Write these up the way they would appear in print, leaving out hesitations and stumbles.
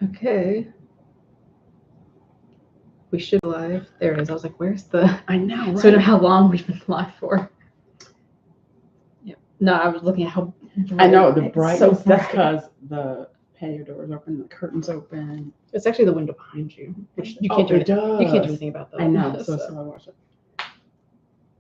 Okay. We should be live. There it is. I was like, where's the. I know, right? So I know how long we've been live for. Yeah. No, I was looking at how. I know the It's brightness. so That's bright. because the patio doors open, the curtains open. It's actually the window behind you, which you Oh, can't do. it You can't do does. anything about that. I know. So I watch it.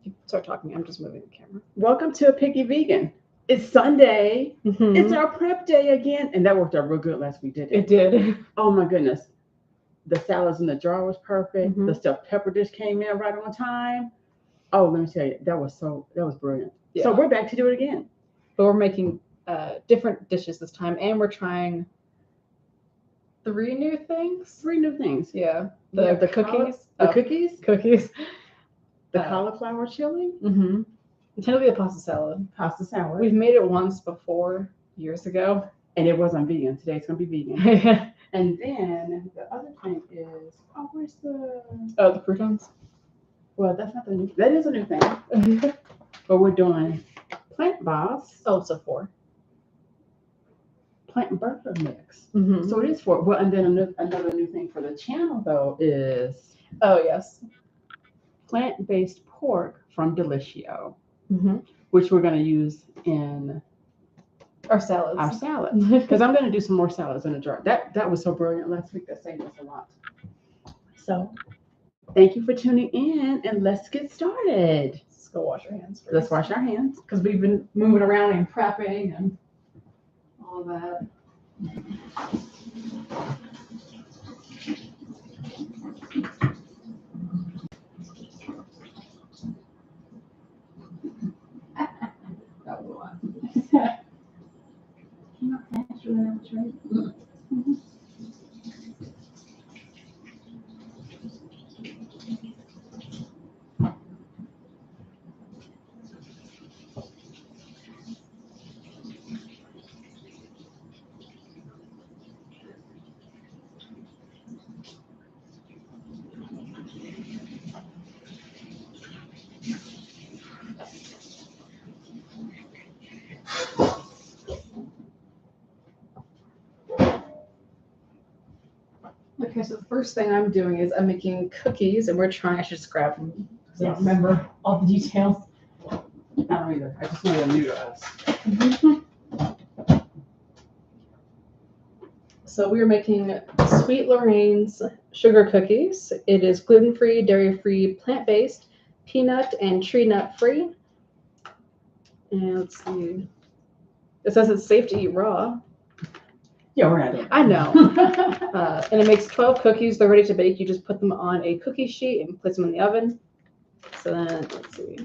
You start talking. I'm just moving the camera. Welcome to a Picky Vegan. It's Sunday. Mhm. It's our prep day again, and that worked out real good last week, didn't it? It did. Oh my goodness. The salads in the jar was perfect. Mhm. The stuffed pepper dish came in right on time. Oh, let me tell you, that was brilliant. Yeah. So we're back to do it again. But we're making different dishes this time, and we're trying 3 new things. 3 new things. Yeah. We have The cookies. Cookies. The cauliflower chili, Mm-hmm. It's gonna be a pasta salad. pasta salad, We've made it once before, years ago. and it wasn't vegan. Today it's gonna be vegan. And then the other thing is, where's the? Oh, the croutons. Well, that's not the new. That is a new thing. But we're doing Plant Boss Oh, so 4. plant burger mix. Mm-hmm. So it is 4. Well, and then another new thing for the channel though is Oh yes. plant-based pork from Delicio's, Mm-hmm. which we're gonna use in Our salads. our salad. Because I'm gonna do some more salads in a jar. That was so brilliant last week. That saved us a lot. So thank you for tuning in, and let's get started. Let's go wash our hands first. Let's wash our hands. Because we've been moving around and prepping and all that. That was a lot. Okay, so the first thing I'm doing is I'm making cookies, and we're trying. I should just grab them because I don't remember all the details. I don't either. I just know they're new to us. So we are making Sweet Lorraine's sugar cookies. It is gluten-free, dairy-free, plant-based, peanut and tree nut free. And let's see. It says it's safe to eat raw. Yeah, we're not doing it. I know. And it makes 12 cookies. They're ready to bake. You just put them on a cookie sheet and place them in the oven. So then, let's see.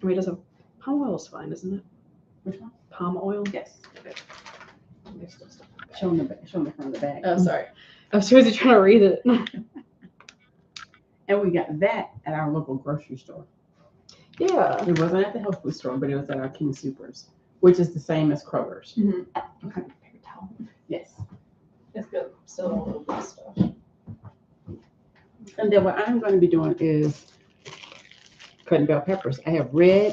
I mean, it doesn't. Palm oil is fine, isn't it? Which one? Palm oil? Yes. There's still stuff. Show them from the back. Oh, sorry. I was too busy trying to read it. And we got that at our local grocery store. Yeah. It wasn't at the health food store, but it was at our King Supers, which is the same as Kroger's. Mm-hmm. Okay. Paper towel. Yes. It's good. Still a little bit of stuff. And then what I'm going to be doing is cutting bell peppers. I have red,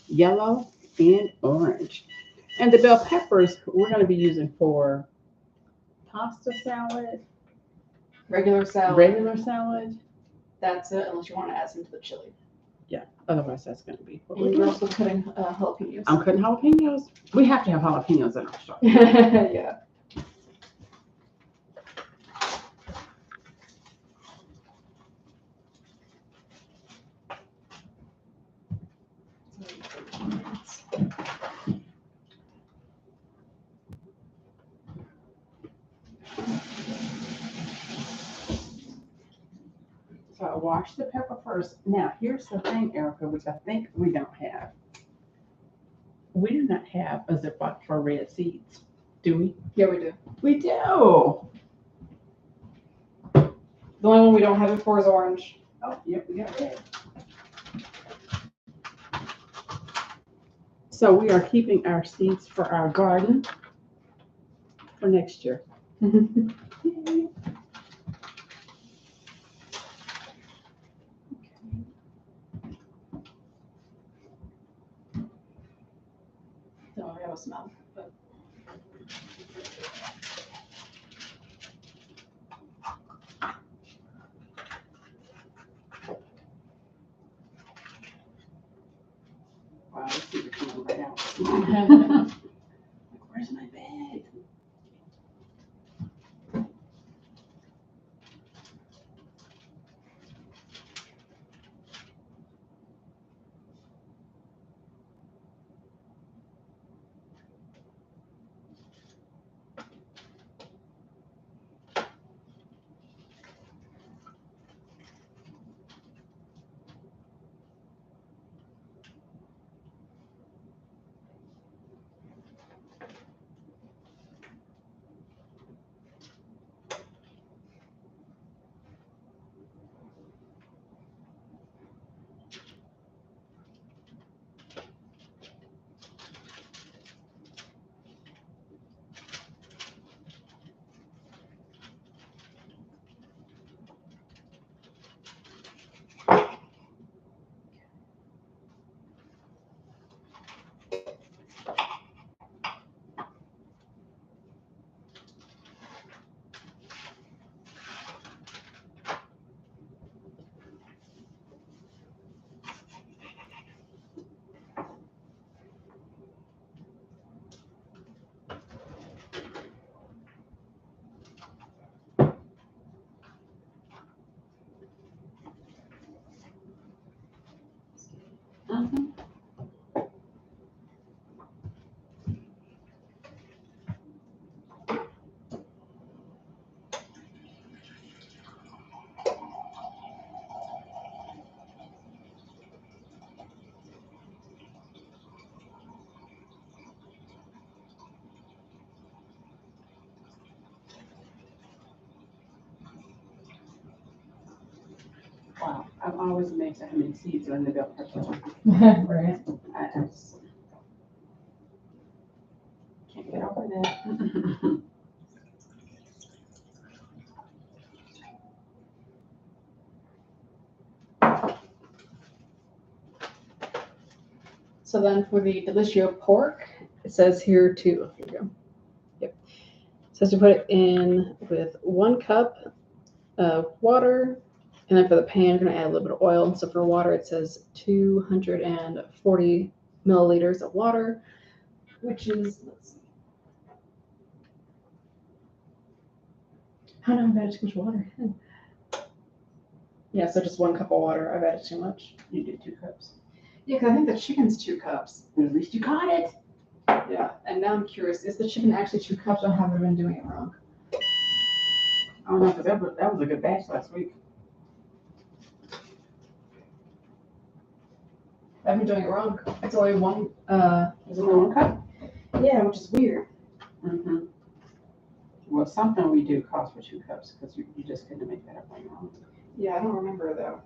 yellow, and orange. And the bell peppers we're going to be using for pasta salad, Regular salad. That's it, unless you want to add some to the chili. Yeah, otherwise that's going to be what And we're you're doing. also cutting jalapenos. I'm cutting jalapenos. We have to have jalapenos in our store. Yeah. So I wash the pepper first. Now, here's the thing, Erica, which I think we don't have. We do not have a Ziploc for red seeds, do we? Yeah, we do. We do. The only one we don't have it for is orange. Oh, yep, we got red. So we are keeping our seeds for our garden for next year. Yay. Don't have a smell. But Wow, let's see the came right out. Like, where's my bag? Mhm. Wow, I'm always amazed at how many seeds are in the bell pepper. Right. I just can't get over that. So then for the Delicioso pork, it says here to, here we go. Yep. It says to put it in with 1 cup of water. And then for the pan, you're going to add a little bit of oil. And so for water, it says 240 milliliters of water, which is, let's see. How do I have added too much water? Yeah, so just 1 cup of water. I've added too much. You did 2 cups. Yeah, because I think the chicken's 2 cups. At least you caught it. Yeah, and now I'm curious, is the chicken actually 2 cups or have I been doing it wrong? I don't know, because that was a good batch last week. I've been doing it wrong. It's only 1, Is it only 1 cup? yeah, which is weird. Mm-hmm. Well, something we do calls for 2 cups, because you just couldn't make that up on your own. Yeah, I don't remember though.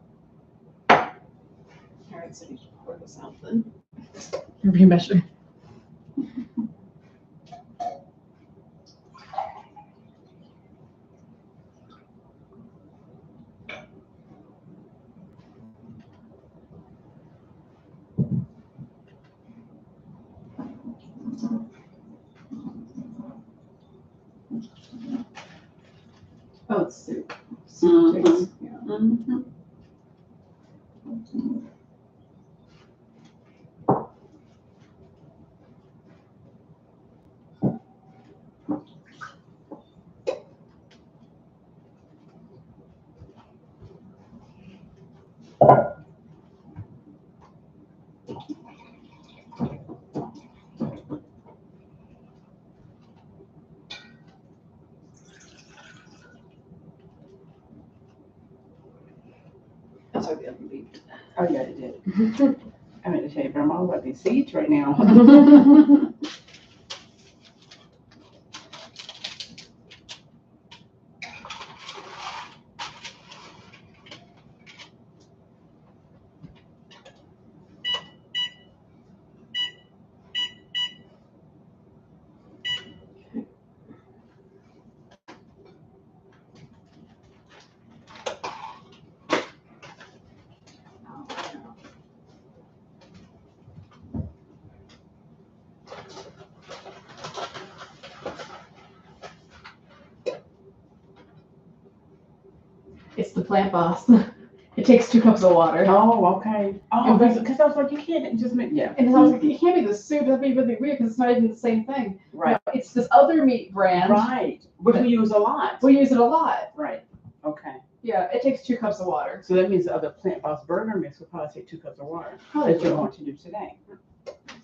All right, so you should pour this out then. Remeasure. Oh, it's soup. Soup tastes, yeah. Mm-hmm. That's why the oven beeped. Oh, yeah, it did. I meant to tell you, but I'm all about these seeds right now. Plant Boss. It takes 2 cups of water. Oh, okay. Oh, And because I was like, you can't just make, yeah. And I was like, you can't make this soup. That'd be really weird because it's not even the same thing. Right. No, it's this other meat brand. Right. Which we use a lot. We use it a lot. Right. Okay. Yeah, it takes 2 cups of water. So that means the other Plant Boss burger mix will probably take 2 cups of water Probably that you're will. going to do today.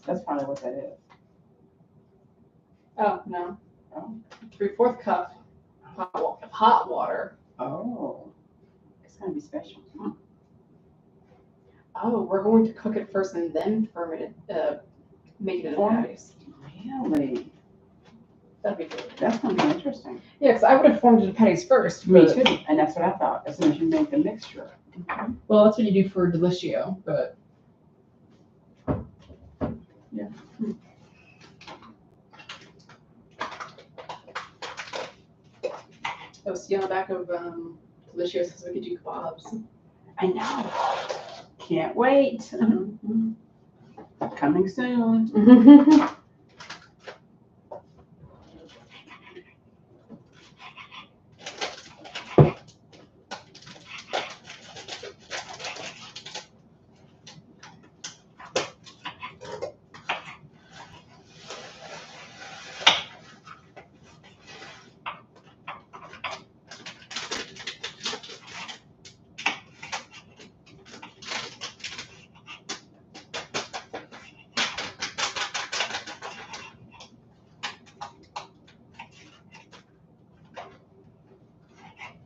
That's probably what that is. Oh, no. Oh. 3/4 cup of hot water. Oh. It's going to be special. Oh, we're going to cook it first and then ferment it, make it into Form it? patties. Really? That'd be good. That's going to be interesting. Yeah, because I would have formed it into patties first. Me but- too. And that's what I thought, as soon as you make the mixture. Well, that's what you do for Deliciio, but. Yeah. Oh, see on the back of Deliciio says we could do kebabs. I know. Can't wait. Coming soon.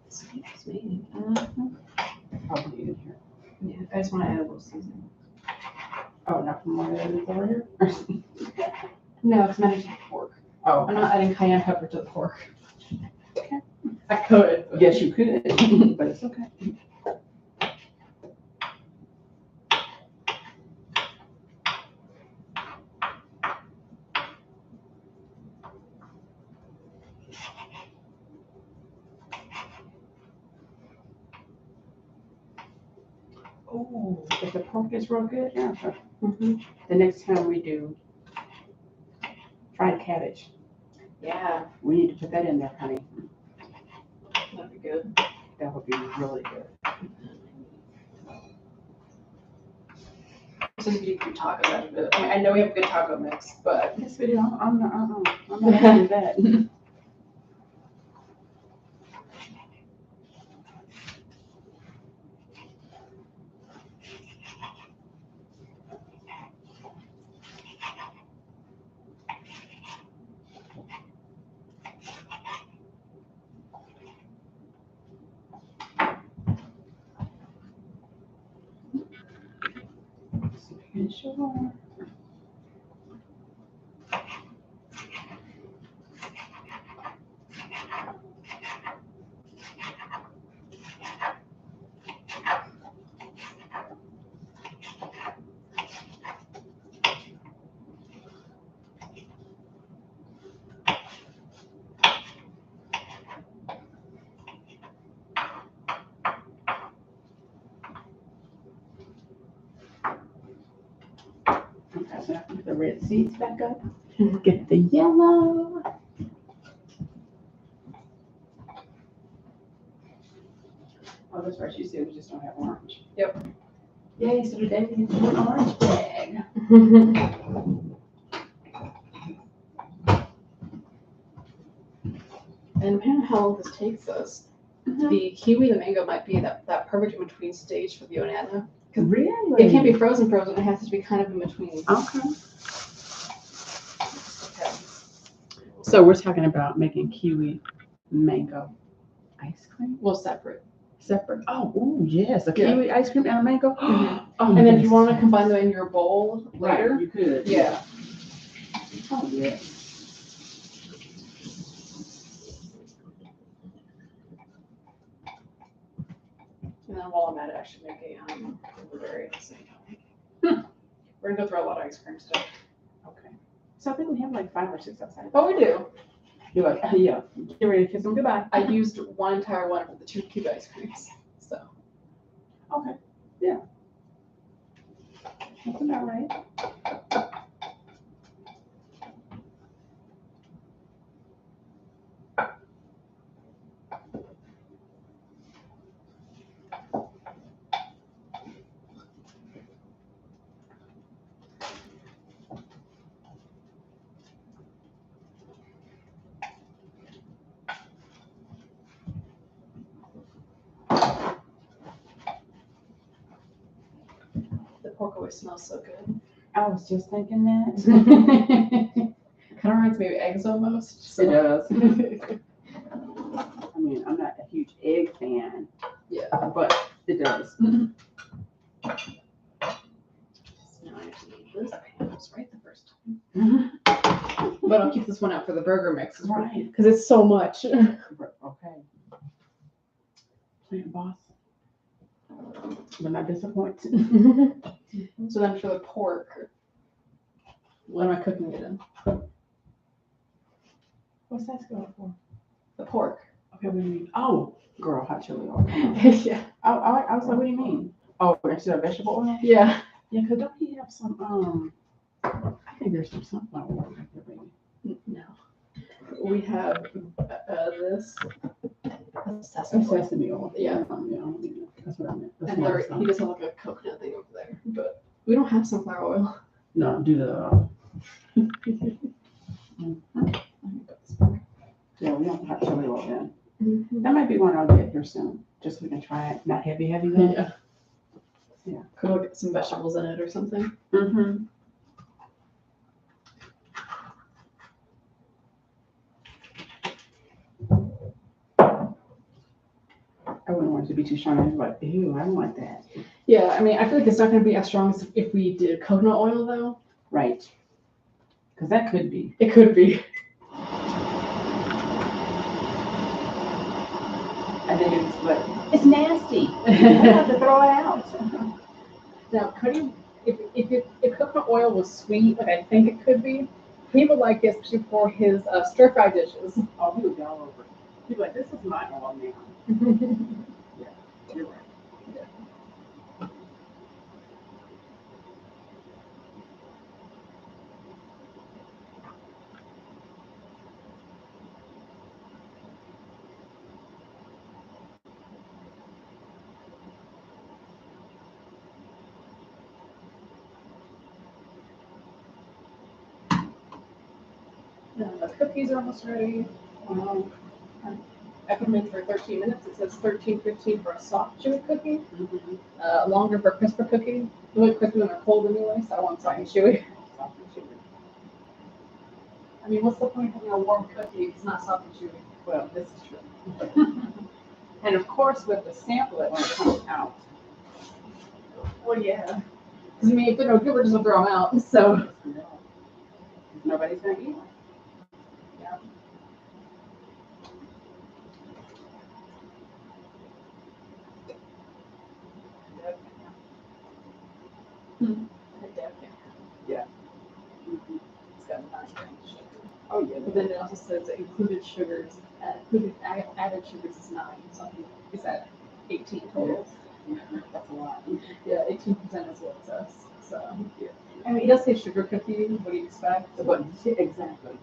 Sweet. Probably in here. Yeah, I just want to add a little seasoning. Oh, not from one of the over here? No, it's meant to be pork. Oh, I'm not adding cayenne pepper to the pork. Okay. I could. but- yes, you could, but it's okay. Oh, if the pork is real good, yeah. Mhm. The next time we do fried cabbage, Yeah, we need to put that in there, honey. that'd be good. That would be really good. Since we do tacos out of it. I mean, I know we have a good taco mix, but This video, I'm not gonna do that. Sure. Okay, so I put the red seeds back up. Get the yellow. Oh, that's right. You said we just don't have orange. Yep. Yay, so today we can do an orange bag. and depending on how long this takes us, the kiwi, the mango might be that perfect in between stage for the onana. Really? It can't be frozen, it has to be kind of in between. Okay. So we're talking about making kiwi mango ice cream Well, separate. separate. Oh, ooh, yes, a Yeah. kiwi ice cream and a mango. Mhm. Oh, And then if you yes. want to combine them in your bowl Right, later, you could. yeah. Oh, yes. And then while I'm at it, I should make a blueberry at the same time. We're gonna go through a lot of ice cream stuff. Okay. So I think we have like 5 or 6 outside. Oh, we do. You're like, yeah, get ready to kiss them goodbye. I used one entire one for the 2 cube ice creams. So Okay, yeah. That's about right. always smells so good. I was just thinking that. Kind of reminds me of eggs almost. So. It does. I mean, I'm not a huge egg fan, Yeah. but it does. Now I have to eat this pan. I was right the first time. But I'll keep this one out for the burger mix. Right. Because it's so much. Okay. Plant boss. But not disappointed. So then for the pork, what am I cooking it in? What's that going for? The pork. Okay, what do you mean? Oh, girl, hot chili oil. Yeah. I was like, what do you mean? Oh, instead of vegetable oil? Yeah. Yeah, because don't he have some, I think there's some sunflower oil right there, baby. No. We have this. Some sesame oil. Yeah. Yeah, that's what I meant. That's And what I there, was he saying. does have like a coconut thing over there. But we don't have sunflower oil. No, do the, yeah, we want hot chili oil then. That might be one I'll get here soon, just so we can try it. Not heavy though. Yeah. Yeah. Could we get some vegetables in it or something? Mm-hmm. I wouldn't want it to be too strong. I'd be like, ew, I don't like that. Yeah, I mean, I feel like it's not going to be as strong as if we did coconut oil, though. Right. Because that could be. It could be. I think it's like, it's nasty. I have to throw it out. Now, Cody, if coconut oil was sweet, like I think it could be, he would like it especially for his stir fry dishes. Oh, he would be all over it. He'd be like, this is my oil now. Yeah, you're right. The cookies are almost ready. I put them in for 13 minutes. It says 13:15 for a soft chewy cookie. Mm-hmm. Longer for a crisper cookie. Really quick when they're cold anyway, so I want soft and chewy. Soft and chewy. I mean, what's the point of having a warm cookie if it's not soft and chewy? Well, this is true. And of course, with the sample, it when it comes out. Well, yeah. Because I mean, if they're no good, we're just gonna throw them out. So. Nobody's gonna eat them. Yeah. Yeah. Mm-hmm. It's got 9 grams of sugar. Oh, yeah. But then it also says that included sugars, added sugars is 9. So it's at 18 total. Yeah, that's a lot. Yeah, 18% is what it says. So, yeah. I mean, it does say sugar cookie. What do you expect? But exactly.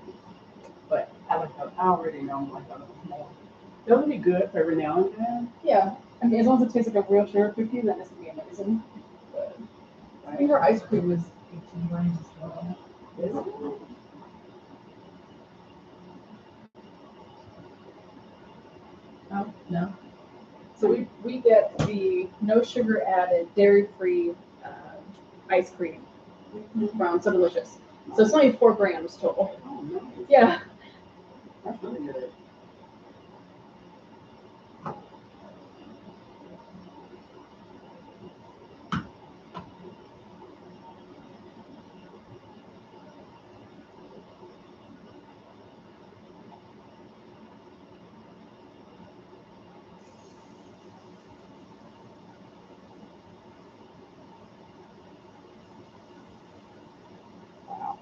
But I already know I'm like a little more. They'll be good for every now and then. Yeah. I mean, as long as it tastes like a real sugar cookie, then it's gonna be amazing. But I think our ice cream was 18 grams as well. Is it? Oh, no. So we get the no sugar added, dairy free ice cream from So Delicious. So it's only 4 grams total. Oh, no. Yeah. That's really good. Wow.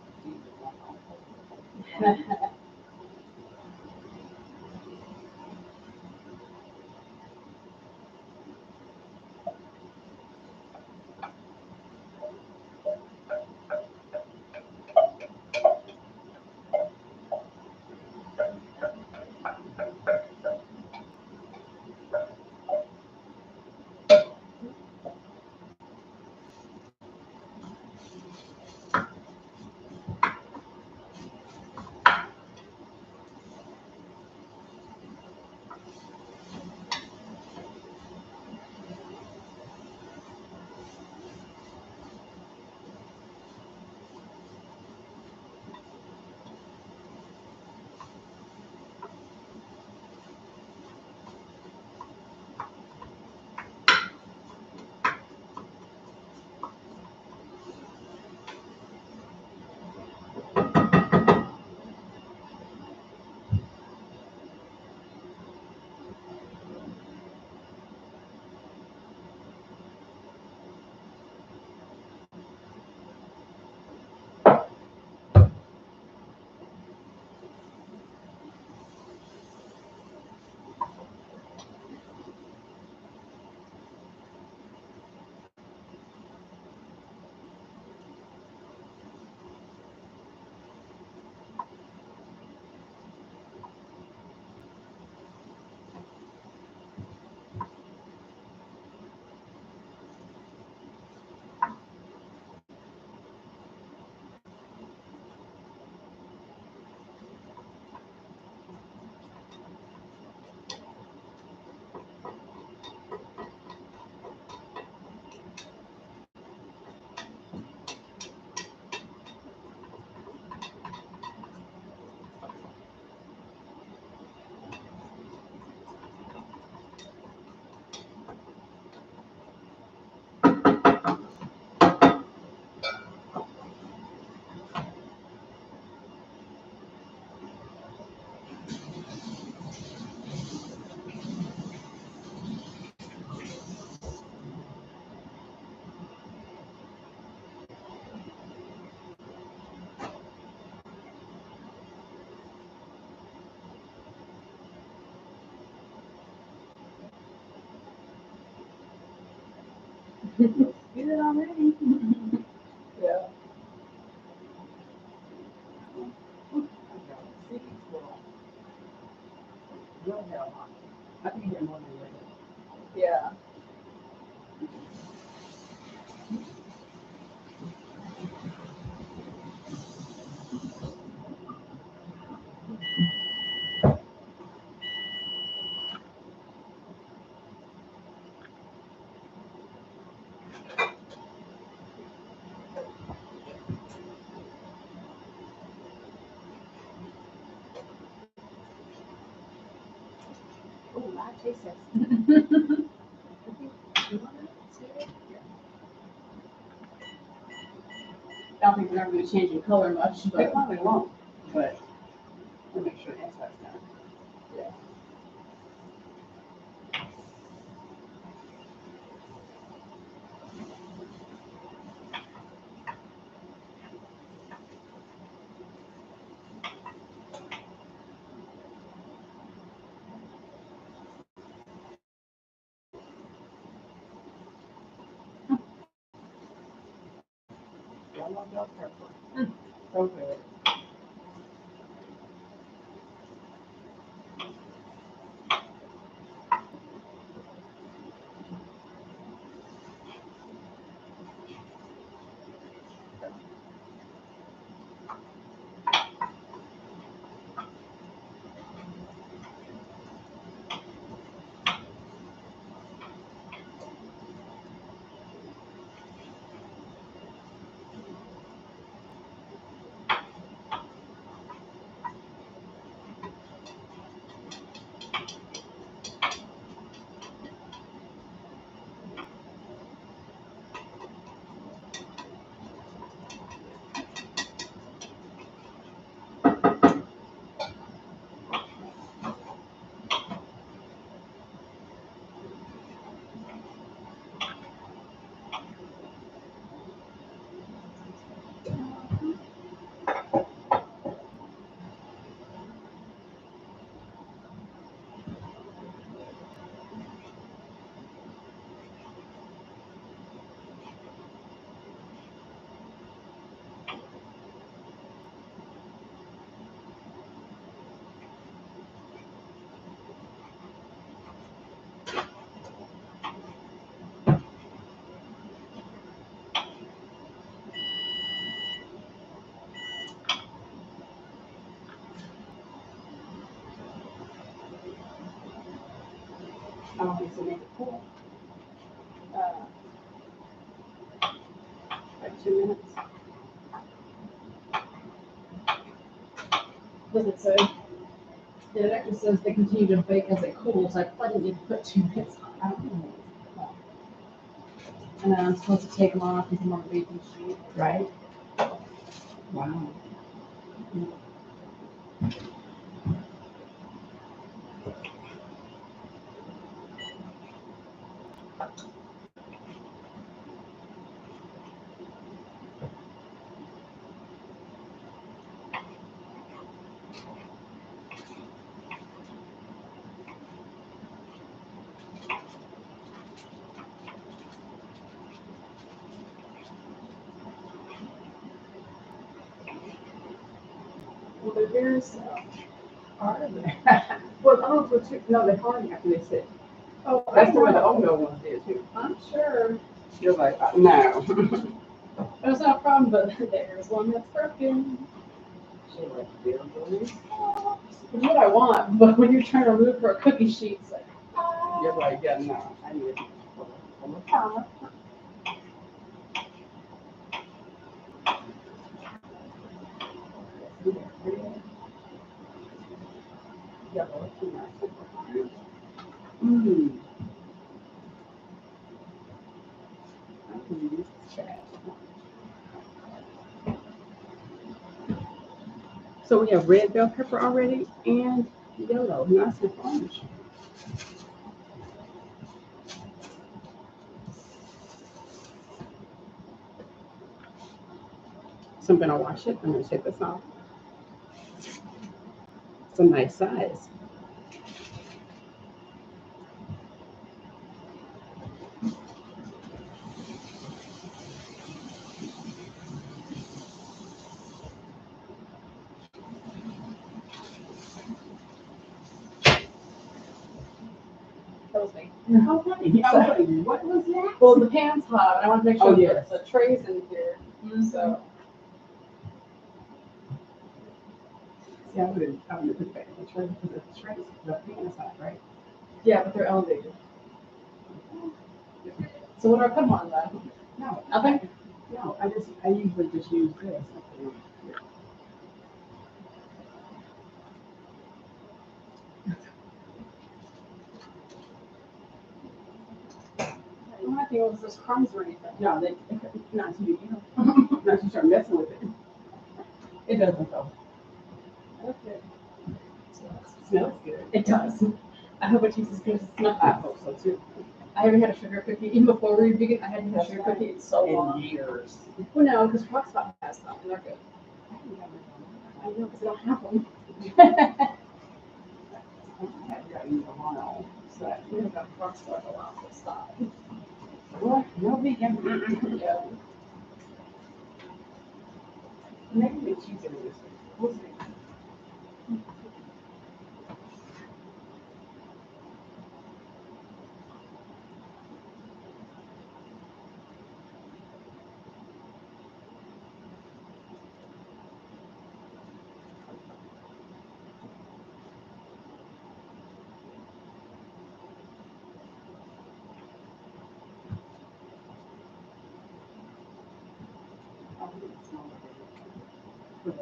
Get it already. Yeah. I think you're more than ready. Yeah. Oh, I taste that. I don't think they're not really changing color much, but they probably won't. But we'll make sure the inside's done. Yeah. Yellow bell pepper. So good. I don't think so. Make it cool. Like 2 minutes. Does it say? Yeah, it actually says they continue to bake as it cools. I probably need to put 2 minutes on. I don't know. And then I'm supposed to take them off and put them on the baking sheet. Right? Wow. Well, they're very soft. Are they? Well, those were two. No, they're hard after they sit. Oh, That's the way the oatmeal ones did too. I'm sure. You're like, no. There's no problem, but there's one that's broken. She's like, really? It's what I want, but when you're trying to root for a cookie sheet, it's like, You're like, yeah, no. I need it from the top. Yellow, too nice. Mmm. I can use this chat. So we have red bell pepper already and yellow, nice and orange. So I'm gonna wash it. I'm gonna take this off. It's a nice size. That was me. How funny. I was like, what was that? Well, the pan's hot, and I want to make sure Oh, yes. that the tray's in here. So, See, I would have put that in the tray, because the pan is hot, right? yeah, but they're elevated. So what do I put them on then? No. Nothing? No, I usually just use this. I'm not thinking it was just crumbs or anything. No, not until not until you start messing with it. It doesn't though. Okay. It smells good. It does. I hope it tastes as good as it's not. I hope so too. I haven't had a sugar cookie. Even before we were vegan, I hadn't had a sugar cookie in so In long. years. Well, no, because Crockspot has them, and they're good. I know, because I don't have them. I haven't gotten in a while. So, We haven't got Crockspot in a while, so stop. what? No vegan. Yeah. Maybe they cheese it in this way. We'll see. I think it smells like it. With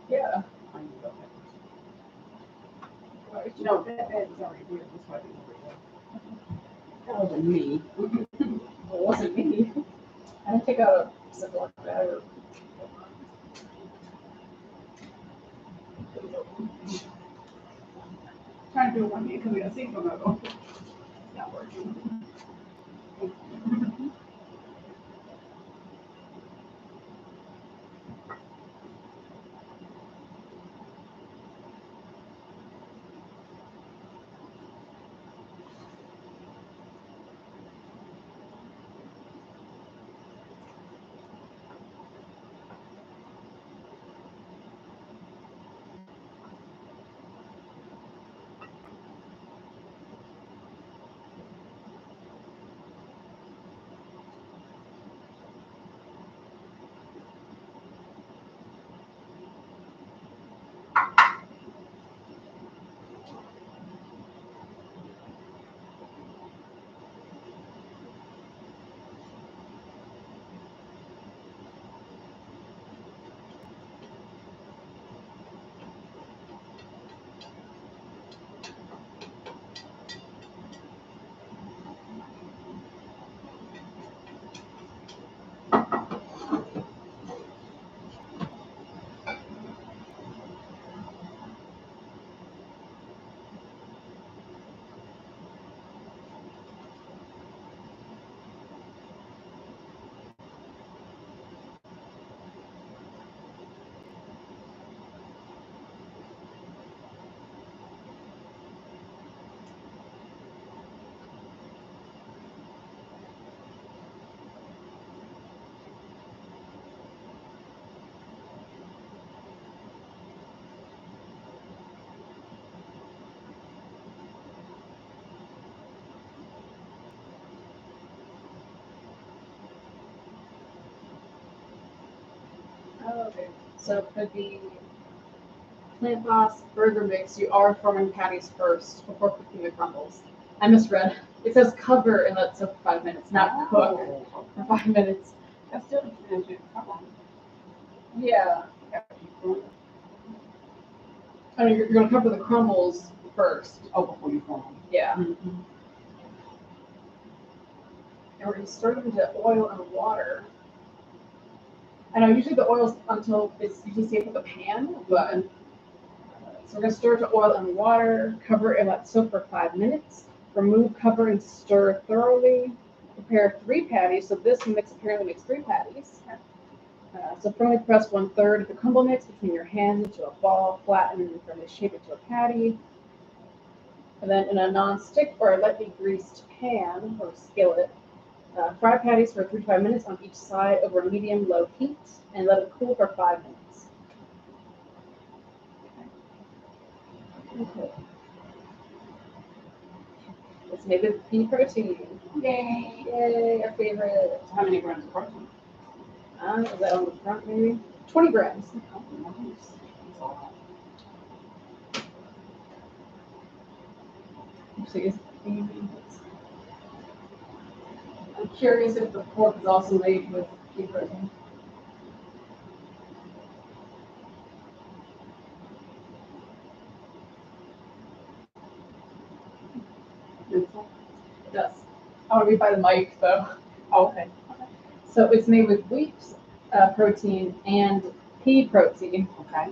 Yeah. onion bell peppers. Right. No, that is already there. That's why I didn't bring it. That wasn't me. Well, it wasn't me. I didn't take out a Ziploc bag or. Trying to do it one day because we got sink on that one. It's not working. Oh, okay. So for the plant boss burger mix, you are forming patties first before cooking the crumbles. I misread. It says cover and let soak for 5 minutes, not cook for 5 minutes. That's still expensive. Come on. Yeah. I mean, you're going to cover the crumbles first. Oh, before you form them. Yeah. Mm-hmm. And we're going to stir them into oil and water. I know usually the oil's until it's usually safe with the pan, but so we're going to stir it to oil and water, cover and let soak for 5 minutes. Remove, cover, and stir thoroughly. Prepare 3 patties. So this mix apparently makes 3 patties. So firmly press 1/3 of the crumble mix between your hands into a ball, flatten and firmly shape it to a patty. And then in a non-stick or a lightly greased pan or skillet, fry patties for 3 to 5 minutes on each side over medium-low heat and let it cool for 5 minutes. Okay. It's made with pea protein. Yay. Yay, our favorite. How many grams of protein? Is that on the front maybe? 20 grams. Oh, nice. That's a lot. Actually, I'm curious if the pork is also made with pea protein. It's a- It does. I want to be by the mic though. Oh, okay. So it's made with wheat protein and pea protein. Okay.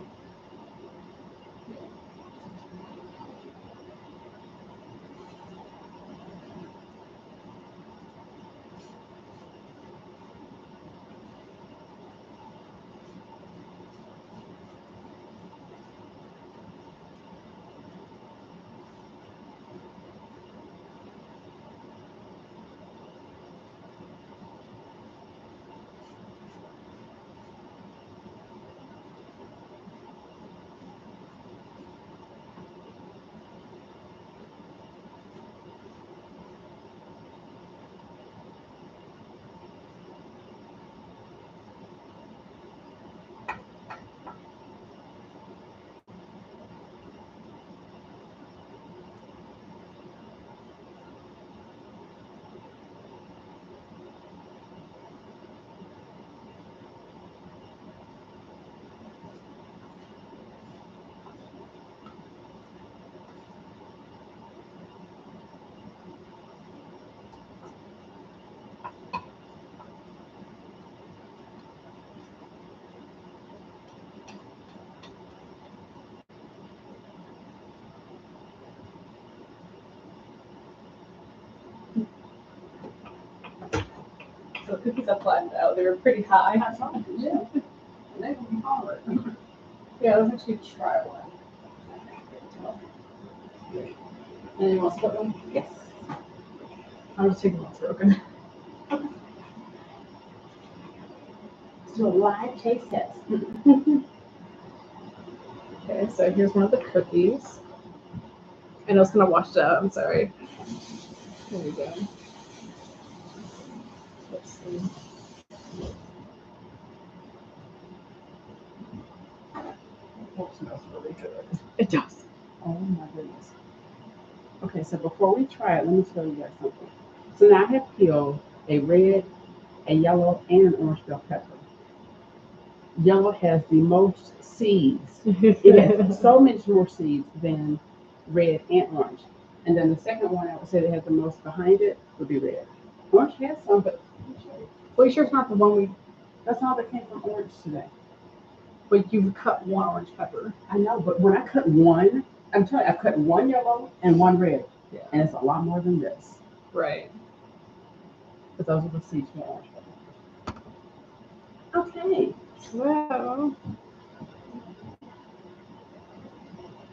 So the cookies I flattened out, they were pretty high. That's right. Yeah. And they will be hard. Yeah, let's actually try one. And you want to split one? Yes. I'm just taking what's broken. Let's do a live taste test. Okay, so here's one of the cookies. I know it's kind of washed out, I'm sorry. There we go. Let's see. Pork smells really good. It does. Oh my goodness. Okay, so before we try it, let me tell you guys something. So now I have peeled a red, a yellow, and an orange bell pepper. Yellow has the most seeds. It has so much more seeds than red and orange. And then the second one I would say that has the most behind it would be red. Orange has some, but Well, you sure it's not the one that's all that came from orange today. but you've cut one orange pepper. I know, but when I cut one, I'm telling you, I cut one yellow and one red. Yeah. And it's a lot more than this. Right. But those are the seeds from orange pepper. Okay. Wow.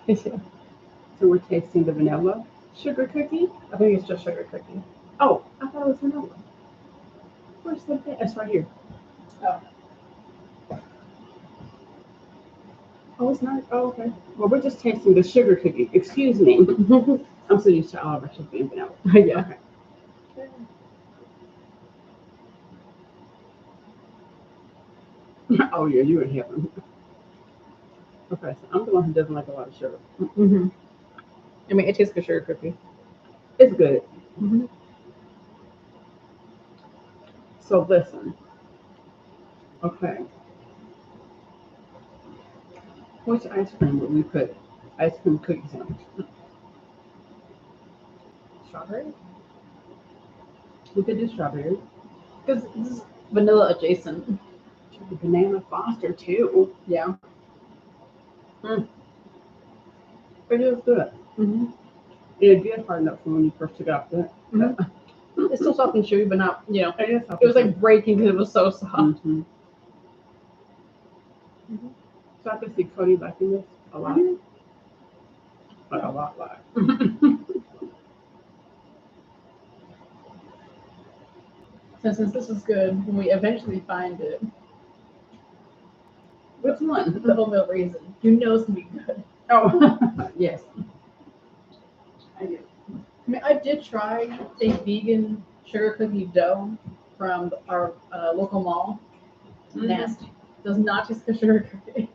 So we're tasting the vanilla sugar cookie. I think it's just sugar cookie. Oh, I thought it was vanilla. Where's the bit? It's right here. Oh. Oh, it's not. Oh, okay. Well, we're just tasting the sugar cookie. Excuse me. I'm so used to all of our sugar being vanilla. Yeah. Okay. Oh, yeah, you're in heaven. Okay, so I'm the one who doesn't like a lot of sugar. Mm-hmm. I mean, it tastes like a sugar cookie. It's good. Mm-hmm. So listen. Okay. Which ice cream would we put ice cream cookies on? Strawberry? We could do strawberry. Because this is vanilla adjacent. Banana Foster too. Yeah. It is good. Mm-hmm. It did harden up from when you first took it off the. Mhm. It's still soft and chewy, but not, you know, It is. it was like breaking because it was so soft. Mm-hmm. Mhm. So I can see Cody liking this a lot. Mhm. Like a lot. So since this is good, when we eventually find it, Which one? the oatmeal raisin, you know it's gonna be good. Oh, yes. I do. mean, I did try a vegan sugar cookie dough from our local mall. Nasty. Does not taste like a sugar cookie.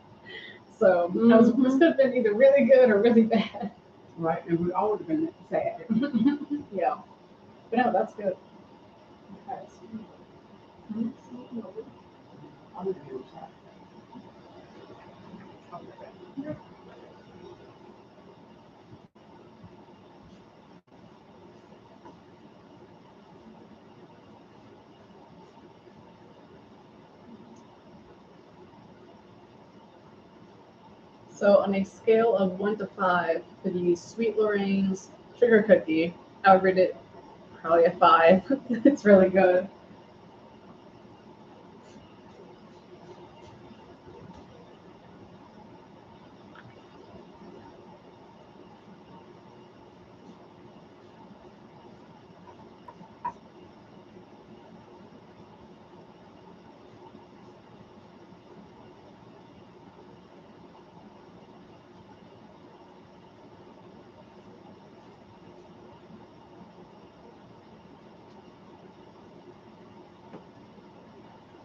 So this could have been either really good or really bad. Right, and we all would have been sad. Yeah. But no, that's good. Okay. I would have been sad. So on a scale of 1 to 5 for the Sweet Lorraine's sugar cookie, I would rate it probably a 5. It's really good.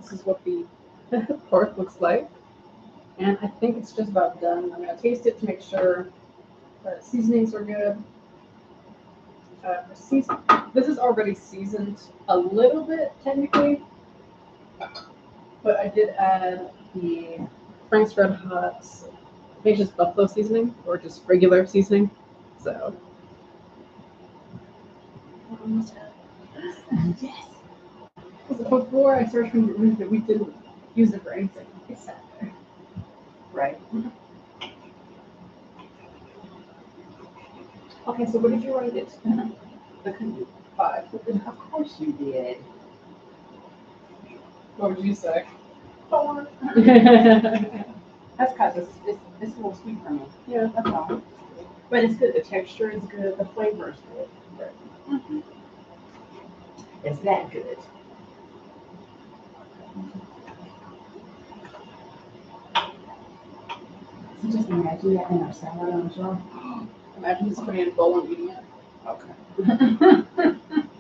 This is what the pork looks like. And I think it's just about done. I'm going to taste it to make sure the seasonings are good. This is already seasoned a little bit, technically. But I did add the Frank's Red Hot, I think just buffalo seasoning or just regular seasoning. So. Yes. Before I searched from the room that we didn't use it for anything. It sat there. Right. Okay, so what did you rate it? The cookie. 5. Of course you did. What would you say? 4. Yeah. That's because it's a little sweet for me. That's all. But it's good. The texture is good. The flavor is good. Mm-hmm. It's that good. So just imagine that in our salad on the jar. Imagine just putting it in a bowl and eating it. Okay.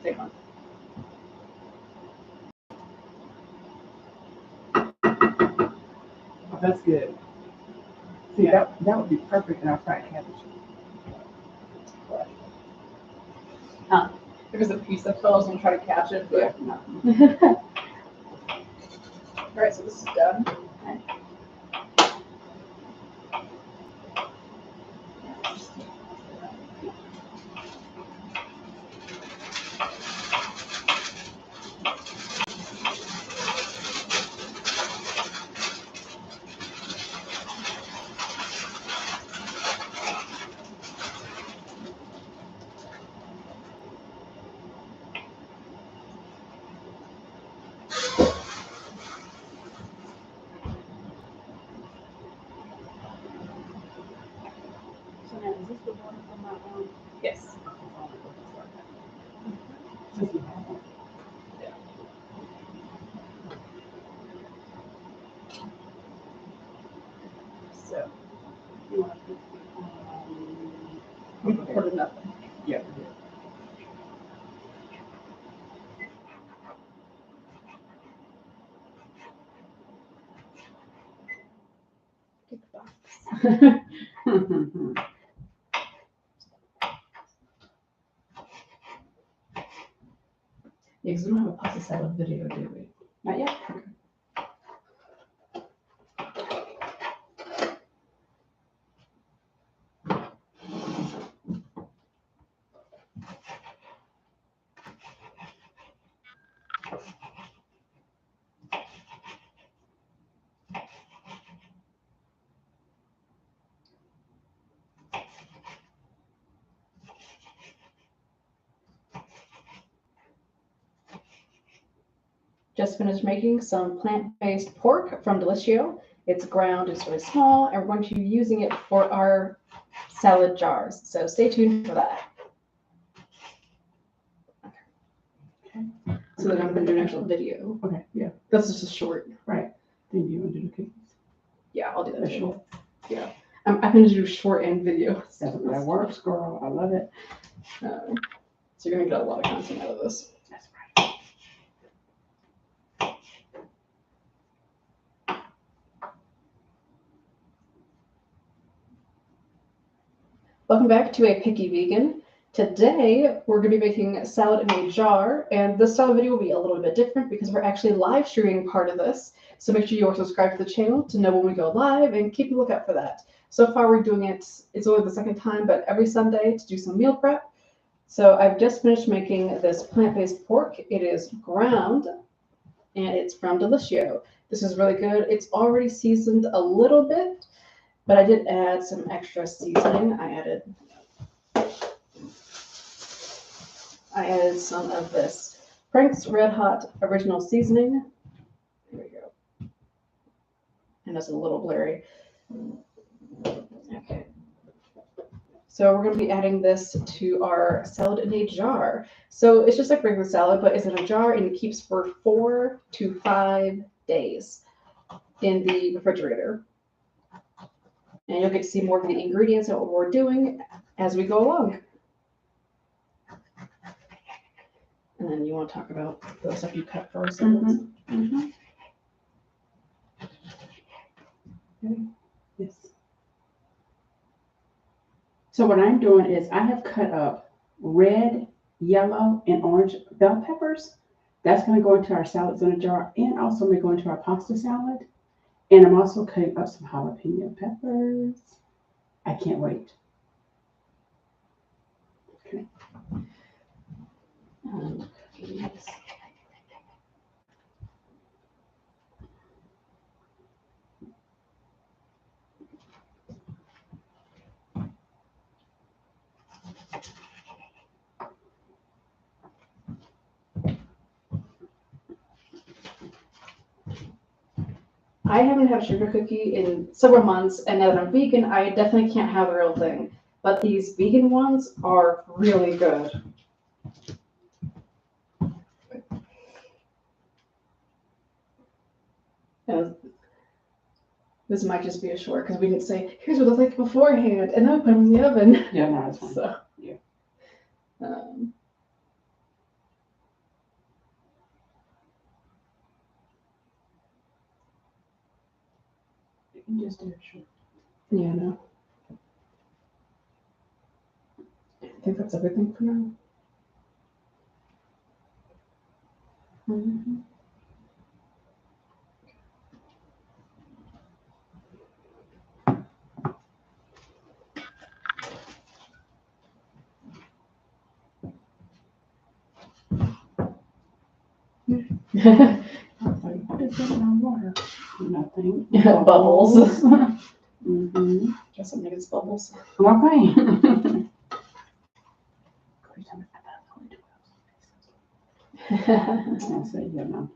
Take one. Oh, that's good. See, that would be perfect in our fried cabbage. There's a piece that fell, I was gonna try to catch it, but. No. Alright, so this is done. So now, is this the water from my Yes. Since you have it. So, You want to put, we recorded nothing. yeah. Take the box. Yeah, because we don't have a pasta salad video, do we? Not yet. Just finished making some plant-based pork from Deliciio. It's ground, it's really small, and we're going to be using it for our salad jars. So stay tuned for that. So then I'm going to do an actual video. Okay, yeah, That's just a short. right. Then you want to do the cookies. Yeah, I'll do that. The too. short. I'm going to do short and video. That works, girl. I love it. So you're gonna get a lot of content out of this. That's right. Welcome back to A Picky Vegan. Today, we're going to be making salad in a jar, and this style video will be a little bit different because we're actually live streaming part of this. So make sure you are subscribed to the channel to know when we go live and keep a lookout for that. So far, we're doing it's only the second time, but every Sunday to do some meal prep. So I've just finished making this plant-based pork. It is ground, and it's from Delicious. This is really good. It's already seasoned a little bit, but I did add some extra seasoning. I added some of this Frank's Red Hot Original Seasoning. There we go. And it's a little blurry. Okay. So we're going to be adding this to our salad in a jar. So it's just like regular salad, but it's in a jar and it keeps for 4 to 5 days in the refrigerator. And you'll get to see more of the ingredients and what we're doing as we go along. And then you want to talk about the stuff you cut first. Yes. So what I'm doing is I have cut up red, yellow, and orange bell peppers. That's going to go into our salads in a jar, and also may go into our pasta salad. And I'm also cutting up some jalapeno peppers. I can't wait. Okay. Cookies. I haven't had a sugar cookie in several months, and now that I'm vegan, I definitely can't have the real thing. But these vegan ones are really good. And this might just be a short because we didn't say, here's what they're like beforehand, and then we put them in the oven. Yeah, no, it's fine. So, Yeah. You can just do it short. Yeah, no. I think that's everything for now. I was like, what is that in our water? Nothing. Bubbles. Mm-hmm. Just something it's bubbles. Okay. I'll say, yeah, no.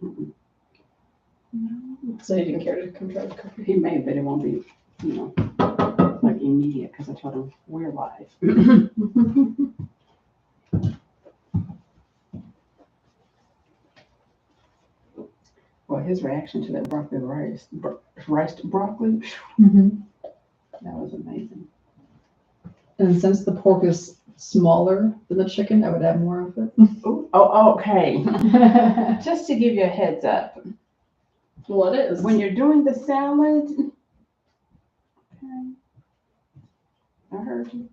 So you didn't care to come try to cook? He may, but it won't be, like immediate because I told him we're live. Well, his reaction to that broccoli riced broccoli, that was amazing. And since the pork is smaller than the chicken, I would add more of it. Oh, okay. Just to give you a heads up, Well, it is. when you're doing the salad, okay, I heard you.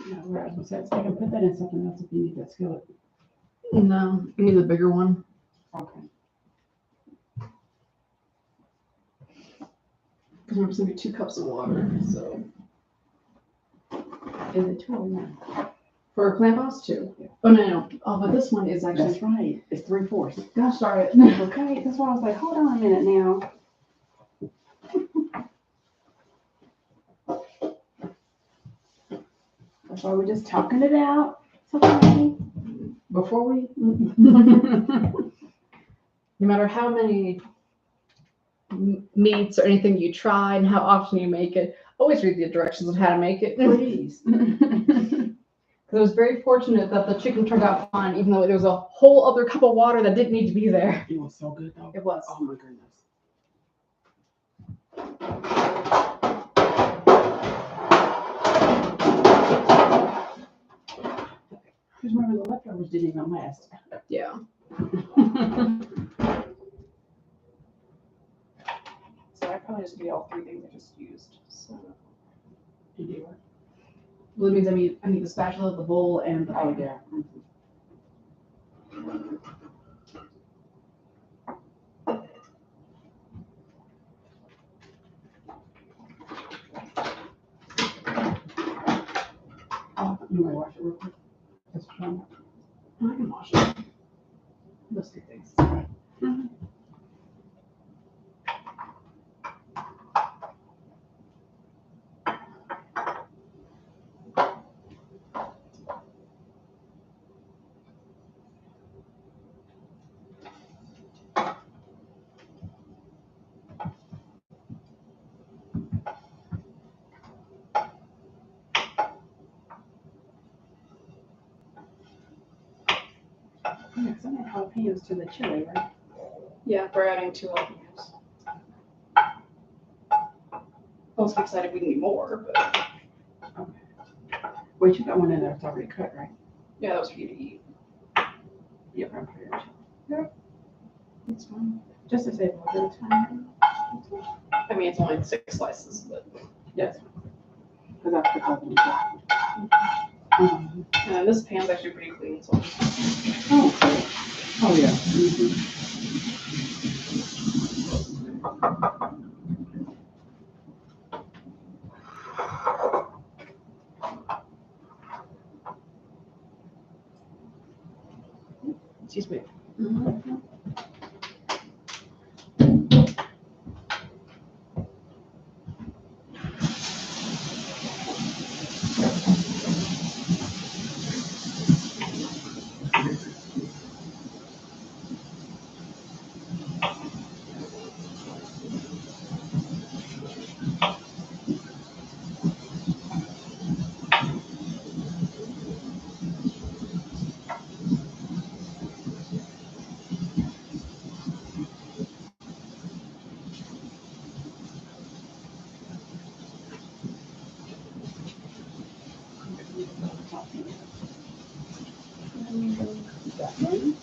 Yeah, where I was gonna say, I can put that in something else if you need that skillet. No, you need the bigger one. Okay. Because we're just gonna be 2 cups of water. So Is it 2 or 1? for plant boss 2. Yeah. Oh no. Oh, but this one is actually. That's right. It's 3/4. Gosh darn it. Okay, that's why I was like, hold on a minute now. That's why we're just talking it out. It's okay. Before we. No matter how many meats or anything you try and how often you make it, always read the directions on how to make it. Please. Because Because it was very fortunate that the chicken turned out fine, even though there was a whole other cup of water that didn't need to be there. It was so good though. It was. Oh my goodness. Because remember the leftovers didn't even last. Yeah. So I probably just need all 3 things I just used. So You do what? Well, it means I need the spatula, the bowl, and the Oh yeah. Oh, you want to wash it real quick? Just one. I can wash it. Those 3 things. Yeah, some add jalapenos to the chili, right? yeah, we're adding 2 jalapenos. I was excited we need more, but Wait, you got one in there that's already cut, right? yeah, that was for you to eat. Yep, I'm prepared. It's fine. Just to save a little bit of time. I mean, it's only 6 slices, but Yes. Because I put all of them. this pan's actually pretty clean. So Oh yeah. Mm-hmm. excuse me. Mm-hmm. That one.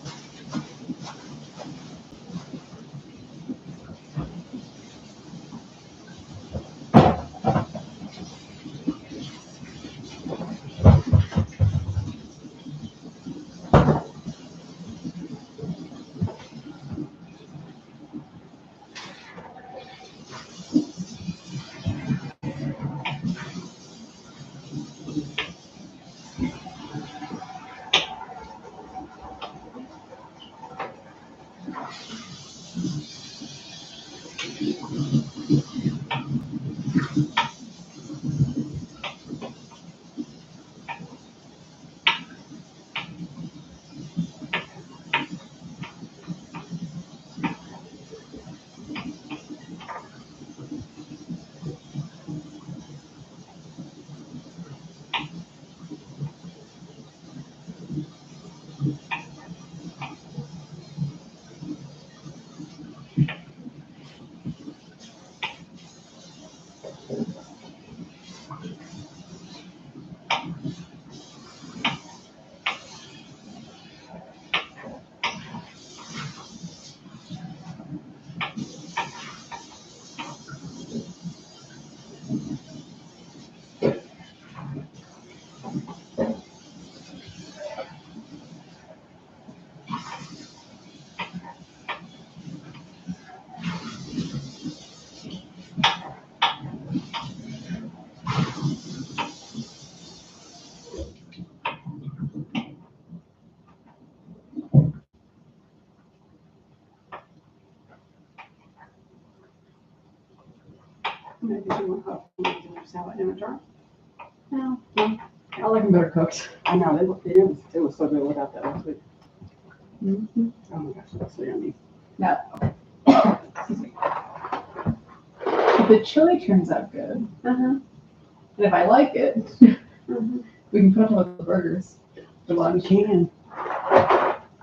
Maybe you want to salad in a jar? No. I like them better cooked. I know, it was so good without that last week. Mm-hmm. Oh my gosh, that's so yummy. Excuse me. If the chili turns out good, Uh-huh. and if I like it, Mm-hmm. We can put them with the burgers for We lunch. can.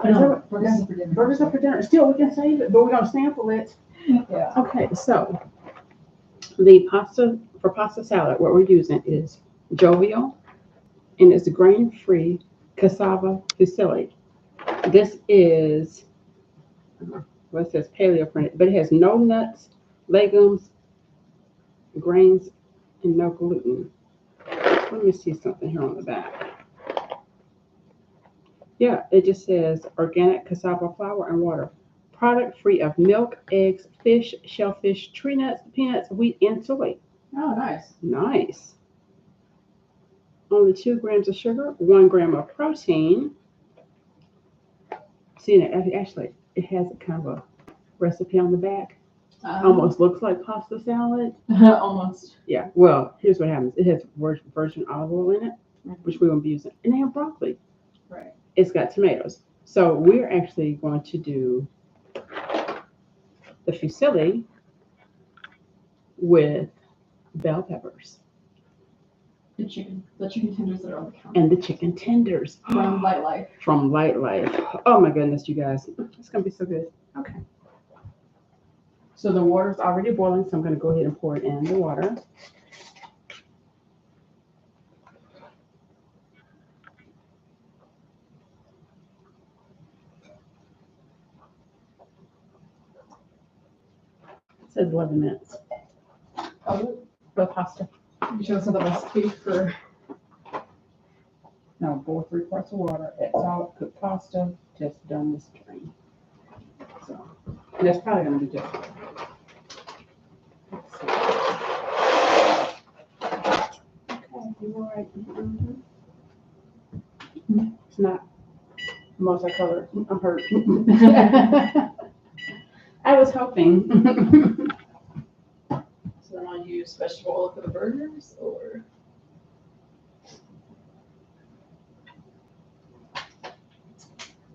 No, burgers for dinner. Burgers up for dinner. Still, we can save it, but we're gonna sample it. Yeah. Okay, so the pasta salad, what we're using is Jovial, and it's grain-free cassava fusilli. This is, well, it says paleo printed, but it has no nuts, legumes, grains, and no gluten. Let me see something here on the back. Yeah, it just says organic cassava flour and water. Product free of milk, eggs, fish, shellfish, tree nuts, peanuts, wheat, and soy. Oh, nice. Nice. Only 2 grams of sugar, 1 gram of protein. See, actually, it has a kind of a recipe on the back. Almost looks like pasta salad. Almost. Yeah, well, here's what happens. It has virgin olive oil in it, which we won't be using. And they have broccoli. Right. It's got tomatoes. So we're actually going to do the fusilli with bell peppers The chicken tenders that are on the counter. and the chicken tenders From Light Life. from Light Life. Oh my goodness, you guys. It's going to be so good. Okay. So the water's already boiling, so I'm going to go ahead and pour it in the water. It says 11 minutes Oh, for the pasta. you should have said the recipe for. Now boil 3 quarts of water, add salt, cooked pasta, just done this drain. So and that's probably going to be just. Let's see. Okay, you're right. It's not multicolored. I'm hurt. I was hoping. So then I'll use vegetable oil for the burgers, or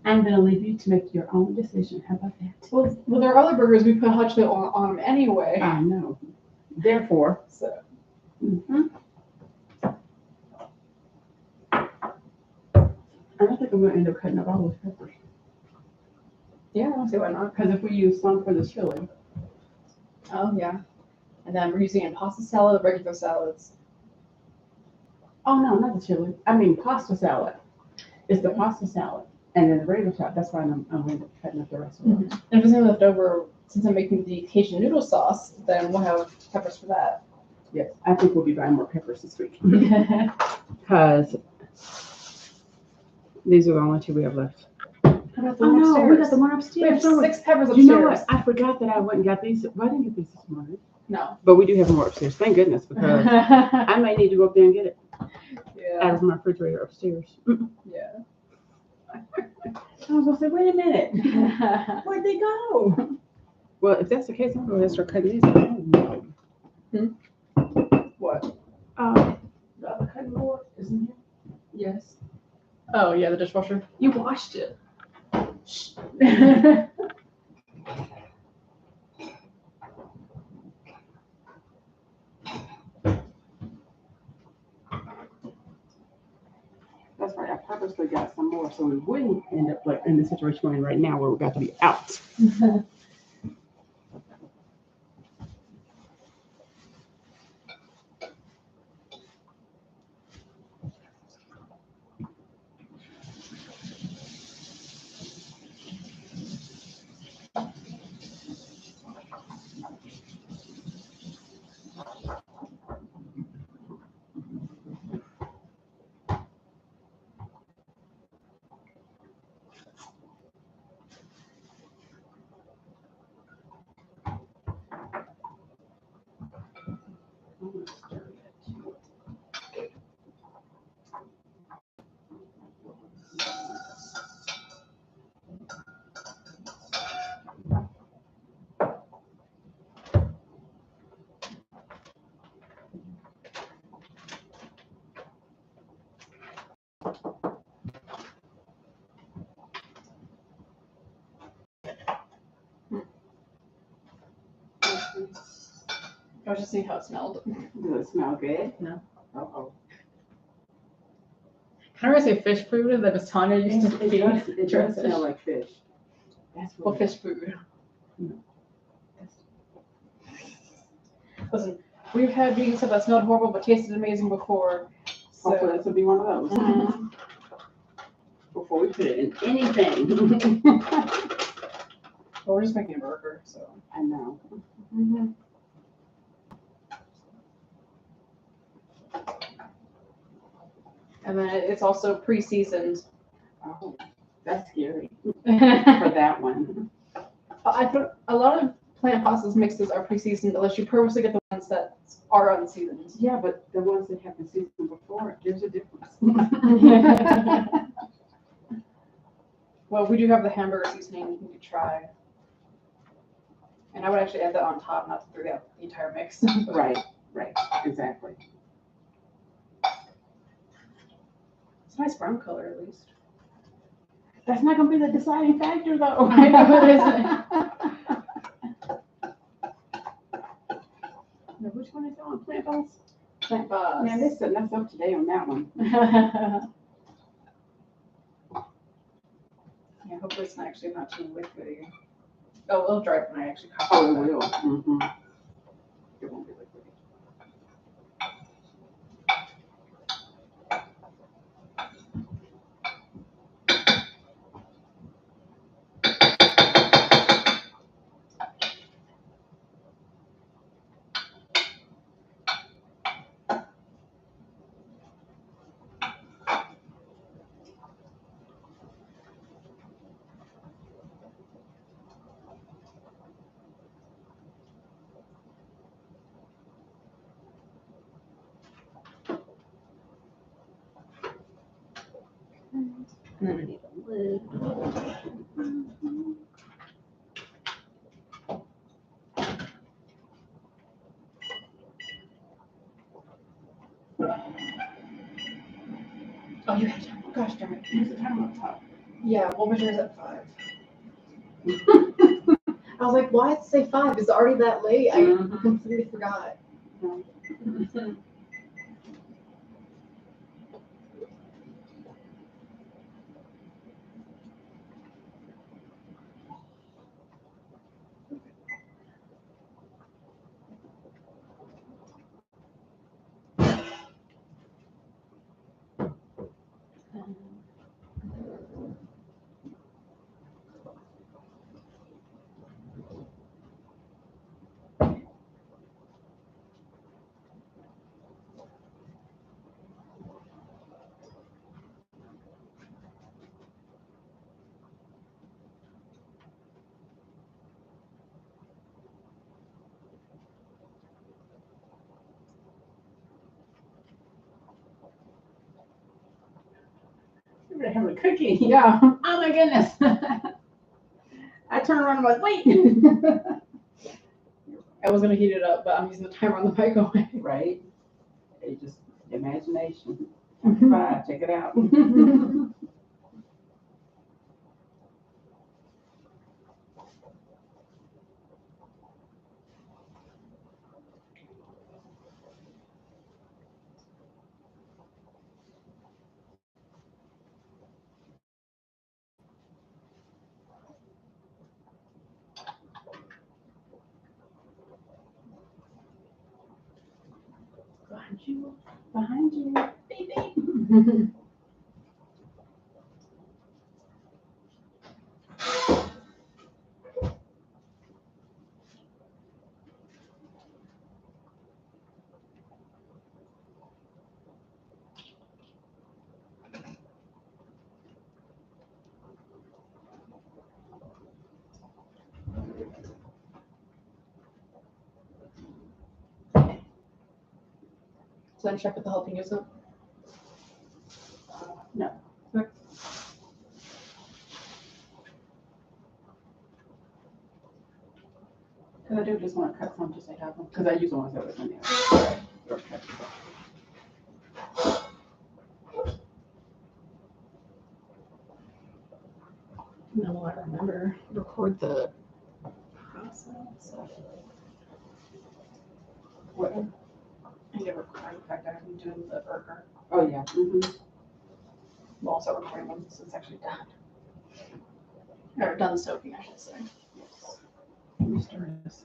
I'm going to leave you to make your own decision. How about that? well, there are other burgers we put hot chocolate on them anyway. I know. Therefore, So I don't think I'm going to end up cutting up all those peppers. yeah, I don't see why not. Because if we use some for the chili, Oh yeah, and then we're using it in pasta salad, regular salads. oh no, not the chili. I mean pasta salad. It's the pasta salad. And then the regular salad, that's why I'm going to end up cutting up the rest of it. And if there's anything left over, since I'm making the Cajun noodle sauce, then we'll have peppers for that. Yes, I think we'll be buying more peppers this week. Because these are the only 2 we have left. How about the Oh one no, upstairs? we got the one We upstairs. have 6 peppers upstairs. You know what? I forgot that I went and got these. Well, I didn't get these this morning. No. But we do have more upstairs. Thank goodness, because I may need to go up there and get it out Yeah. of my refrigerator upstairs. Yeah. I was going to say, wait a minute. Where'd they go? Well, if that's the case, I'm going to start cutting these. Oh, no. What? The other cutting board, isn't it? Yes. Oh yeah, the dishwasher. You washed it. That's right. I purposely got some more so we wouldn't end up like in the situation we're in right now where we got to be out. I was just seeing how it smelled. Does it smell good? No. Uh-oh. say fish food that Miss Tanya used to feed. It does smell like fish. That's Well, what fish food. No. Listen, we've had vegan stuff that smelled horrible but tasted amazing before. Hopefully So this will be one of those. Before we put it in anything. well, we're just making a burger, so. I know. And then it's also pre-seasoned. Oh, that's scary for I that one. put a lot of plant pastas mixes are pre-seasoned unless you purposely get the ones that are unseasoned. Yeah, but the ones that have been seasoned before, there's a difference. Well, we do have the hamburger seasoning you can try. And I would actually add that on top, not to throw out the entire mix. Right, exactly. It's a nice brown color at least. That's not gonna be the deciding factor though. I know it isn't. Now, which one is that one? Plant Balls? Plant buzz. Man, they're setting us up today on that one. Yeah, hopefully it's not actually not too liquidy. Oh, it'll dry when I actually cook Oh, it it. will. Mm-hmm. It won't be liquid. And then I need a lid. Oh, you have time. Gosh darn it. Use the timer up top. Yeah, we'll measure is at 5. I was like, why did it say 5? It's already that late. I Mhm. completely forgot. You're gonna have a cookie. Yeah. Oh my goodness. I turn around and I'm like, wait. I was going to heat it up, but I'm using the timer on the microwave. Right? It just, imagination. 5, check it out. Behind you. Behind you. Baby. So then check with the jalapenos up. No. Okay. Because I do just want to cut some just to have them. Because I use the ones that was in there. Okay. No, I remember. Record the process. I never forgot the fact that I'm doing the burger. Oh, yeah. Mm-hmm. Well, I'll start recording once it's actually done. Or done soaking, I should say. Let me stir this.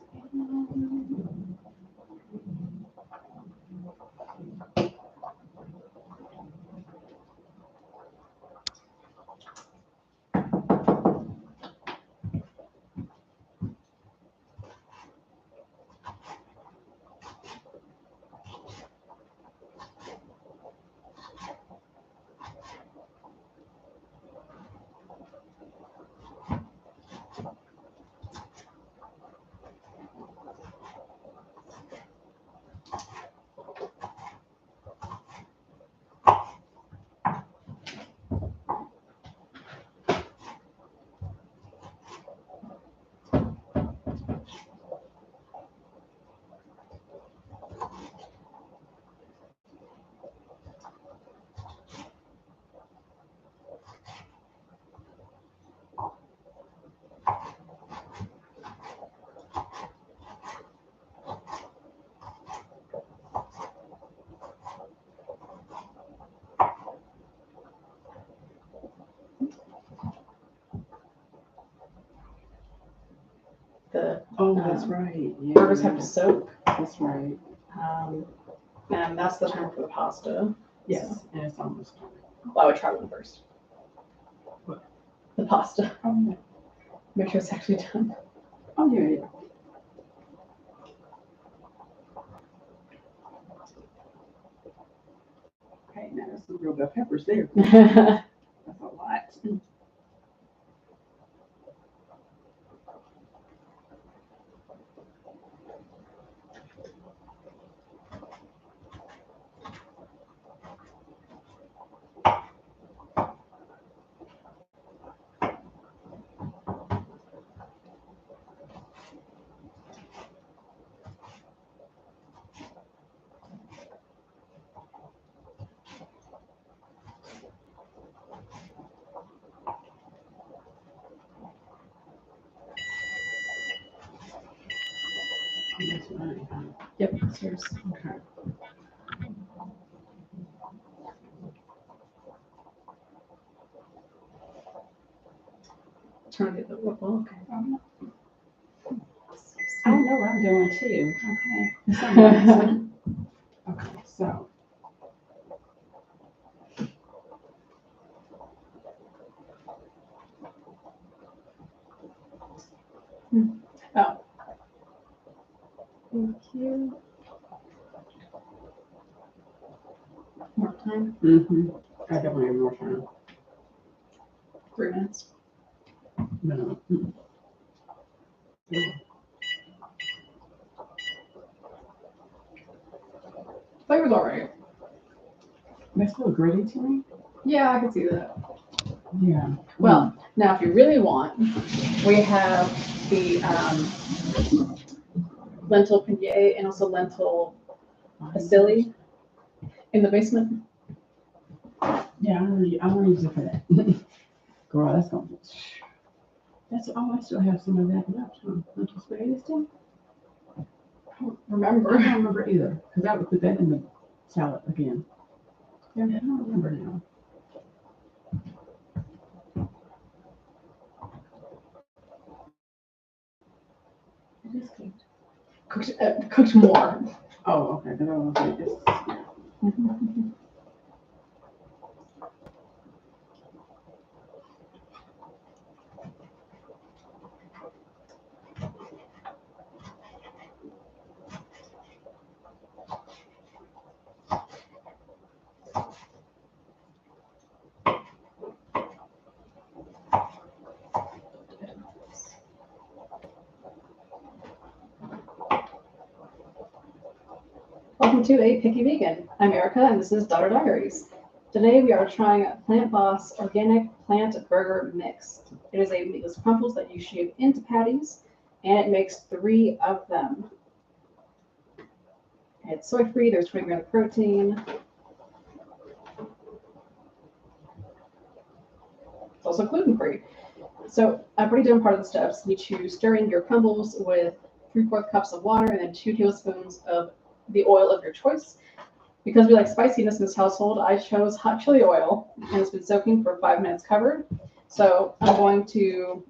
Oh, that's right. Yeah. Burgers have to soak. That's right. And that's the timer for the pasta. Yes, and it's almost done. Well, I would try one first. What? The pasta. Oh, yeah. Make sure it's actually done. Oh, yeah, yeah. Okay, now there's some real bell peppers there. That's a lot. That's right. Yep, it's yours. Okay. Trying to get the well, okay. I know what I'm doing too. Okay. Okay, so. Oh, Thank you. More time. Mm-hmm. I definitely have more time. 3 minutes. No. Mm. Yeah. Flavor's alright. That's still gritty to me. Yeah, I can see that. Yeah. Well, now if you really want, we have the lentil panier and also lentil fusilli in the basement. Yeah, I want to use it for that. Girl, that's gonna. I still have some of that left. Huh? Don't you spray this too? I don't remember. I don't remember either, because I would put that in the salad again. Yeah, I don't remember now. It is cooked. Cooked more. Oh, okay. Then I was like, this. Yeah. Welcome to A Picky Vegan. I'm Erica and this is Daughter Diaries. Today we are trying Plant Boss Organic Plant Burger Mix. It is a meatless crumbles that you shape into patties and it makes 3 of them. It's soy free, there's 20 grams of protein. It's also gluten free. So I've already done part of the steps. You need to stir in your crumbles with 3/4 cups of water and then 2 tablespoons of the oil of your choice. Because we like spiciness in this household, I chose hot chili oil, and it's been soaking for 5 minutes covered. So I'm going to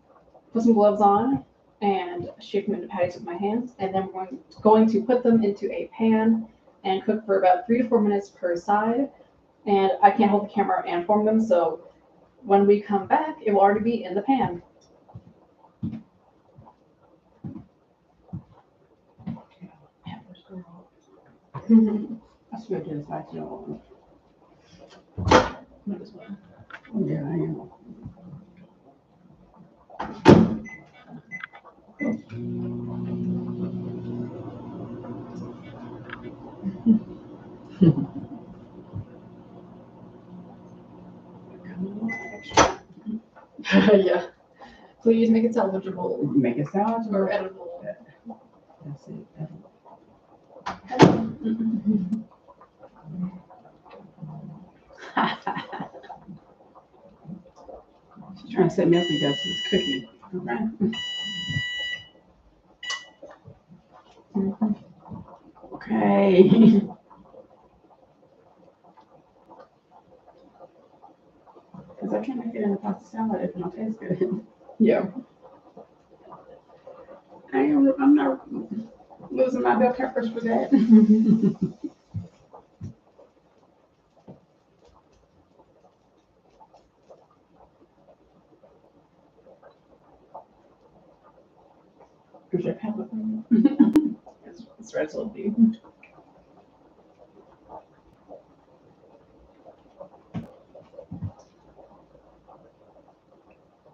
put some gloves on and shape them into patties with my hands, and then we're going to put them into a pan and cook for about 3 to 4 minutes per side. And I can't hold the camera and form them, so when we come back, it will already be in the pan. I swear to this, I feel. Might as well. Yeah, I am. Yeah. Please make it salvageable Make it sound or edible. That's it. She's trying to set me up because she's cooking. Okay. Because I can't make it in a pasta salad if it don't taste good. Yeah. I'm not losing my bell peppers for that. Is your pepper? It's red so deep.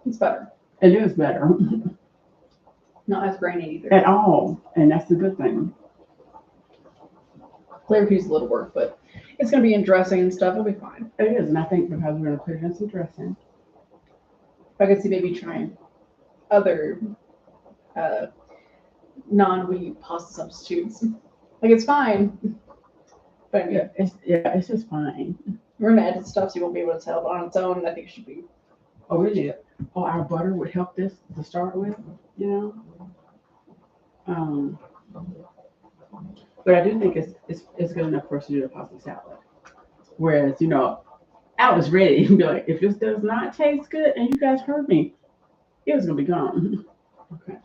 It's better. It is better. Not as grainy either. At all. And that's the good thing. Flavor needs a little work, but it's gonna be in dressing and stuff. It'll be fine. It is. And I think because we're going to put it in some dressing. I could see maybe trying other non-wheat pasta substitutes. Like it's fine, but yeah, It's just fine. we're gonna add stuff so you won't be able to tell. But on its own, I think it should be. Oh, really? Oh, our butter would help this to start with, you know? But I do think it's good enough for us to do the pasta salad. Whereas, you know, I was ready to be like, if this does not taste good, and you guys heard me, it was gonna be gone. Okay.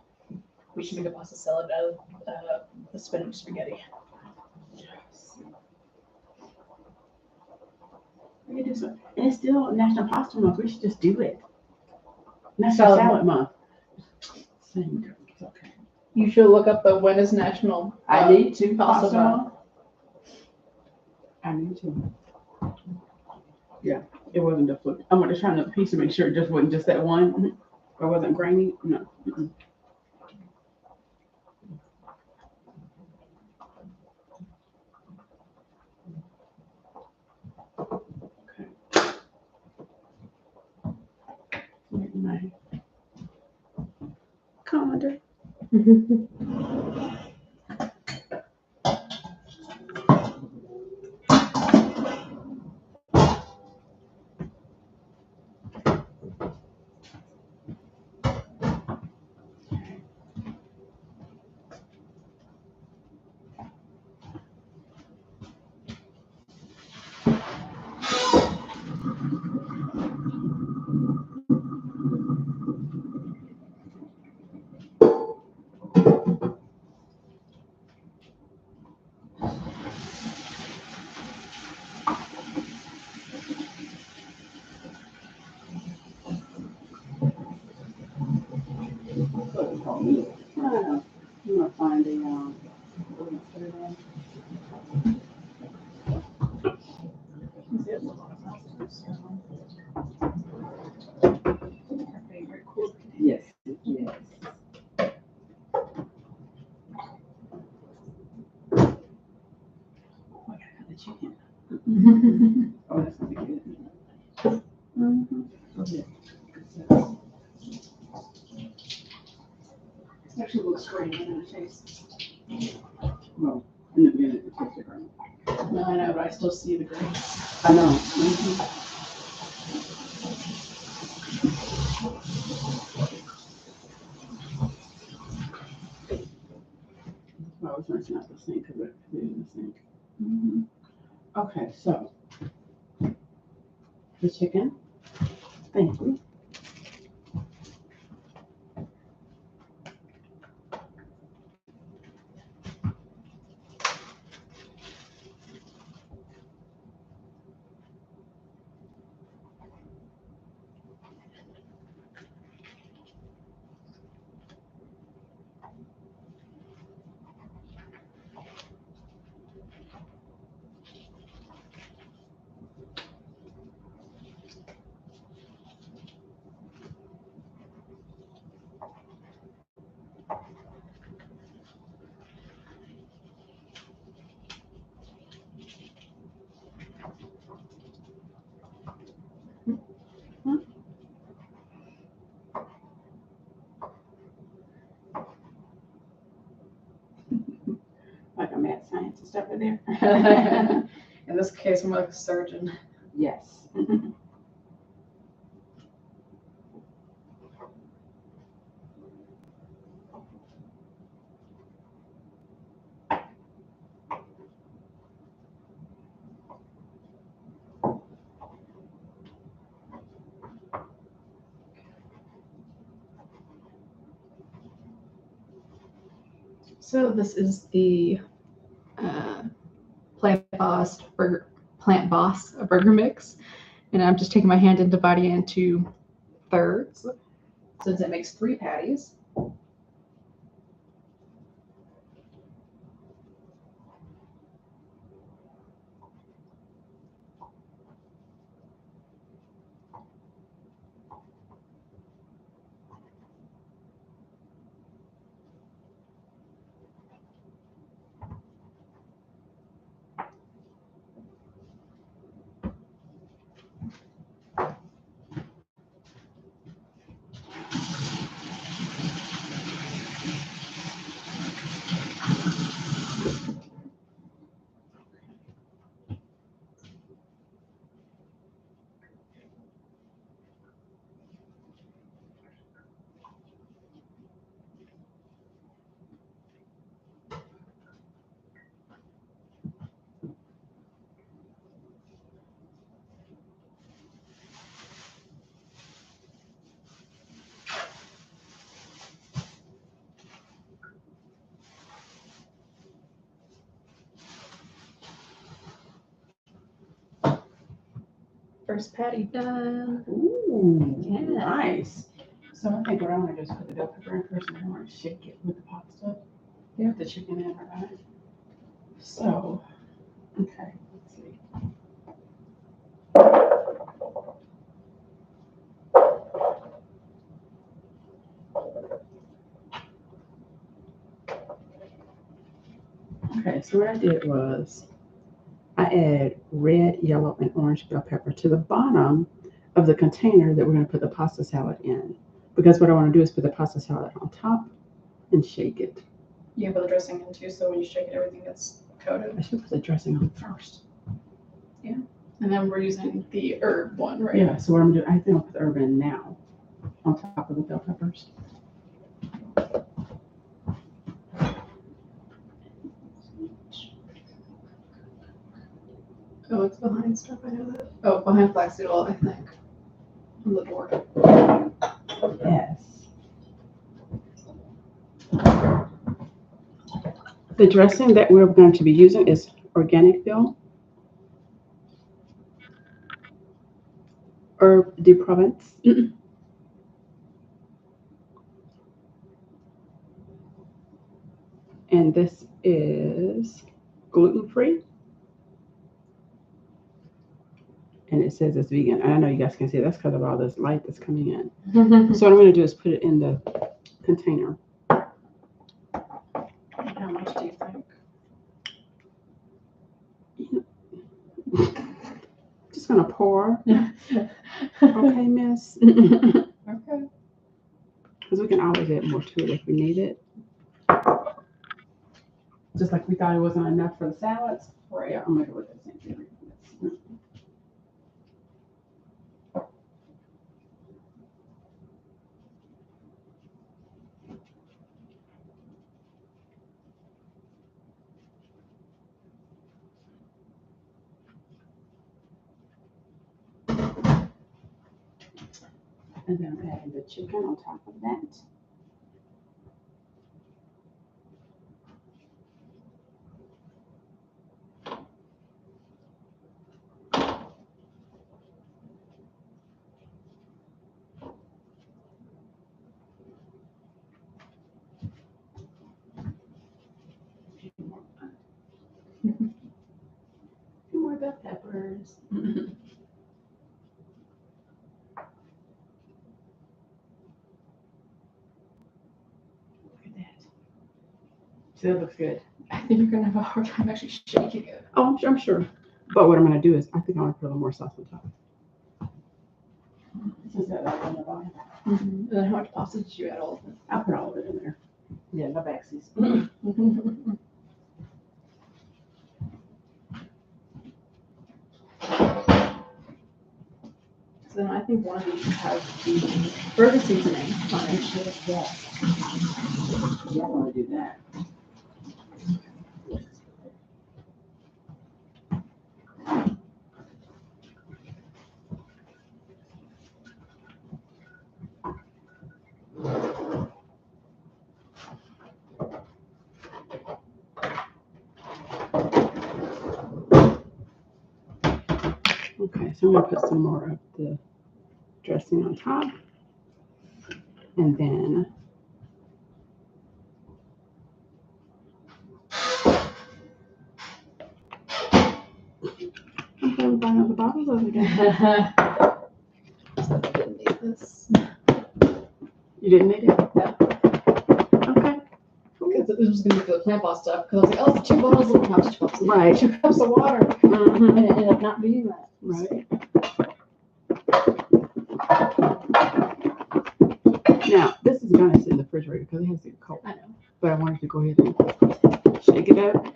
We should make a pasta salad out of the spinach spaghetti. Yes. We could do so. And it's still National Pasta Month. We should just do it. National Salad Month. Same difference. It's okay. You should look up the when is National. I need to pasta pasta month. month. I need to. Yeah, it wasn't just. I'm gonna try another piece to make sure it just wasn't just that one, or wasn't grainy. No. Mm-mm. Okay. Get my colander. I'm gonna find a yes, yes. Oh, I gotta cut the chicken. Oh, that's gonna be good. Mm-hmm. Okay. Actually looks great in the taste. Well, in the beginning, it tasted great. No, I know, but I still see the grain. I know. Mm-hmm. I was rinsing out the sink because it's in the sink. Mm-hmm. Okay, so the chicken. Thank you. Like a mad scientist over there. In this case, I'm like a surgeon. Yes. So this is the Plant Boss burger mix, and I'm just taking my hand and dividing it into thirds, since it makes 3 patties. First patty done. Ooh, Yeah. nice. So I think what I'm gonna do is put the bell pepper in first, and then I'm gonna shake it with the pasta. Yeah. The chicken in, right? So, okay, let's see. Okay, so what I did was I add red, yellow, and orange bell pepper to the bottom of the container that we're gonna put the pasta salad in. Because what I wanna do is put the pasta salad on top and shake it. You put the dressing in too, so when you shake it, everything gets coated. I should put the dressing on first. And then we're using the herb one, right? Yeah, so what I'm doing, I think I'll put the herb in now on top of the bell peppers. Oh, it's behind stuff. I know that. Oh, behind flaxseed oil, I think. On the door. Yes. The dressing that we're going to be using is organic Bill, Herb de Provence. And this is gluten-free. And it says it's vegan. And I know you guys can see that's because of all this light that's coming in. So what I'm going to do is put it in the container. How much do you think? Just going to pour. Yeah. Okay, miss. Okay. Because we can always add more to it if we need it. Just like we thought it wasn't enough for the salads. Right. Yeah, I'm going to do the same thing. And then I'm adding the chicken on top of that. More bell peppers. Look at that. So that looks good. I think you're gonna have a hard time actually shaking it. Oh, I'm sure. But what I'm gonna do is, I think I want to put a little more sauce on top. Since that on the bottom, And then how much pasta did you add all of it? I'll put all of it in there. Yeah, no backsies. So then I think one of these should have the burger seasoning on it. Yeah, I want to do that. Okay, so I'm gonna put some more of the dressing on top. And then I'm gonna buy another bottles of it again. So I didn't need this. You didn't need it? No. Okay. Because this was gonna be for the plant boss stuff. Because I was like, oh, it's 2 bottles of not 2 cups. Right. 2 cups of water. Mhm. And it ended up not being that. Right. Now, this is gonna sit in the refrigerator because it has to get cold. I know. But I wanted to go ahead and shake it up.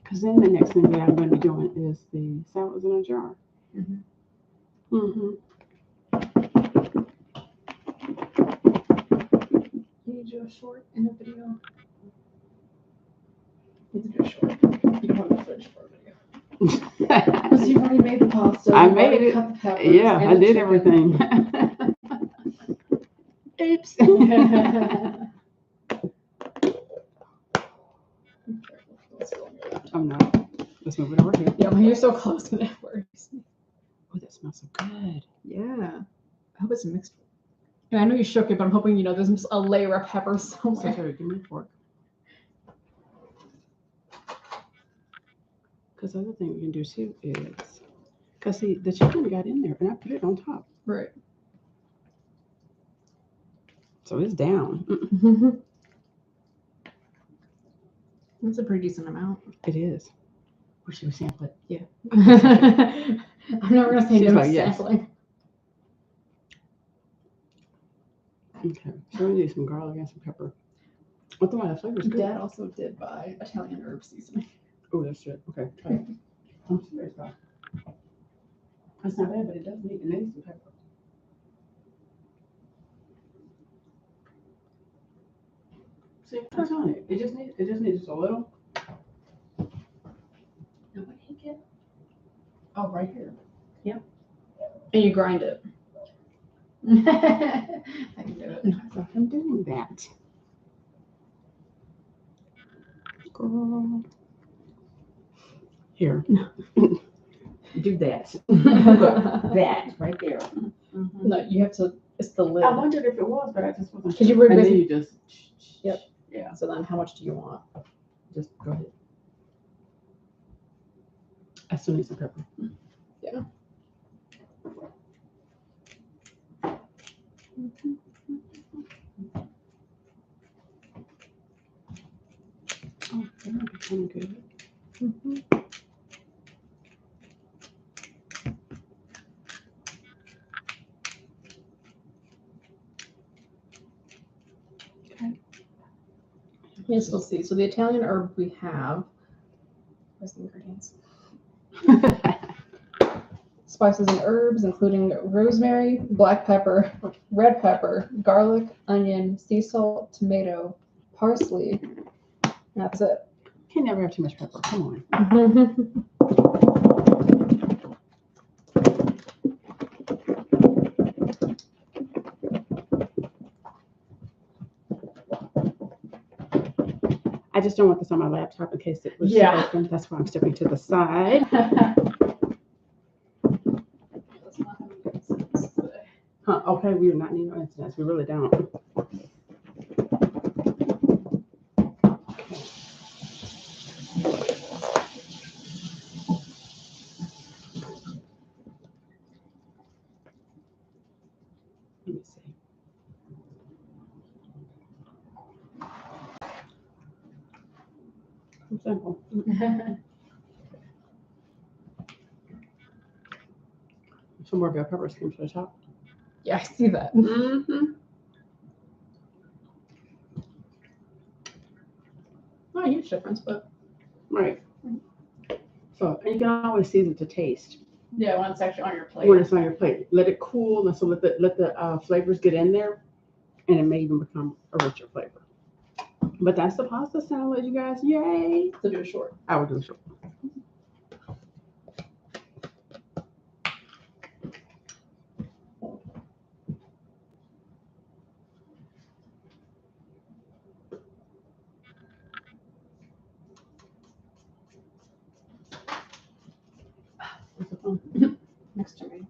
Because then the next thing that I'm going to be doing is the salads in a jar. Mhm. Mm-hmm. Can you do a short in a video? You can do a short. You don't have a fridge for a video. Because you've already made the pasta. I you've already made it. cut the peppers, Yeah, and I the did chicken. everything. Oops. Let's go on your laptop. I'm not. Let's move it over here. Yeah, but you're so close to that works. Oh, that smells so good. Yeah. I hope it's mixed. And I know you shook it, but I'm hoping, there's just a layer of pepper So somewhere. sorry, give me a fork. Because the other thing we can do too is, because see, the chicken got in there and I put it on top. Right. So it's down. That's a pretty decent amount. It is. We should sample it. Yeah. I'm never going to say She's no like, to yes. sampling. Okay. So we need some garlic and some pepper. I thought that flavor's good. Dad also did buy Italian herb seasoning. Oh, that's good. Okay. Try it. I'm serious though. That's not bad, but it does need some pepper. See, that's on it. It just needs just a little. No, what did he get? Oh, right here. And you grind it. I can do it. So I'm doing that. Girl. Here. Do that. That right there. Mm-hmm. No, you have to, it's the lid. I wondered if it was, but I just wasn't. 'Cause you were and then busy- you just. Yep. Yeah. So then how much do you want? Just go ahead. I still need some pepper. Yeah. Oh, that would be kind of good. Okay. Yes, we'll see. So the Italian herb we have, where's the ingredients? Spices and herbs, including rosemary, black pepper, red pepper, garlic, onion, sea salt, tomato, parsley. That's it. Can never have too much pepper. Come on. I just don't want this on my laptop in case it was Yeah. open. That's why I'm stepping to the side. Let's not have any incidents today. Huh, okay, we do not need no incidents. We really don't. Let me see. Simple. Some more bell peppers came to the top. Yeah, I see that. Mm-hmm. Not a huge difference, but Right. So and you can always season to taste Yeah, when it's actually on your plate. when it's on your plate. Let it cool, and so let the flavors get in there, and it may even become a richer flavor. But that's the pasta salad, you guys. Yay! To do a short. I would do it short. What's the phone? Next to me.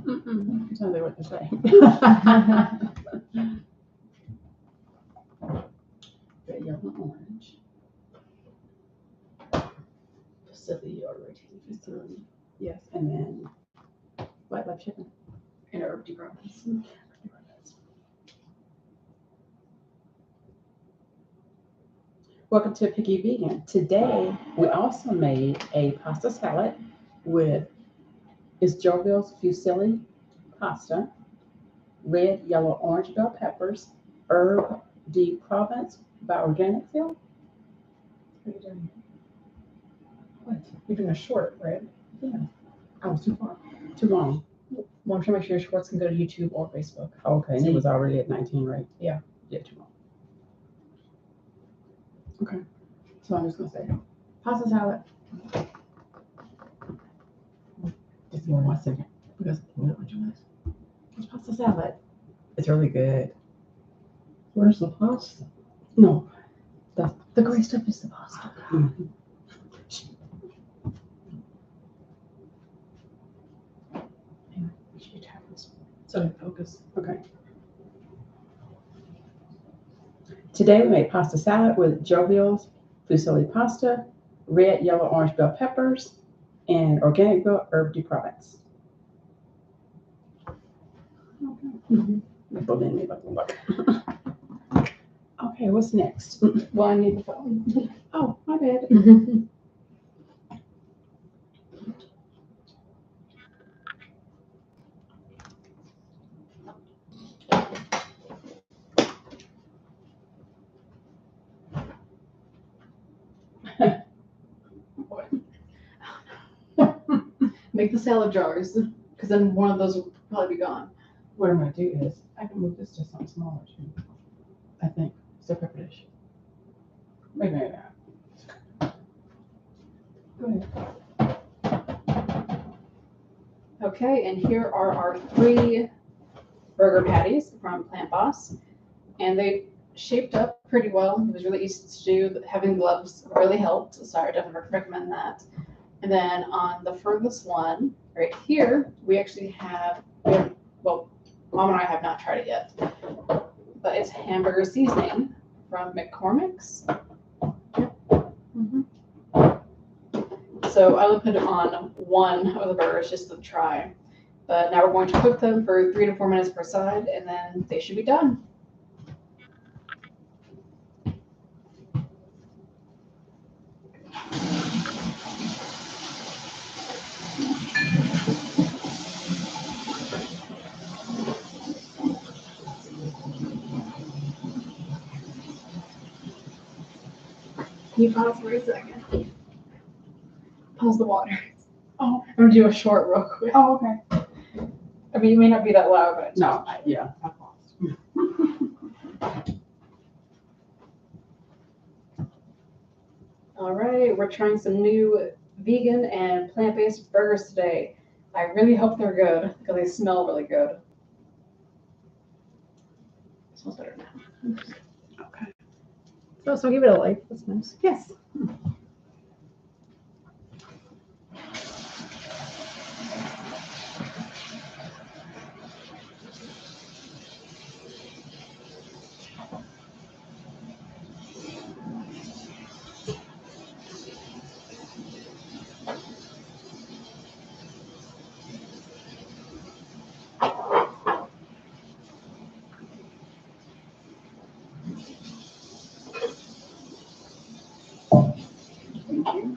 Mm-mm. Tell me what to say. Red, yellow, orange. facility or routine Facility. Yes, and then white love chicken. and herb departments. Welcome to Picky Vegan. Today, we also made a pasta salad with Jovial's fusilli pasta, red, yellow, orange bell peppers, herb de Provence by Organic Field. What are you doing? What? You're doing a short, right? Yeah. I was too far. Too long. Well, I'm trying to make sure your shorts can go to YouTube or Facebook. Okay, and it was already at 19, right? Yeah. Yeah, too long. Okay. So I'm just gonna say pasta salad. Just give me 1 second. Because it's pasta salad. It's really good. Where's the pasta? No. The gray stuff is the pasta. Mhm. So focus. Okay. Today we made pasta salad with Jovial's fusilli pasta, red, yellow, orange bell peppers, and organic herb de Provence. Okay, what's next? Well, I need the phone. Oh, my bad. Make the salad jars, because then one of those will probably be gone. What I'm gonna do is I can move this to something smaller too. I think separate dish. Maybe not. Go ahead. Okay, and here are our 3 burger patties from Plant Boss. And they shaped up pretty well. It was really easy to do. Having gloves really helped. So I definitely recommend that. And then on the furthest one, right here, we actually have, well, Mom and I have not tried it yet, but it's hamburger seasoning from McCormick's. So I would put it on one of the burgers just to try. But now we're going to cook them for 3 to 4 minutes per side, and then they should be done. Can you pause for a second? Pause the water. Oh. I'm gonna do a short real quick. Oh, okay. I mean, it may not be that loud, but No, yeah. I paused. All right, we're trying some new vegan and plant-based burgers today. I really hope they're good because they smell really good. Smells better now. Okay. Oh, so give it a like. That's nice. Yes. Thank you.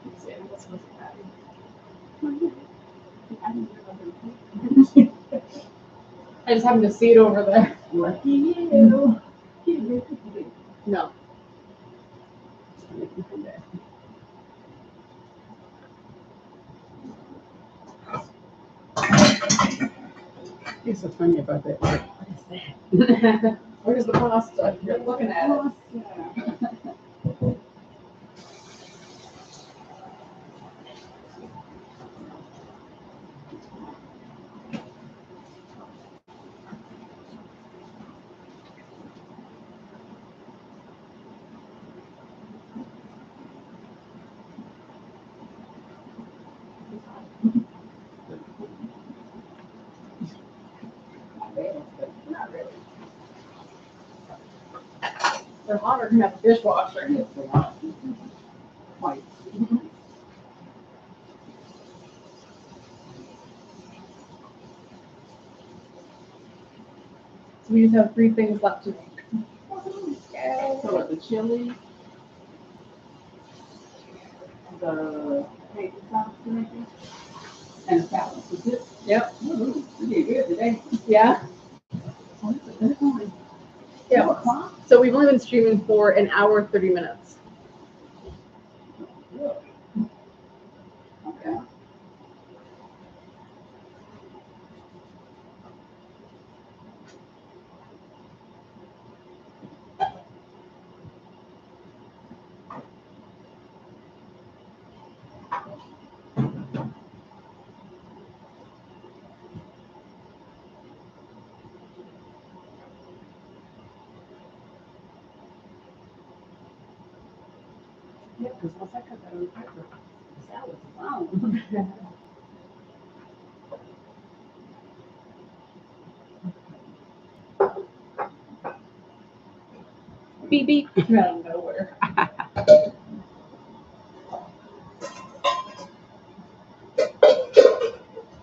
Let's see, I think that's supposed to be patty. I just happened to see it over there. Lucky you. No. It's so funny about that. What is that? Where's the pasta? You're looking at it. Not really. They're hotter than a dishwasher. Yes, they are. Quite. So we just have 3 things left to make. So what, the chili, the paper sauce, and the salad. Is it? Yep. Ooh, you did good today. Yeah. Oh, it's a good one. Yeah. 2 o'clock? So we've only been streaming for an hour, 30 minutes. Good. Okay. Yeah, because once I cut that on the paper, the salad's brown. Beep beep. Out of nowhere.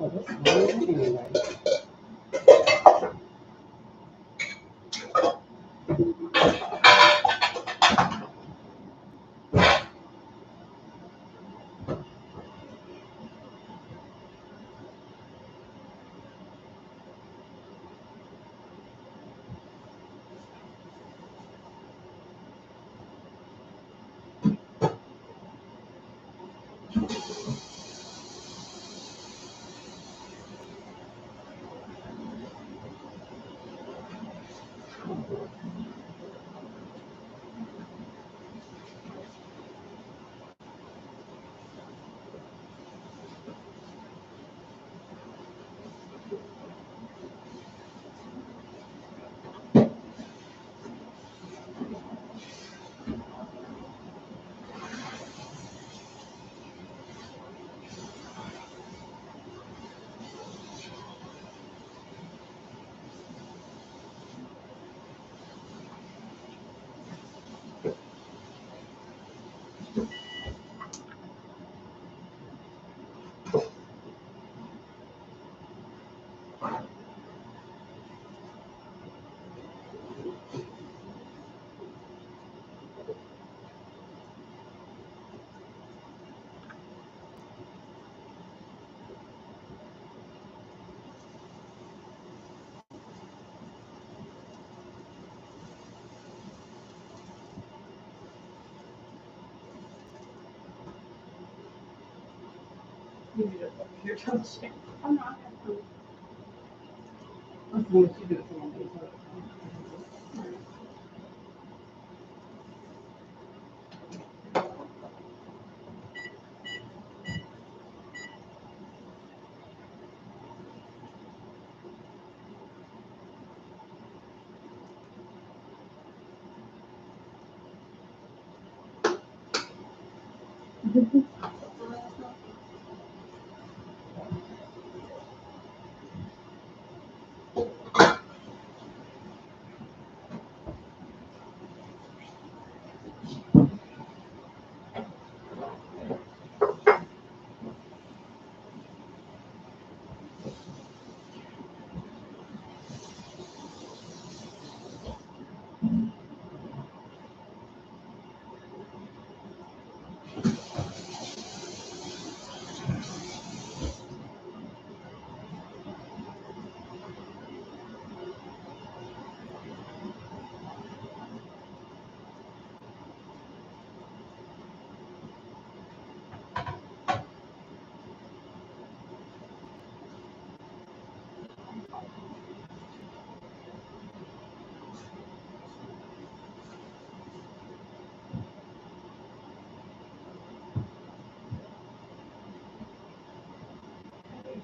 Oh, that's fine anyway. You need it over here, don't you? Oh, no, I have some. As long as you do it for me.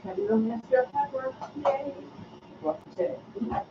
Have you done your pepper? Yay. What's it? Yeah.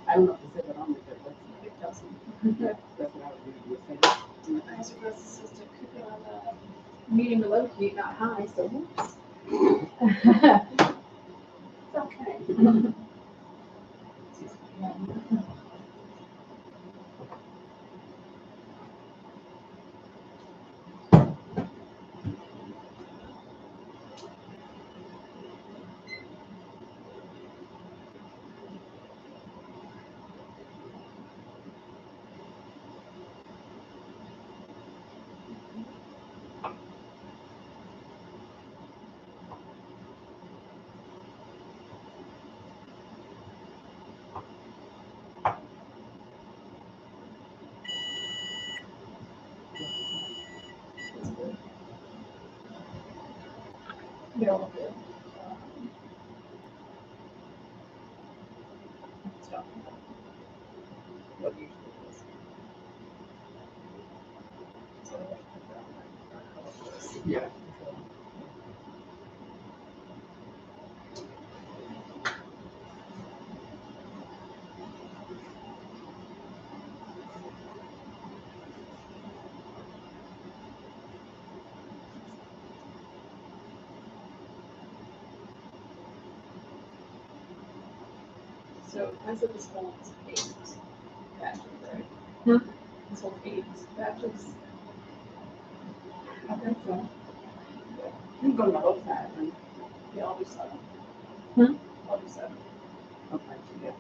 I don't know if it's it on it, but It doesn't. that's what I would do. I was supposed to cook it on the medium to low heat, not high, so whoops. It's okay. They're all good. Stuff. What usually is. So I like to put that on my Yeah. So as of this whole 8 batches, right? Hmm? This whole 8 batches. think so. You can go to the other side, right? Yeah, I'll do 7. Hmm? I'll do 7. Okay, yeah.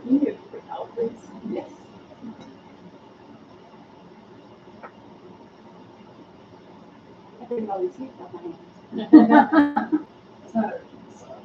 You need to freak out, please. Yes. I think all these heat behind. It's not urgent, so.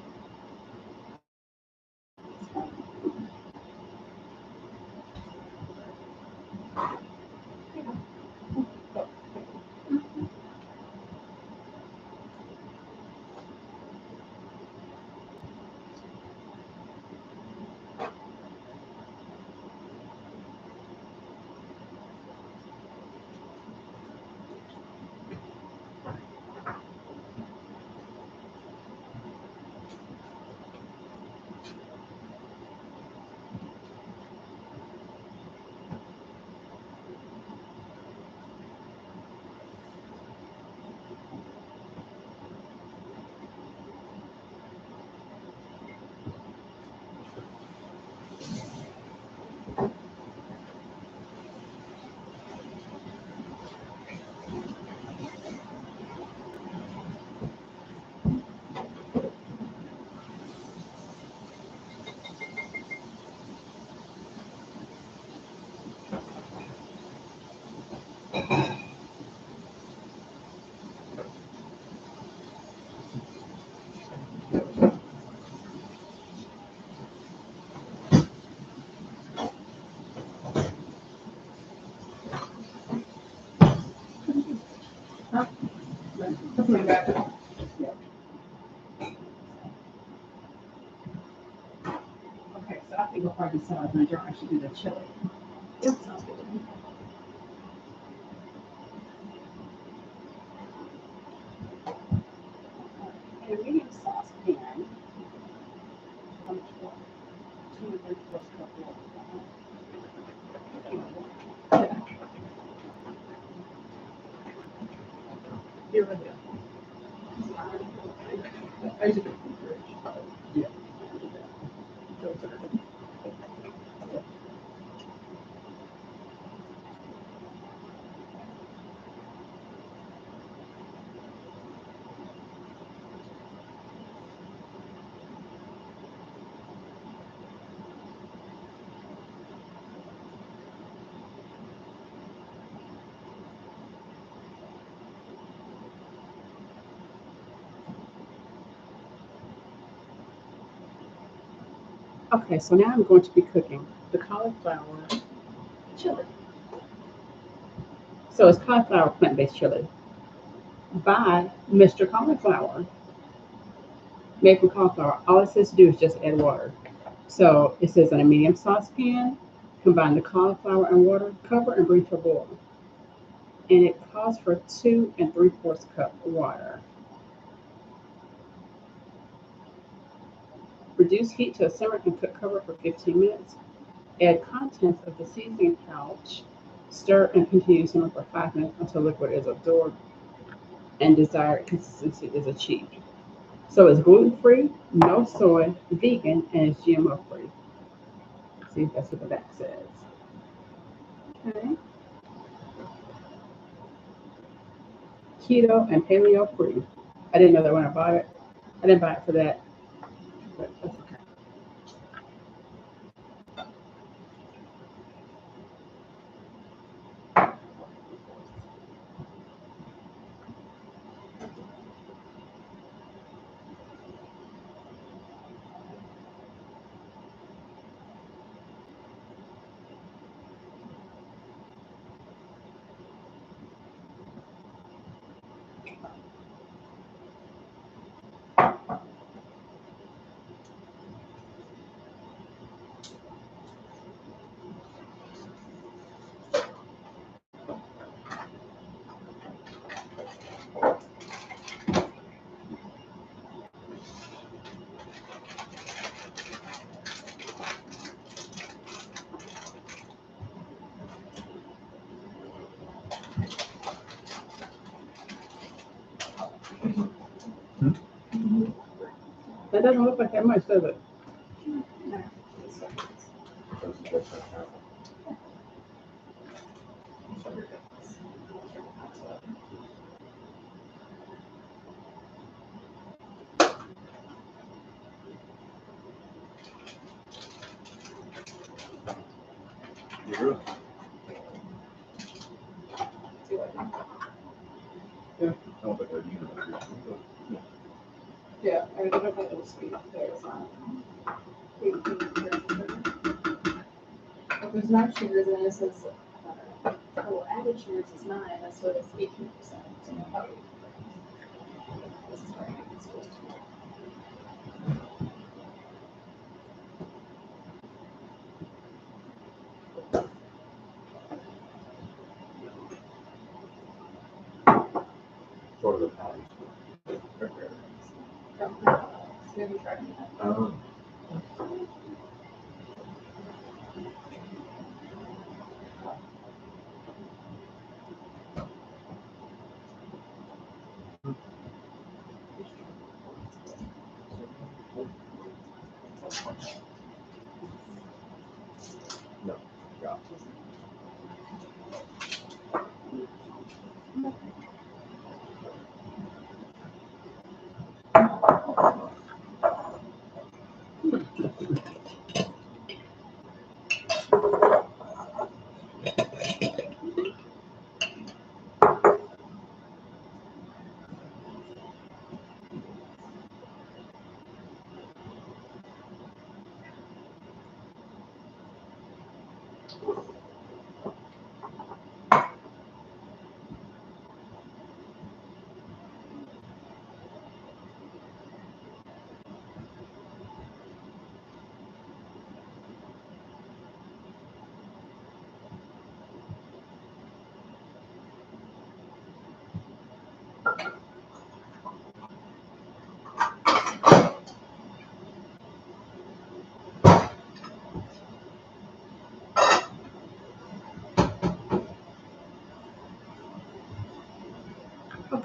That's my bad. Okay, so I think before I decide my jar, I should do the chili. Yep, sounds good to me. A medium saucepan. How much water? I usually put it in the fridge. Yeah. Okay, so now I'm going to be cooking the cauliflower chili. So it's cauliflower plant-based chili by Mr. Cauliflower, made from cauliflower. All it says to do is just add water. So it says in a medium saucepan, combine the cauliflower and water, cover and bring to a boil. And it calls for 2 3/4 cup of water. Reduce heat to a simmer and cook cover for 15 minutes. Add contents of the seasoning pouch. Stir and continue to simmer for 5 minutes until liquid is absorbed and desired consistency is achieved. So it's gluten-free, no soy, vegan, and it's GMO-free. See, that's what the back says. Okay. Keto and paleo-free. I didn't know that when I bought it. I didn't buy it for that, but that's okay. That doesn't look like that much, does it? You Yeah. I don't think I need it. Yeah, I mean, I don't think it'll speed up there, it's not. If there's no sugars in it, it says, oh, added sugars is 9, that's what it's 18%. This is where it's supposed to be. Sort of the patties. So maybe try that. No, yeah.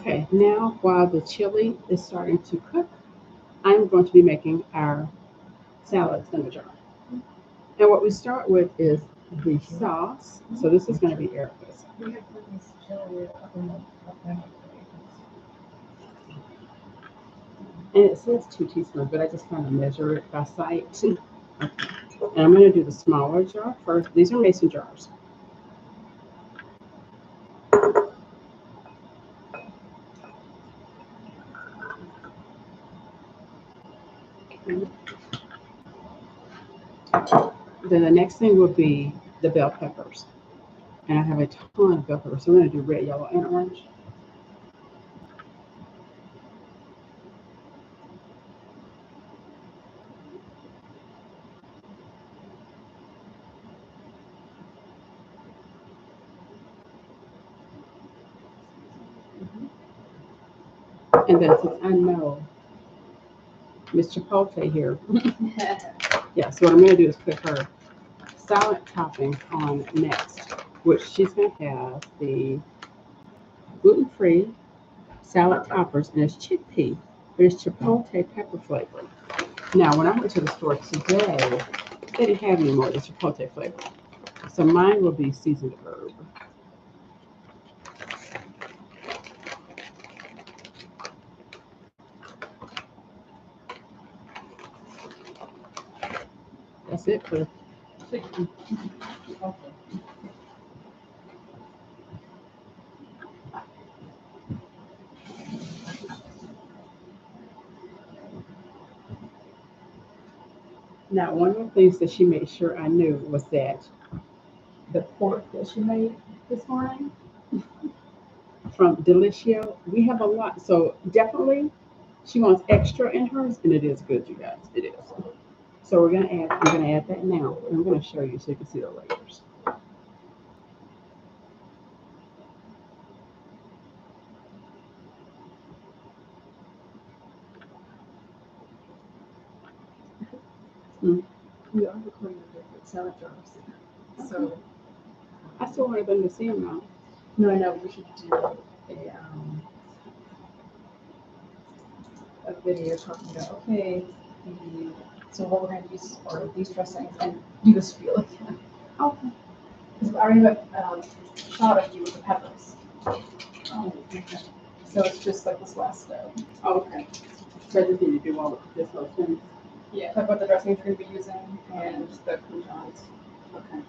Okay, now while the chili is starting to cook, I'm going to be making our salads in the jar. And what we start with is the sauce. So this is going to be Erica's. We have put this chili up in the And it says 2 teaspoons, but I just kind of measure it by sight. Okay. And I'm going to do the smaller jar first. These are mason jars. Then the next thing will be the bell peppers. And I have a ton of bell peppers. So I'm going to do red, yellow, and orange. And then since I know Miss Chipotle here, yeah, so what I'm going to do is put her salad topping on next, which she's going to have the gluten-free salad toppers, and it's chickpea, but it's chipotle pepper flavor. Now, when I went to the store today, they didn't have any more of the chipotle flavor. So mine will be seasoned herb. That's it for chicken. Now, one of the things that she made sure I knew was that the pork that she made this morning from Delicio, we have a lot. So definitely she wants extra in hers, and it is good, you guys. It is. So I'm gonna add that now. I'm gonna show you so you can see the layers. We are recording the different salad jars. So, I still wanted them to see them now. no, I know, we should do a video talking about, okay, so what we're going to use are these dressings and do this feel again. Okay. Because I already have shot of you with the peppers. Oh, okay. So it's just like this last step. Okay. So I just need to do all of this whole thing. Yeah, talk about the dressings we're going to be using and the croutons. Okay.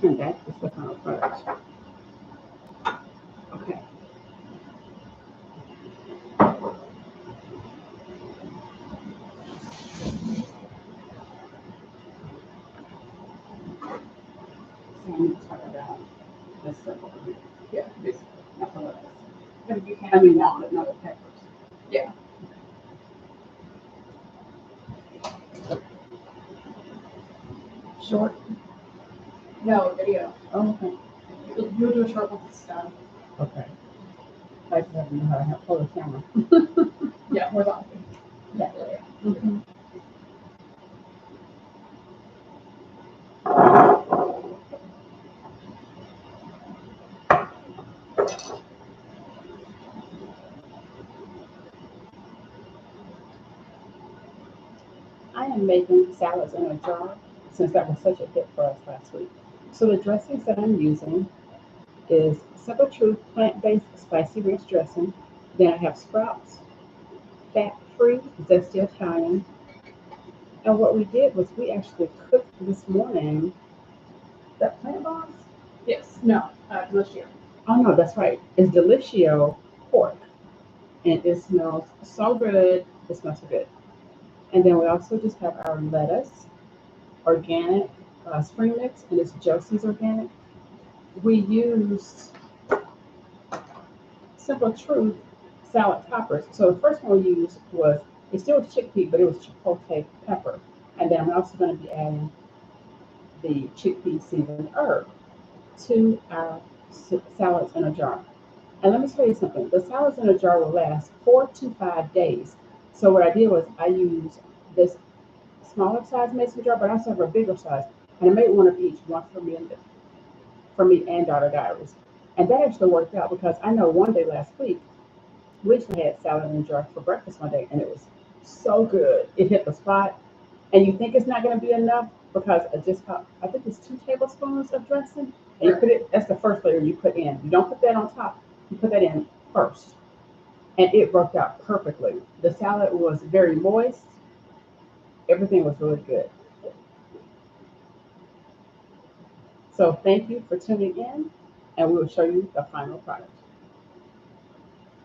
And that is the final product. Okay. So I'm going to talk about this circle here. Yeah, basically. Not the lettuce. But you I can mean, not the peppers. Yeah. Short. No, video. Oh, okay. You'll do a short one this time. Okay. I just have to know how to hold the camera. Yeah, horizontally. Yeah. Mm-hmm. I am making salads in a jar since that was such a hit for us last week. So the dressings that I'm using is Simple Truth plant-based spicy ranch dressing. Then I have Sprouts fat-free zesty Italian. And what we did was we actually cooked this morning that plant box. Yes. No. Delicious. Oh no, that's right. It's Delicio pork, and it smells so good. It smells so good. And then we also just have our lettuce, organic spring mix, and it's Josie's organic. We used Simple Truth salad toppers. So the first one we used was, it still was chickpea, but it was chipotle pepper. And then I'm also going to be adding the chickpea seasoned herb to our salads in a jar. And let me tell you something, the salads in a jar will last 4 to 5 days. So what I did was I used this smaller size mason jar, but I also have a bigger size. And I made one of each, one for me and Daughter Diaries. And that actually worked out because I know one day last week, we actually had salad in a jar for breakfast one day, and it was so good. It hit the spot. And you think it's not going to be enough because I just got, I think it's 2 tablespoons of dressing. And you put it, that's the first layer you put in. You don't put that on top, you put that in first. And it worked out perfectly. The salad was very moist. Everything was really good. So thank you for tuning in, and we will show you the final product.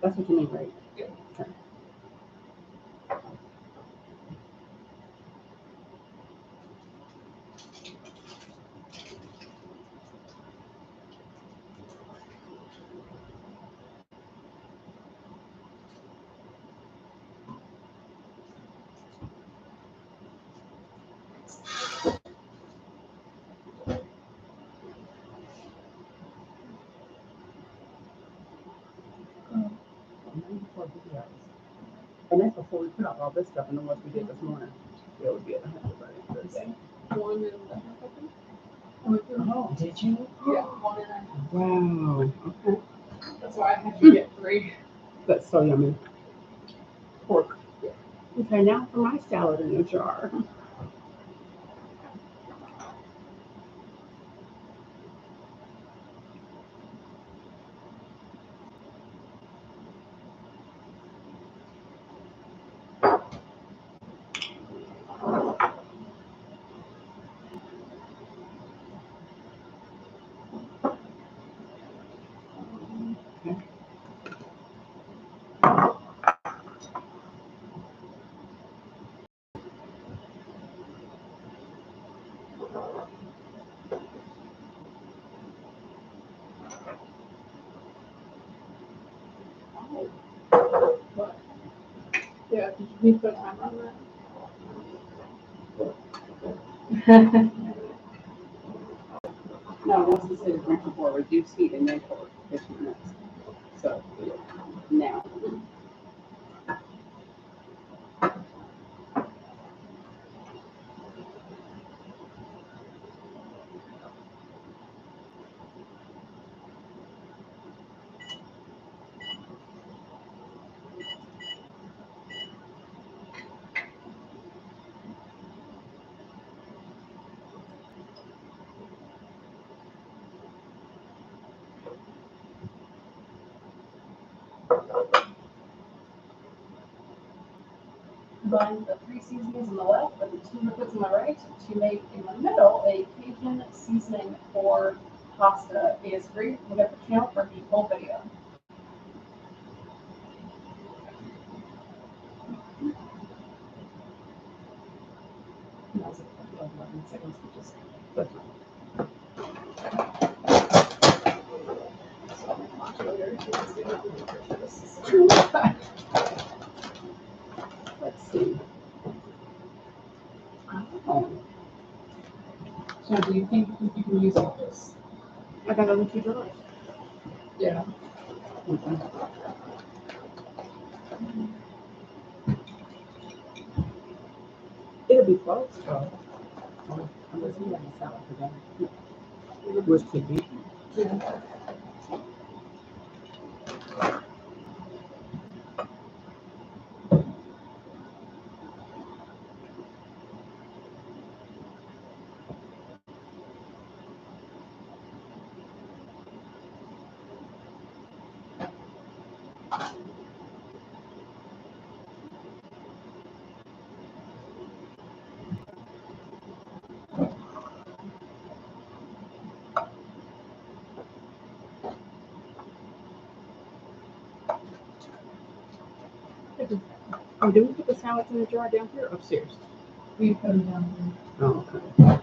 That's what you mean, right? Yeah. Okay. Oh. 94 videos. And that's before we put out all this stuff and the ones we did this morning. It would be at 100 by the end of the day. 1 and a half, I think. Oh, did you? Yeah, 1.5. Wow. Okay. That's why I had to get 3. That's so yummy. Pork. Okay, now for my salad in a jar. Okay. But, yeah, did you need to put a timer on that? No, once we said drink before, reduce heat and then pour 15 minutes. So now. Combine the 3 seasonings on the left with the 2 liquids on the right to make in the middle a Cajun seasoning for pasta. It is free. Look at the channel for the whole video. That was like 11 seconds. Just let's see. Oh, So do you think you can use all this? I got other 2 jars. Yeah. It'll be close, though. Unless you have a salad for dinner. Which could be. Yeah. Oh, did we put the salads in the jar down here or upstairs? We put them down Oh, okay.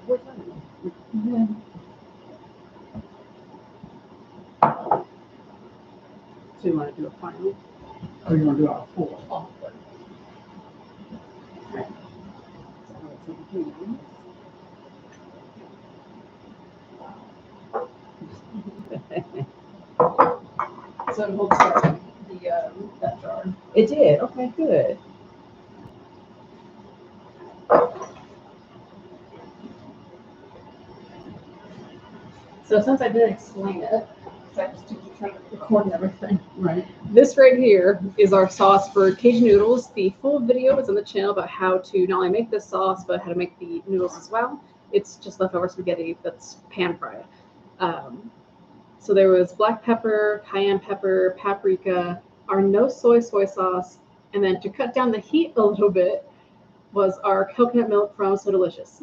Where's that? here. So you want to do a final? Or you want to do our four? So it holds that jar. It did. Okay, good. So since I didn't explain it, because I just keep trying to record and everything. Right. This right here is our sauce for Cajun noodles. The full video is on the channel about how to not only make this sauce, but how to make the noodles as well. It's just leftover spaghetti that's pan fried. So there was black pepper, cayenne pepper, paprika, our no soy sauce, and then to cut down the heat a little bit was our coconut milk from So Delicious.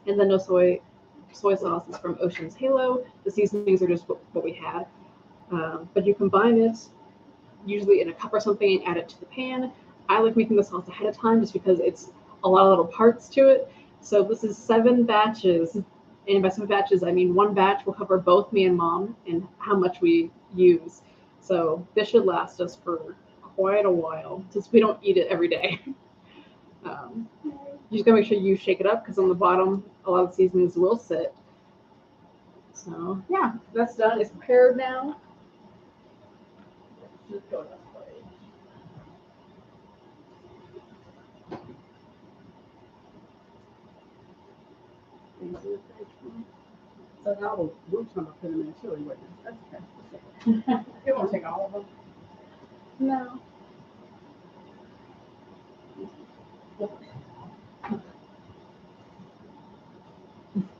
And then no soy sauce is from Ocean's Halo. The seasonings are just what we had. But you combine it usually in a cup or something and add it to the pan. I like making the sauce ahead of time just because it's a lot of little parts to it. So this is 7 batches. And by 7 batches, I mean 1 batch will cover both me and Mom and how much we use. So this should last us for quite a while since we don't eat it every day. You just gotta make sure you shake it up because on the bottom, a lot of the seasonings will sit. So yeah, that's done. It's prepared now. Just go to the plate. So now we're trying to put them in chili with them. That's okay. You want to take all of them? No.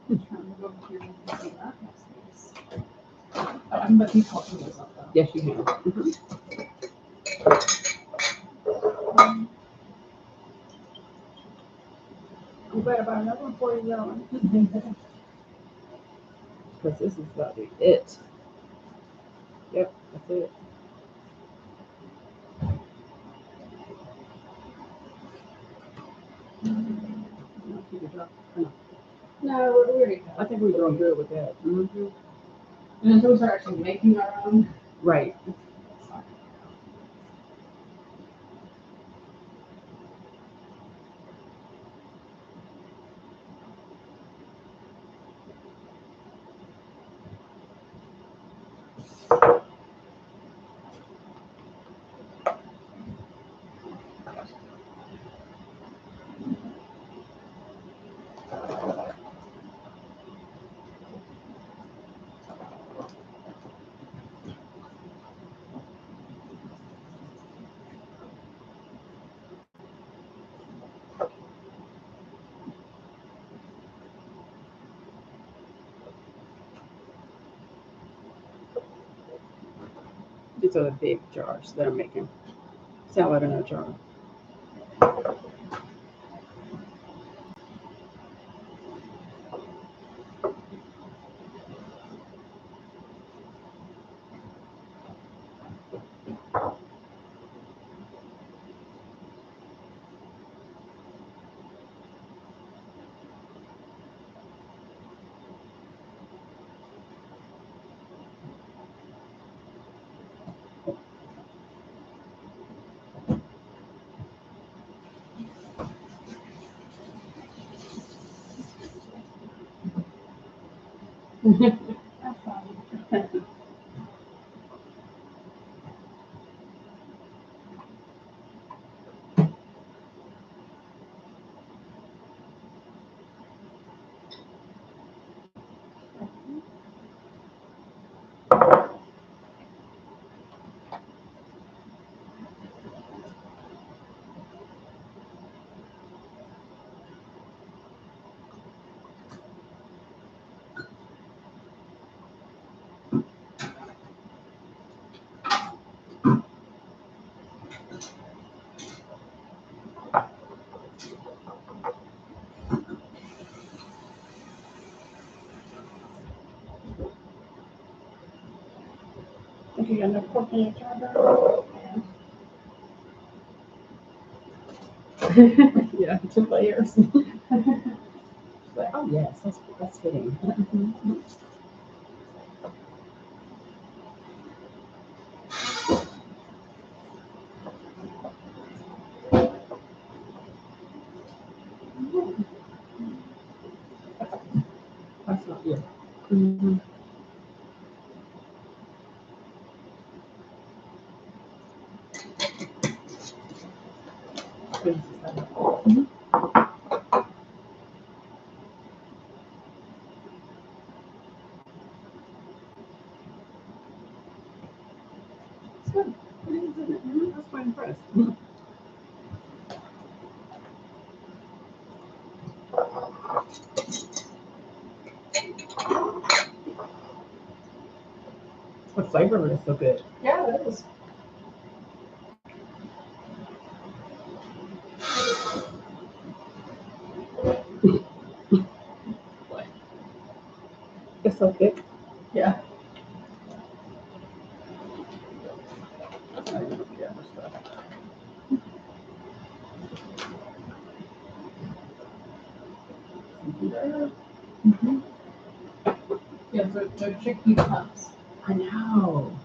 I'm trying to go here and see that space. Oh, I'm but you talking this up though. Yes, you can. I'm glad about another one for you, yelling. Because this is about to be it. Yep, that's it. No, we're already I think we're doing good with that. And until we start actually making our own. Right. These are the big jars that I'm making. Salad in a jar. That's fine. think you got enough pork in your charger? Yeah, 2 layers. But, oh yes, that's fitting. That's not good. Mm-hmm. It's good. It is, isn't it? Mhm, that's quite impressed. The flavor of it is so good. Yeah, it is. It's so thick. Yeah. That's not even the other stuff. Mm-hmm. Yeah, so they're chickpea puffs. I know.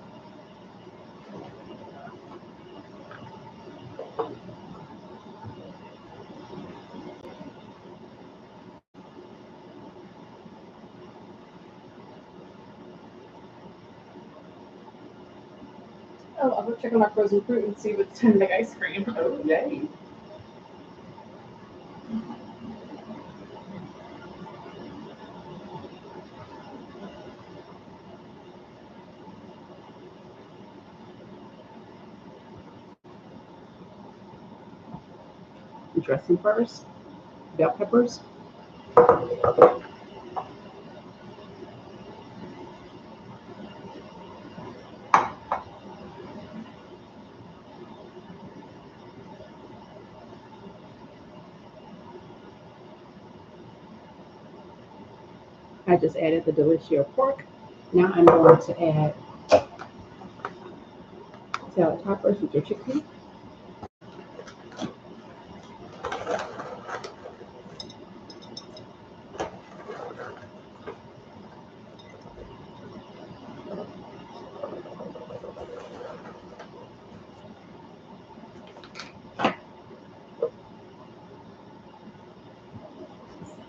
Oh, I'll go check on our frozen fruit and see if it's time to make ice cream. Oh, yay. Dressing first. Bell peppers. I just added the delicious pork. Now I'm going to add salad toppers with your chickpea.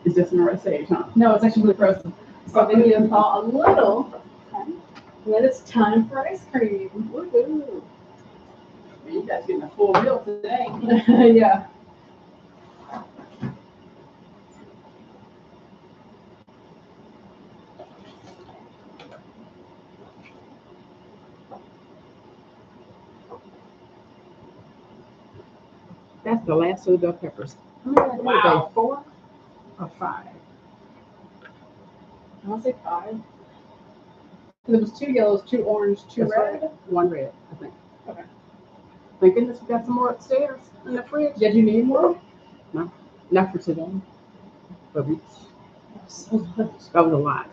It's just in the rest age, huh? No, it's actually really frozen. So they need to thaw a little. And then it's time for ice cream. Woohoo. Man, you guys getting a full meal today. Yeah. That's the last of the bell peppers. Wow. 4 or 5? I want to say 5. There was 2 yellows, 2 orange, 2 That's red. right. 1 red, I think. Okay. Thank goodness we got some more upstairs in the fridge. Did you need more? Not for today, but we, So much. that was a lot.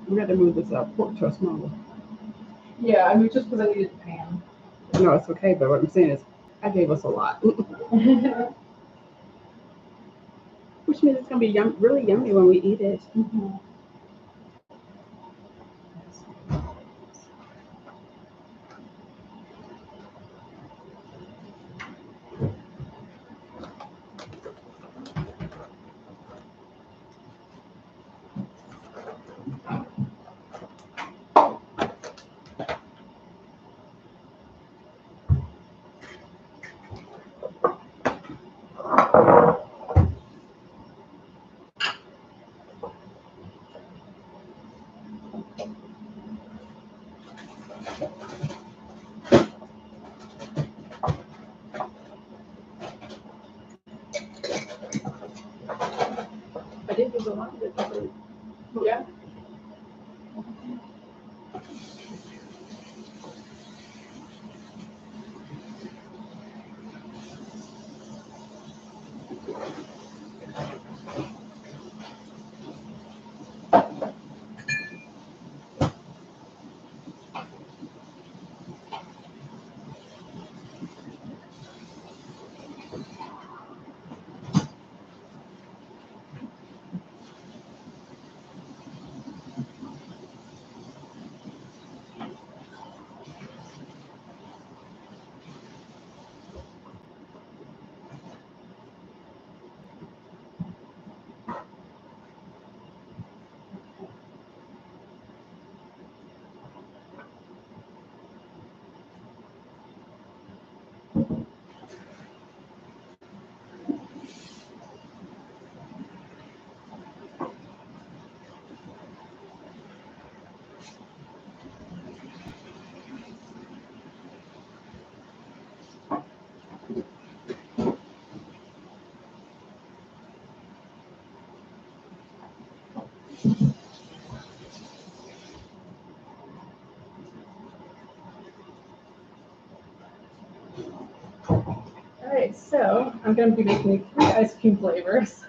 We got to move this pork to a smaller. Yeah, I mean, just because I needed a pan. No, it's okay, but what I'm saying is, I gave us a lot. Which means it's going to be really yummy when we eat it. Mhm. I did give a lot of it. Yeah. So I'm going to be making 3 ice cream flavors.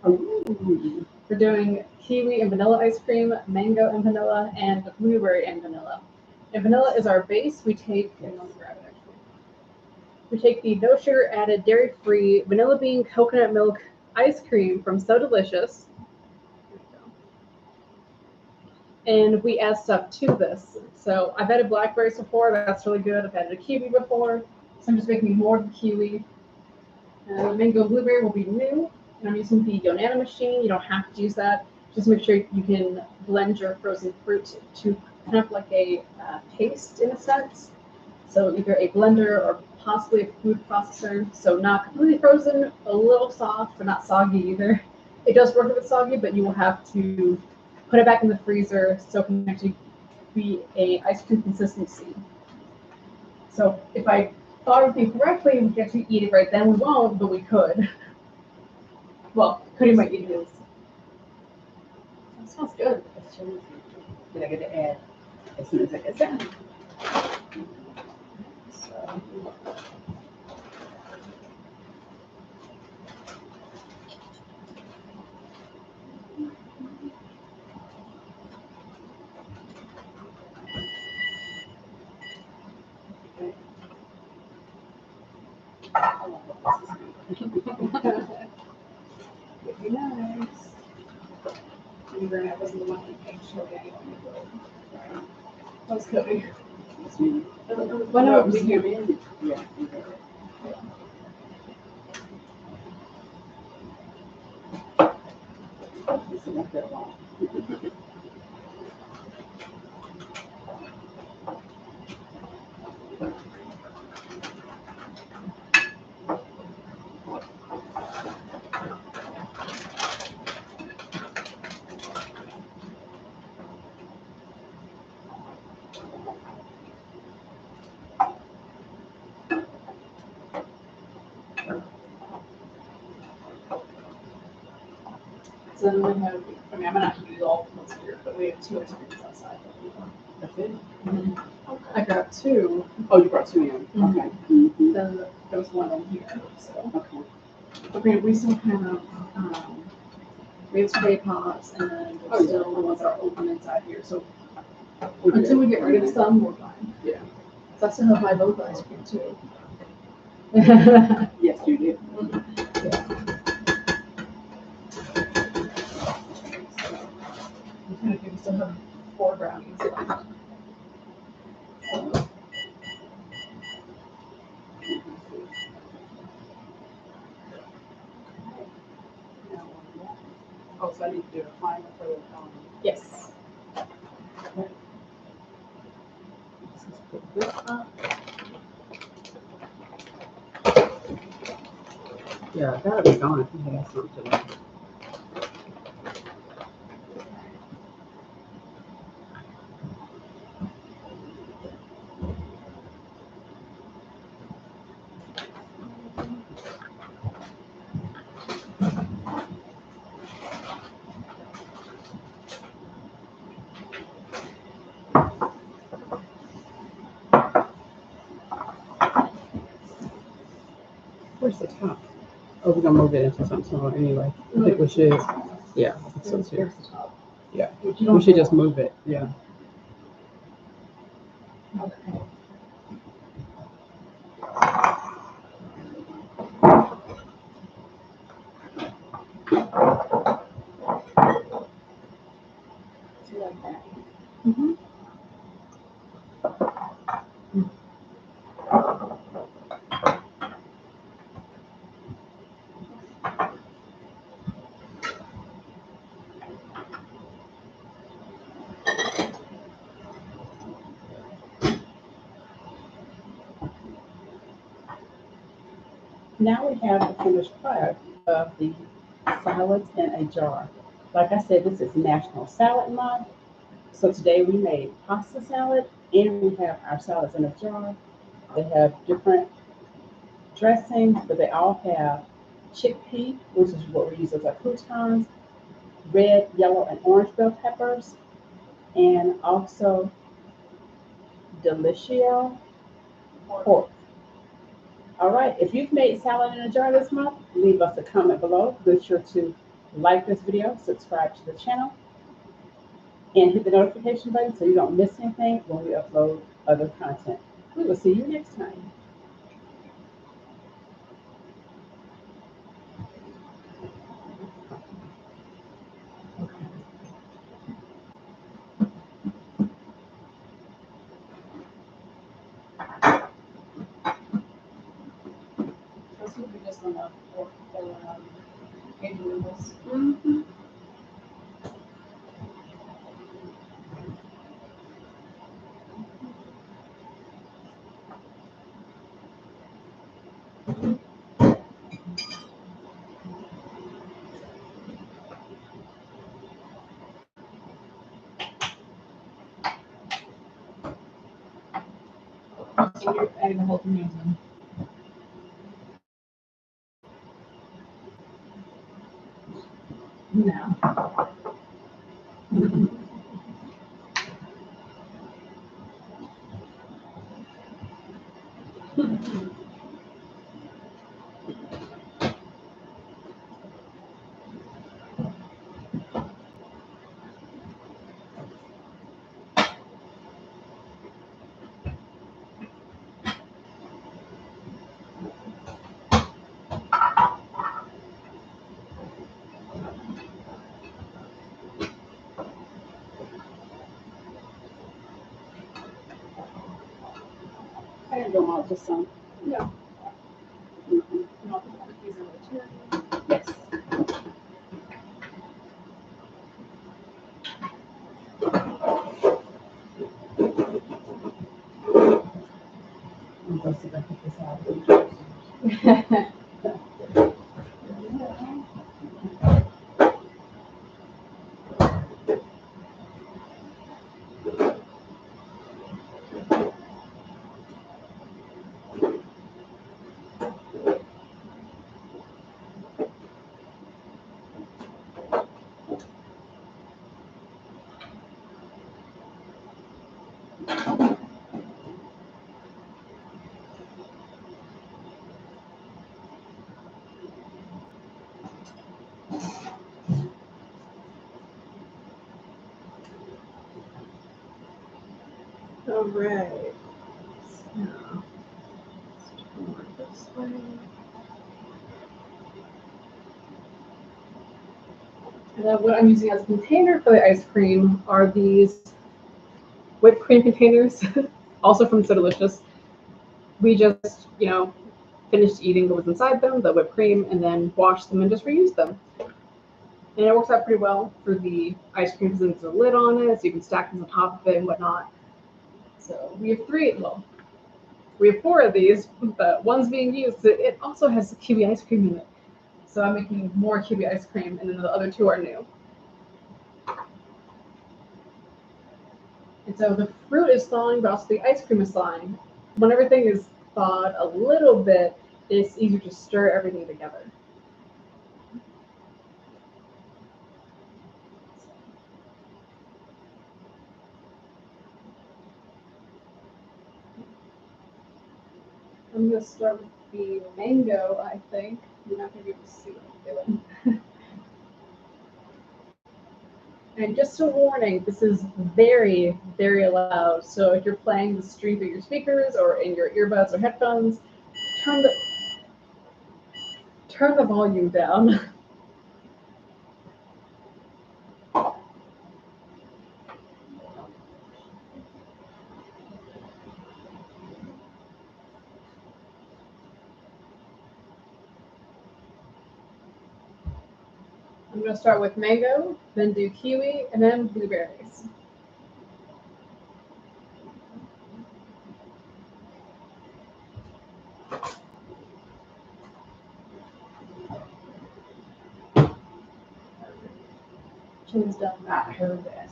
Ooh. We're doing kiwi and vanilla ice cream, mango and vanilla, and blueberry and vanilla. And vanilla is our base. We take, and I'll grab it actually. We take the no sugar added, dairy free, vanilla bean coconut milk ice cream from So Delicious. There we go. And we add stuff to this. So I've added blackberries before. That's really good. I've added a kiwi before. So I'm just making more of the kiwi. Mango and blueberry will be new. And I'm using the Yonana machine. You don't have to use that. Just make sure you can blend your frozen fruit to kind of like a paste in a sense. So either a blender or possibly a food processor. So not completely frozen, a little soft, but not soggy either. It does work if it's soggy, but you will have to put it back in the freezer so it can actually be a ice cream consistency. So if I thought everything correctly, we could actually eat it right then. We won't, but we could. Well, Cody might eat his. That smells good. Did I get to add as soon as I get done? So, Would be nice. Remember, I wasn't the one who made sure that you that was Cody. It's me. Well, no, we hear me. Yeah. we hear it. It's not that long. So then we have, I mean, I'm gonna have to do all the ones here, but we have 2 ice creams outside. That's it? I grabbed 2. Oh, you brought 2 in? Mhm. Okay. Mhm. Then there was one in here. So Okay. okay, we still have we have spray pots and then Oh, there's yeah. still the ones that are open inside here. So We're until we good. get rid of some, we're fine. Yeah. So I still have my boba ice cream too. Yes, you did. I think we still have 4 brownies left. Oh, so I need to do a final for the, Yes. let's put this up. Yeah, that'll be gone if you have something today. Where's the top? Oh, we're gonna move it into something smaller anyway. I think we should. Yeah, I think so too. Here's the top. Yeah. Which you don't We should have just move it, yeah. Okay. Do you like that? Mhm. Now we have the finished product of the salads in a jar. Like I said, this is National Salad Month. So today we made pasta salad and we have our salads in a jar. They have different dressings, but they all have chickpea, which is what we use as our croutons, red, yellow, and orange bell peppers, and also Delicio pork. All right, if you've made salad in a jar this month, leave us a comment below. Be sure to like this video, subscribe to the channel, and hit the notification button so you don't miss anything when we upload other content. We will see you next time. This would be just enough for Asian noodles. Mhm. So you're adding the whole tomatoes in. No. I didn't go out just some. Yeah. Mhm. And I'll put the cookies in the too. Yes. I'm going to see if I can get this out. All right. Now, let's work this way. And then what I'm using as a container for the ice cream are these whipped cream containers, also from So Delicious. We just, finished eating what was inside them, the whipped cream, and then washed them and just reused them. And it works out pretty well for the ice cream because there's a lid on it, so you can stack them on top of it and whatnot. So we have we have 4 of these, but one's being used. It also has kiwi ice cream in it. So I'm making more kiwi ice cream, and then the other 2 are new. And so the fruit is thawing, but also the ice cream is thawing. When everything is thawed a little bit, it's easier to stir everything together. I'm going to start with the mango, I think. You're not going to be able to see what I'm doing. And just a warning, this is very, very loud. So if you're playing the stream through your speakers or in your earbuds or headphones, turn the volume down. I'm going to start with mango, then do kiwi, and then blueberries. Chili's done. I heard that.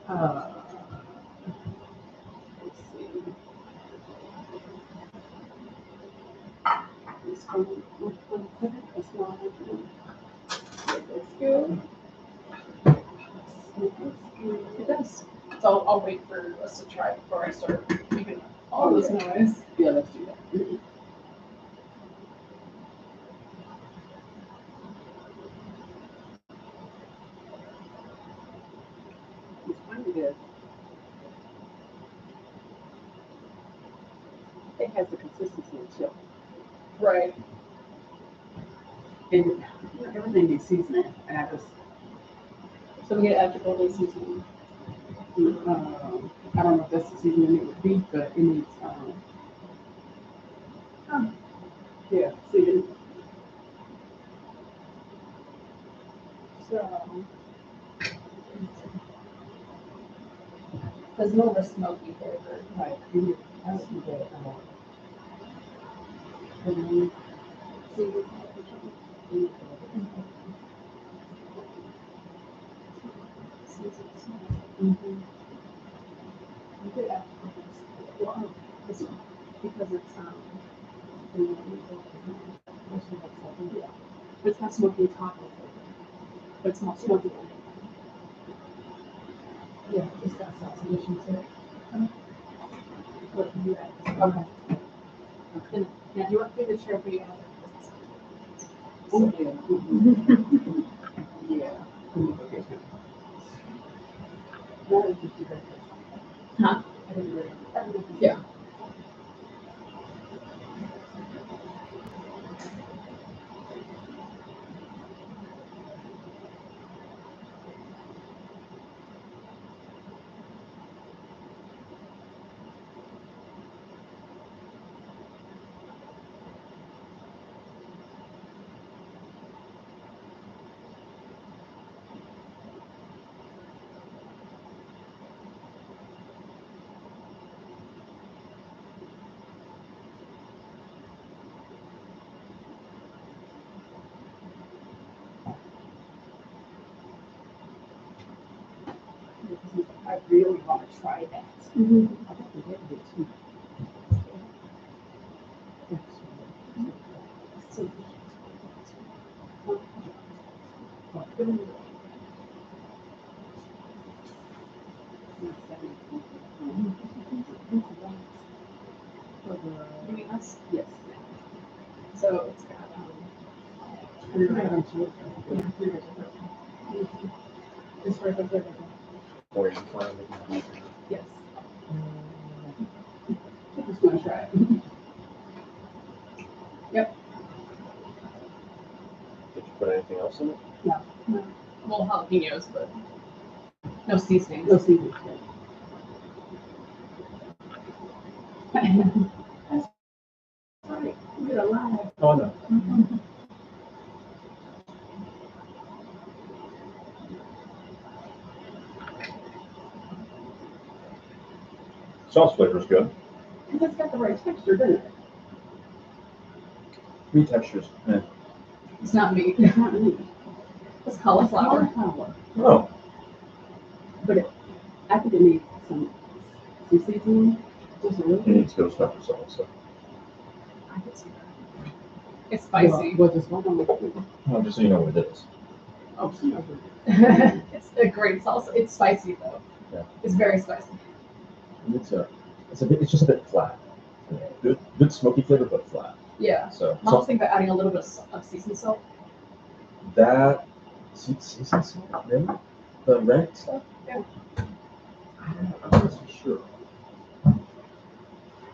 Uh, let's see. It's going to it's not it's good. It does. So I'll wait for us to try it before I start making all this noise. Yeah, let's do that. it is. It has the consistency of chip. Right. And you know, everything needs seasoning. And I just, So we get after golden seasoning. I don't know if that's the seasoning it would be, but it needs, yeah, see, So there's more of a smoky flavor. like, you I don't see that, and then, mhm. You get after golden. This one. Because it's it's not smoky taco flavor, but it's not smoky. Yeah, it's got sauce addition to it. What can you add? Okay. And now, do you want me to share for you? Oh, yeah. Mhm. Yeah. Now it's just your breakfast. Huh? I didn't really. Yeah. I really want to try that. Mm-hmm. I think we did it too. You mean us? Yes. So it's got It's right there. Or you find that you Yes. Just want to try it. did you put anything else in it? well jalapenos, but no seasoning. No seasoning. That's right. You're alive. Oh, no. Sauce flavor is good. Because it's got the right texture, doesn't it? Meat textures. It's not meat. It's not meat. It's cauliflower. Cauliflower. Oh, I think it needs some seasoning. Just a little it bit. needs ghost pepper sauce. So. I can see that. It's spicy. Well, just one on the Well, just so you know what it is. Oh, sure. It's a great salsa. It's spicy though. Yeah. It's very spicy. It's just a bit flat. Good smoky flavor, but flat. Yeah. So Mom's thinking about adding a little bit of seasoned salt. that season salt, maybe the rank stuff. Yeah. I'm not so sure.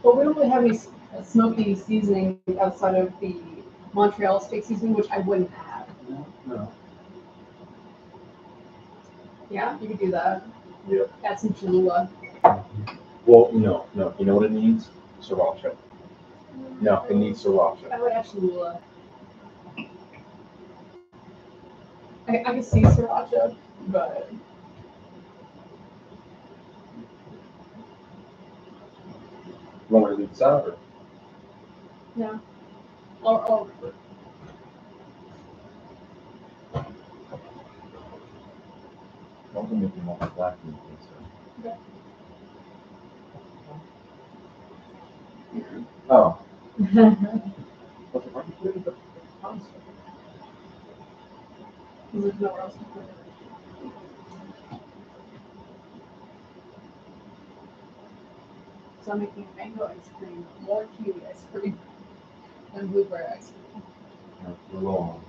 Well, we don't really have any smoky seasoning outside of the Montreal steak seasoning, which I wouldn't have. No. Yeah, you could do that. Yep. Add some Cholula. Well, no. You know what it needs? Sriracha. No, it needs sriracha. I would add Cholula. I can see sriracha, but You want me to leave this out, or? no. Or I'm gonna make you more black meat. Okay. Oh. there's nowhere else to put it. So I'm making mango ice cream, more kiwi ice cream, and blueberry ice cream. We're low on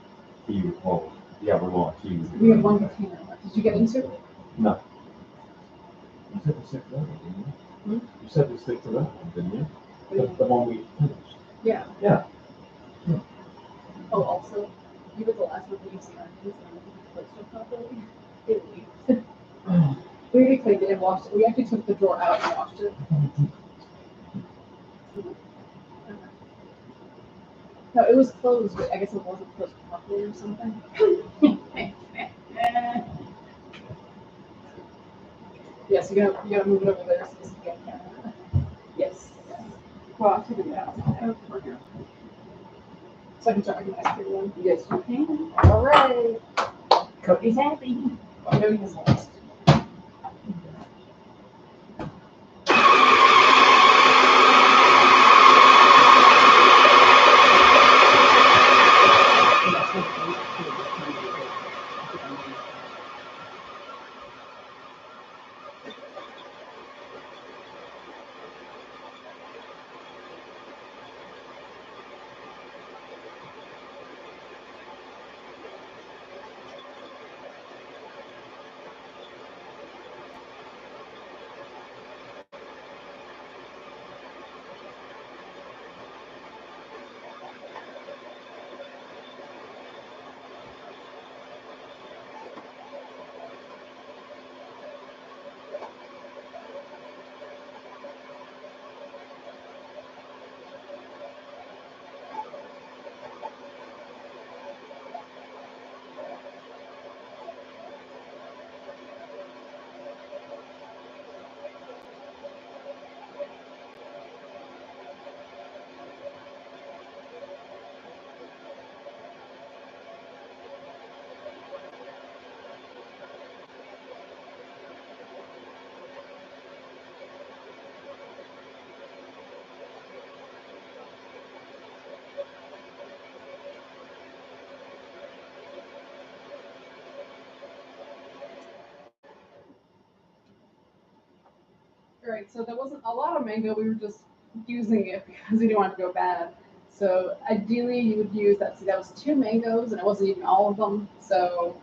kiwi. Oh, yeah, we're low on kiwi. We have one container left. Did you get into it? No. You said to stick to that one, didn't you? Hmm? You said to stick to that one, didn't you? What do you The one we finished. Yeah. Yeah. Oh, also, you were the last one to use the onions and put stuff properly. It leaked. We already cleaned it and washed it. We actually took the drawer out and washed it. No, it was closed, but I guess it wasn't closed properly or something. Yes, you gotta move it over there so you can get camera. Yes. Well, I figured it out. Okay. So I can start making ice cream then. Yes, you can. All right. Cody's happy. I know he's lost. Alright, so there wasn't a lot of mango, we were just using it because we didn't want it to go bad. So ideally you would use that, see that was 2 mangoes and it wasn't even all of them. So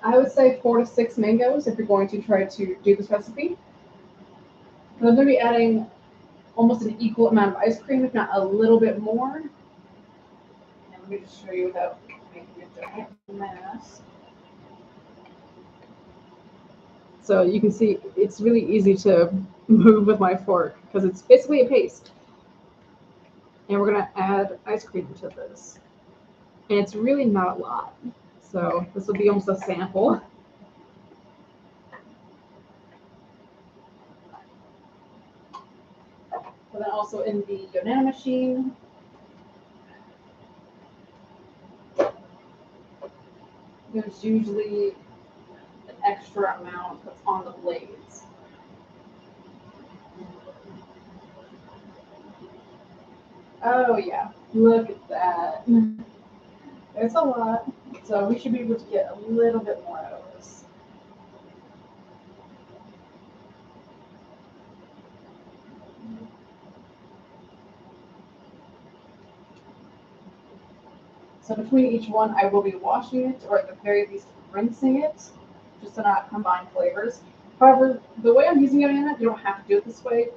I would say 4 to 6 mangoes if you're going to try to do this recipe. And I'm going to be adding almost an equal amount of ice cream, if not a little bit more. And let me just show you without making a giant mess. So you can see it's really easy to move with my fork because it's basically a paste. And we're gonna add ice cream to this. And it's really not a lot. So this will be almost a sample. But then also in the Yonana machine, there's usually an extra amount that's on the blades. Oh yeah, look at that. It's a lot. So we should be able to get a little bit more out of this. So between each one, I will be washing it, or at the very least rinsing it, just to not combine flavors. However, the way I'm using it, you don't have to do it this way.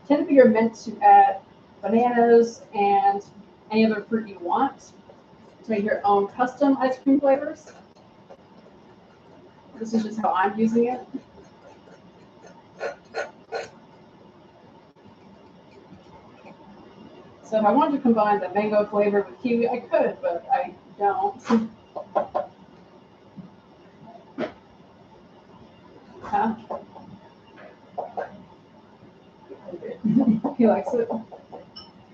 Technically, you're meant to add bananas and any other fruit you want to make your own custom ice cream flavors. This is just how I'm using it. So if I wanted to combine the mango flavor with kiwi, I could, but I don't. Huh? He likes it.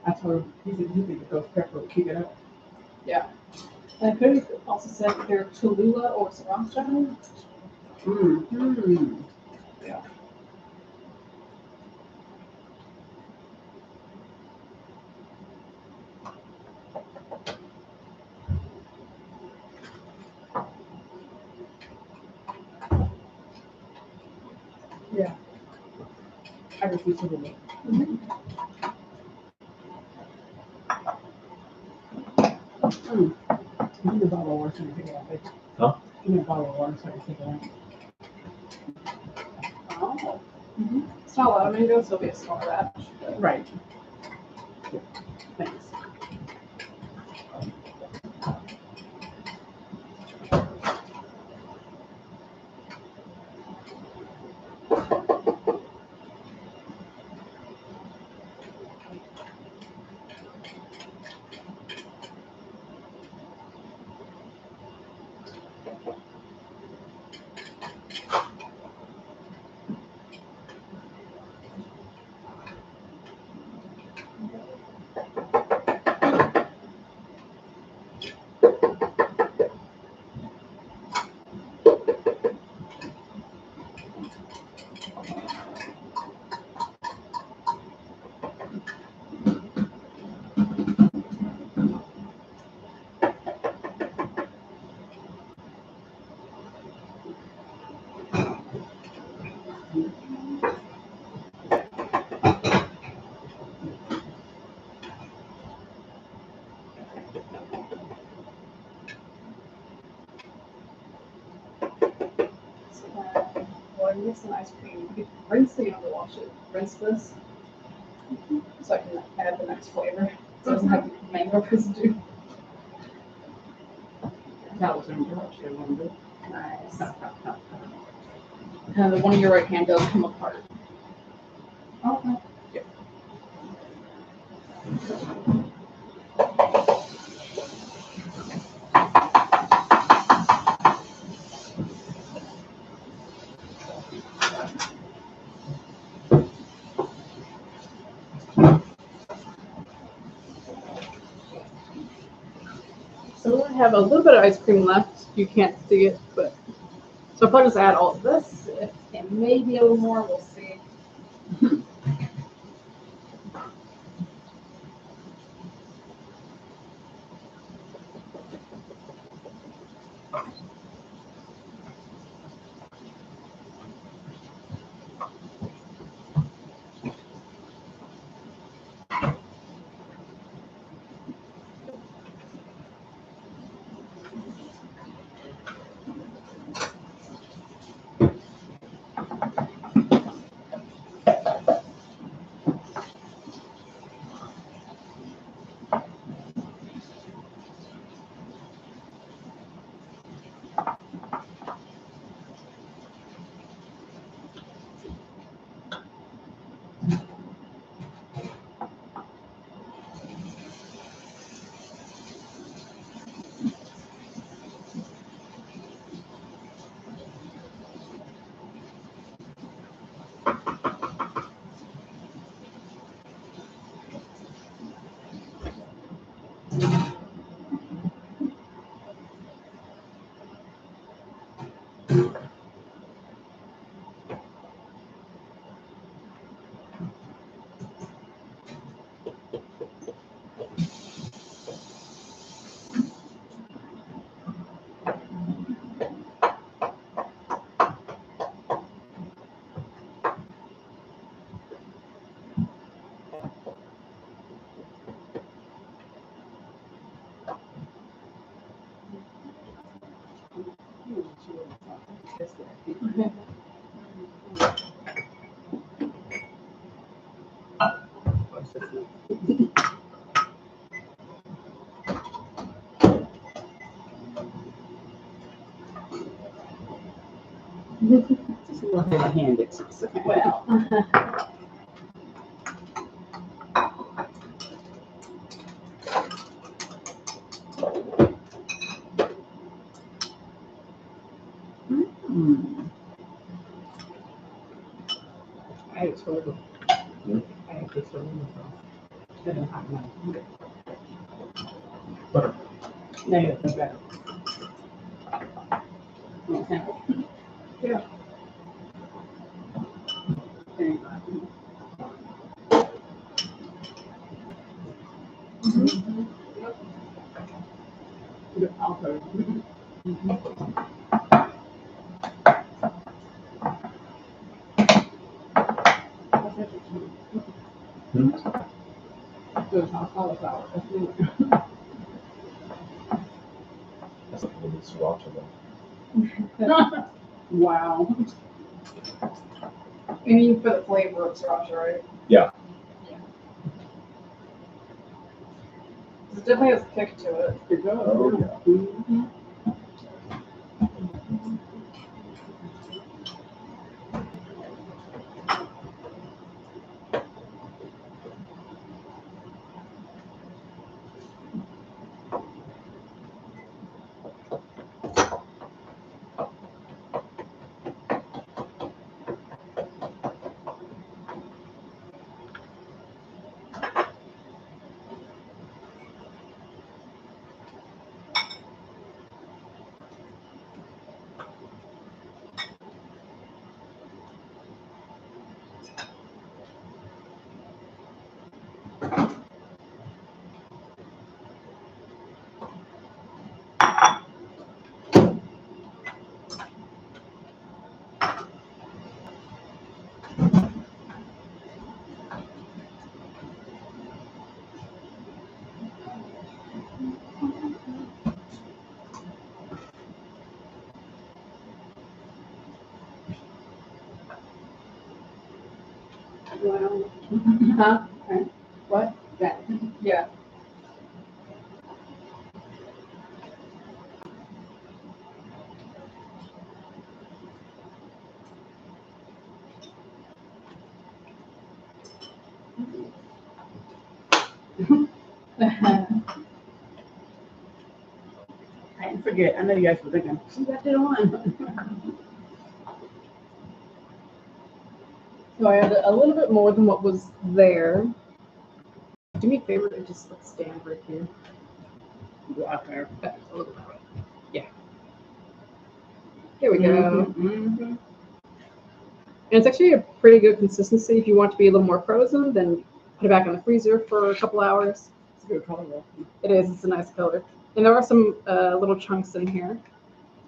I told him, he said, you think it goes pepper, kick it up. Yeah. And I could also said either Cholula or Sriracha. Mm-hmm. Yeah. I refuse to do it. Give me a bottle of water so I can take it out. Huh? Give me a bottle of water so I can take it out. Oh, It's not a lot of mango, so it'll be a small batch. but- right. Yeah, thanks. Well, I need some ice cream. You could rinse the, wash it. Rinse this. So I can add the next flavor. So it doesn't have mango residue. That was an interruption, wasn't it? Nice. The one of your right hand does come apart. Okay. So I have a little bit of ice cream left. You can't see it, but so if I just add all of this, and maybe a little more, we'll see. Just a little heavy-handed. Well, Mm. I ate turtle. I ate this turtle. Didn't have none. Butter. No, it's better. Okay. Yeah. There you go. Good alcohol. Good cauliflower. That's really good. That's like a little sriracha though. Wow. You mean for the flavor of sriracha, right? Yeah. It definitely has a kick to it. It does. Oh, yeah. Mhm. Wow. Huh? What? That. Yeah. I didn't forget. I know you guys were thinking, she left it on. So I added a little bit more than what was there. Do me a favor and just like stand right here. Go out there. Okay, a little bit more. Yeah. There we go. Mhm. And it's actually a pretty good consistency. If you want to be a little more frozen, then put it back in the freezer for a couple hours. It's a good color though. It is. It's a nice color. And there are some little chunks in here.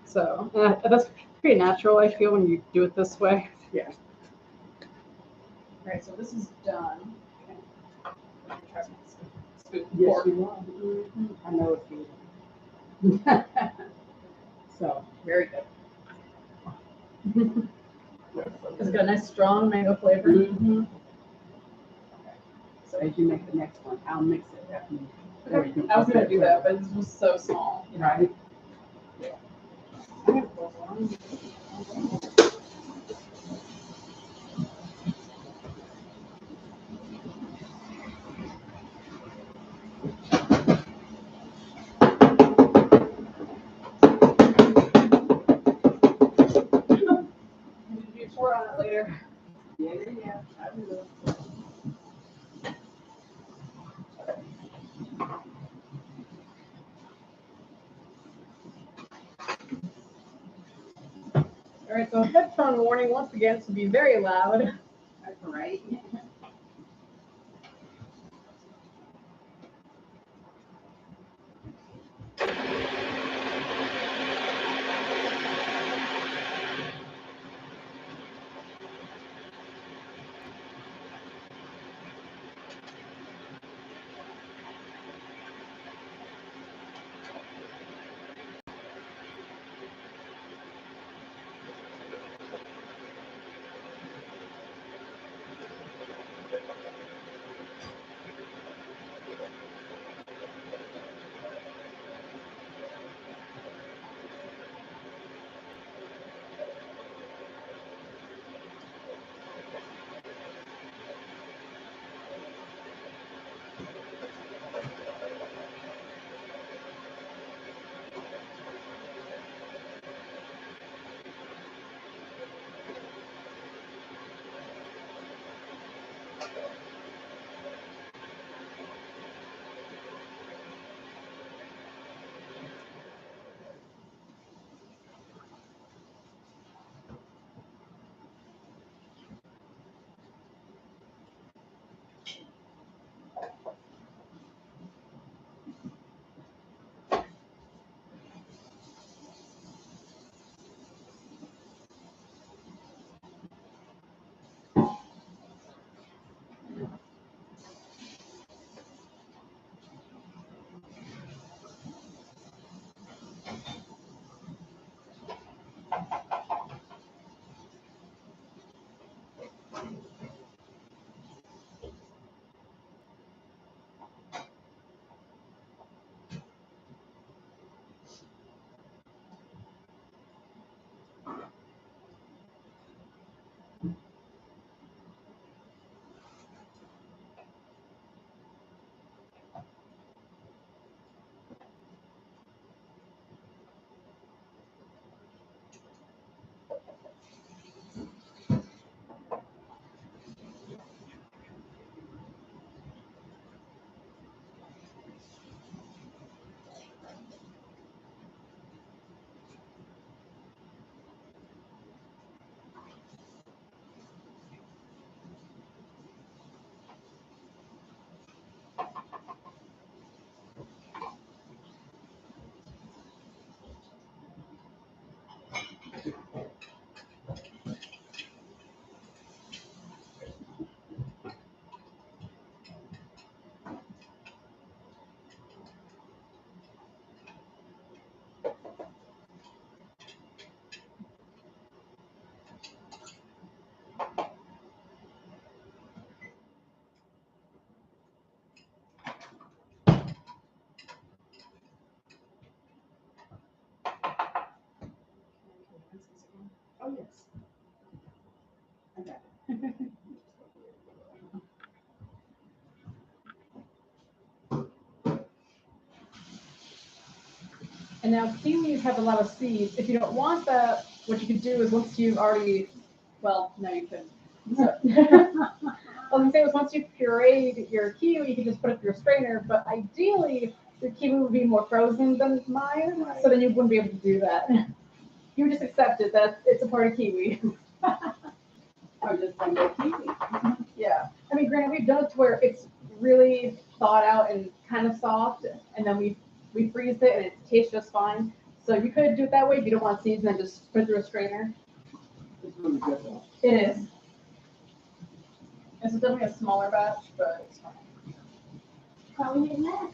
So that's pretty natural, I feel, when you do it this way. Yeah. All right, so this is done. Okay. I'm gonna try some spoon Yes, fork. you are. Mhm. I know it's good. So, Very good. It's got a nice strong mango flavor. mhm. So As you make the next one, I'll mix it after you. okay, I was gonna do that, but this was so small. Right. You pour on it later. Yeah. I will. All right, so headphone warning once again to be very loud. That's all right. And now kiwis have a lot of seeds. If you don't want that, what you could do is once you've already, well, no, you couldn't. So, I was gonna say was once you've pureed your kiwi, you can just put it through a strainer. But ideally, your kiwi would be more frozen than mine, so then you wouldn't be able to do that. You would just accept it that it's a part of kiwi. Or just like a kiwi. Yeah, I mean, granted, we've done it to where it's really thawed out and kind of soft, and then we freeze it and it tastes just fine. So you could do it that way if you don't want seeds, and then just put it through a strainer. It's really good though. It is. It's definitely a smaller batch, but it's fine. Probably getting that.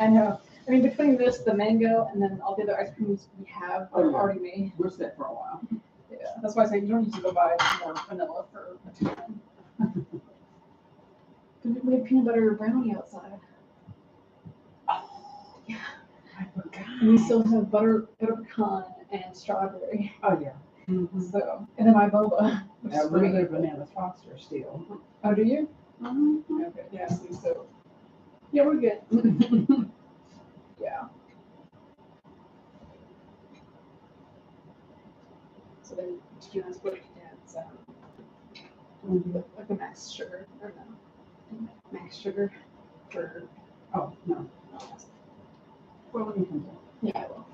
I know. I mean, between this, the mango, and then all the other ice creams we have Oh, are yeah. already made. We're set for a while. Yeah, that's why I say you don't need to go buy more vanilla for a ton. We have peanut butter brownie outside. I forgot. And we still have butter pecan and strawberry. Oh, yeah. Mm-hmm. So, and then my boba. Which That is great. regular Banana Foster still. Oh, do you? Mm-hmm. Okay, yeah, so yeah, we're good. Yeah. So then, do you want to put dad's like a max sugar or no? Max sugar for Oh, no. Well, let me come down. yeah, I will.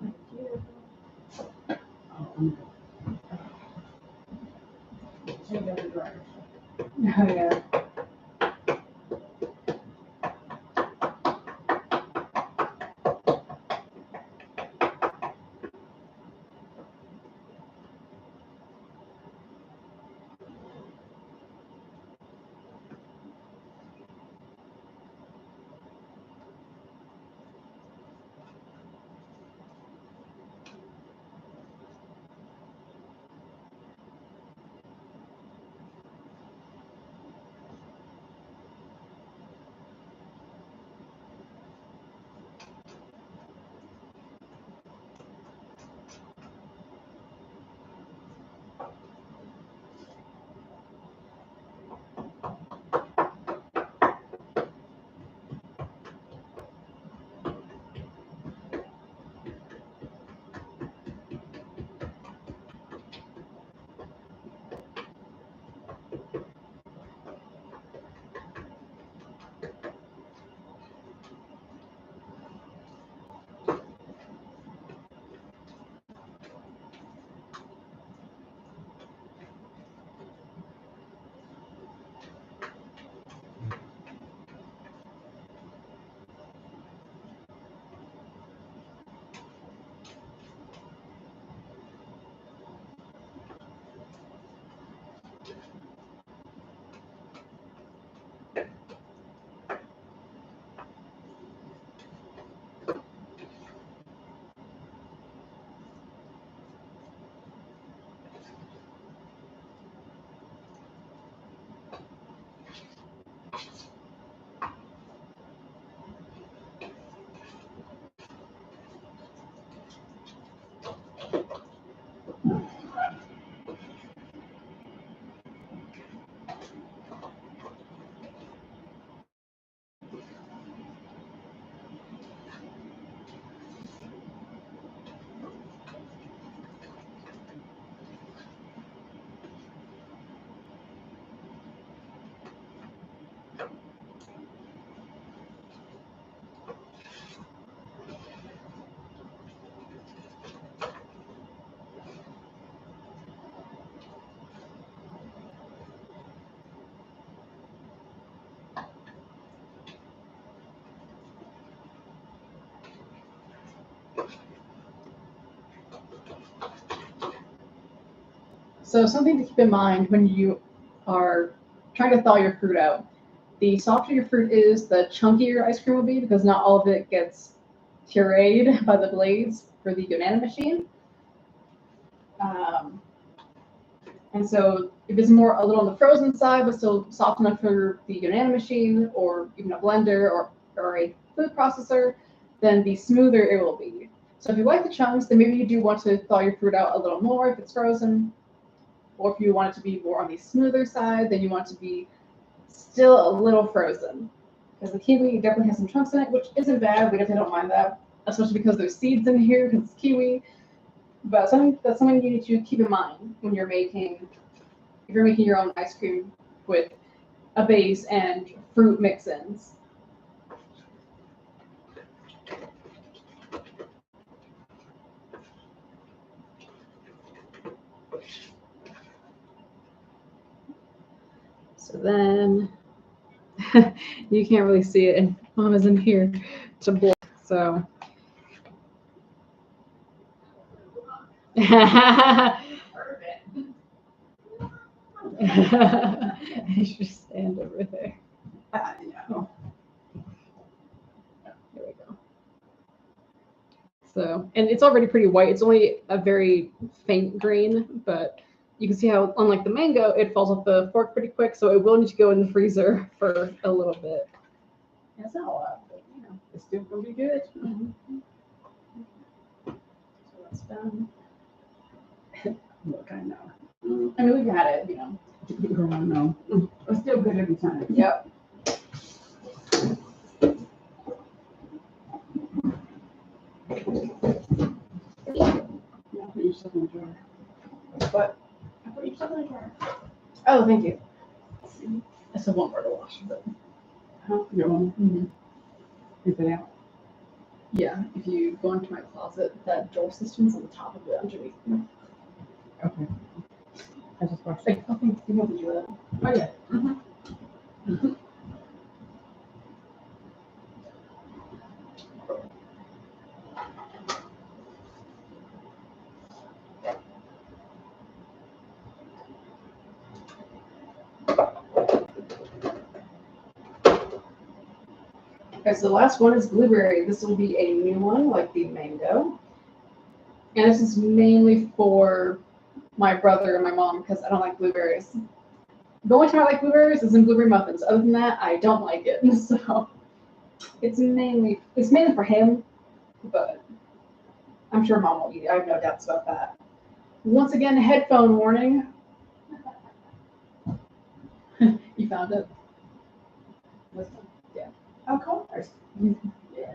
Thank you. Oh, I'm good. Change out the dryer. Oh yeah. So something to keep in mind when you are trying to thaw your fruit out. The softer your fruit is, the chunkier your ice cream will be because not all of it gets pureed by the blades for the banana machine. And so if it's more a little on the frozen side, but still soft enough for the banana machine or even a blender or a food processor, then the smoother it will be. So if you like the chunks, then maybe you do want to thaw your fruit out a little more if it's frozen. Or if you want it to be more on the smoother side, then you want it to be still a little frozen. Because the kiwi definitely has some chunks in it, which isn't bad. We definitely don't mind that, especially because there's seeds in here because it's kiwi. But that's something you need to keep in mind when you're making, if you're making your own ice cream with a base and fruit mix-ins. So then you can't really see it, and Mom is in here to block. So I should stand over there. No. There we go. So, and it's already pretty white. It's only a very faint green, but you can see how, unlike the mango, it falls off the fork pretty quick. So it will need to go in the freezer for a little bit. That's not a lot, but it's still gonna be good. So that's done. Look, I know. I mean, we've had it, Girl, I know. It's still good every time. Yep. Yeah, put your stuff in the jar. But I put your stuff in the jar. oh, thank you. I still want more to wash, but Huh? Your own. Is it out? yeah, if you go into my closet, that drawer system's on the top of it underneath. Okay. I just watched it. Like, oh, thank you. Did you do that? Oh, yeah. Okay, so the last one is blueberry. This will be a new one, like the mango. And this is mainly for my brother and my mom because I don't like blueberries. The only time I like blueberries is in blueberry muffins. Other than that, I don't like it. So it's mainly for him, but I'm sure mom will eat it. I have no doubts about that. Once again, headphone warning. You found it? Listen. Yeah. Of course. Yeah.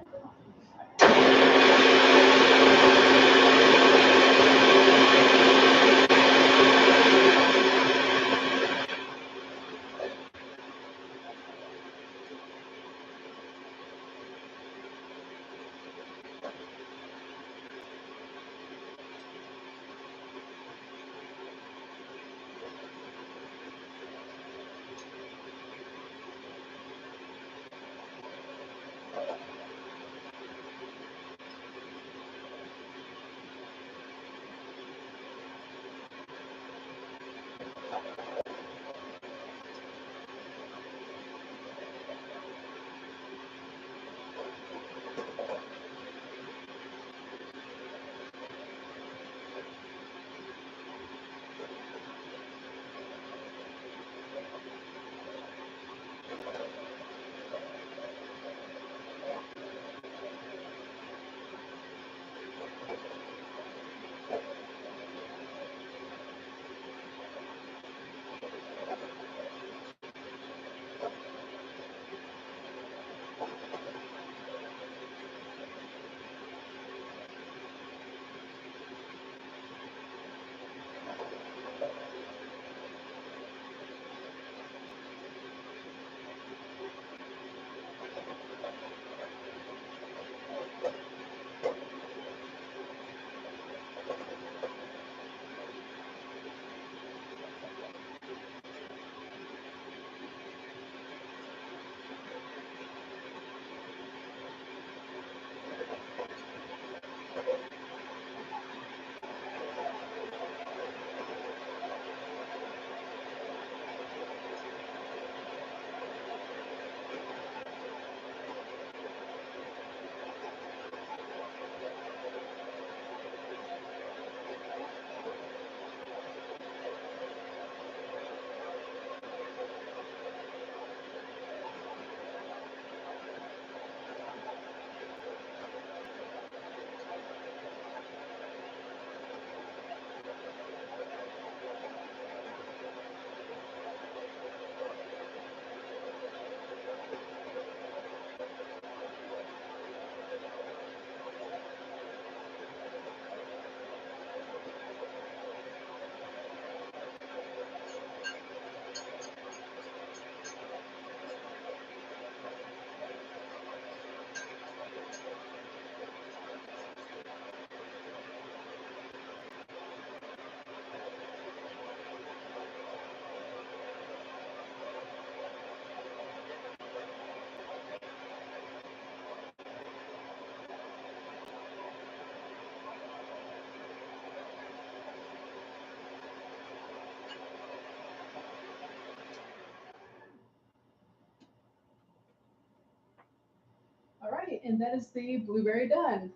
And that is the blueberry done.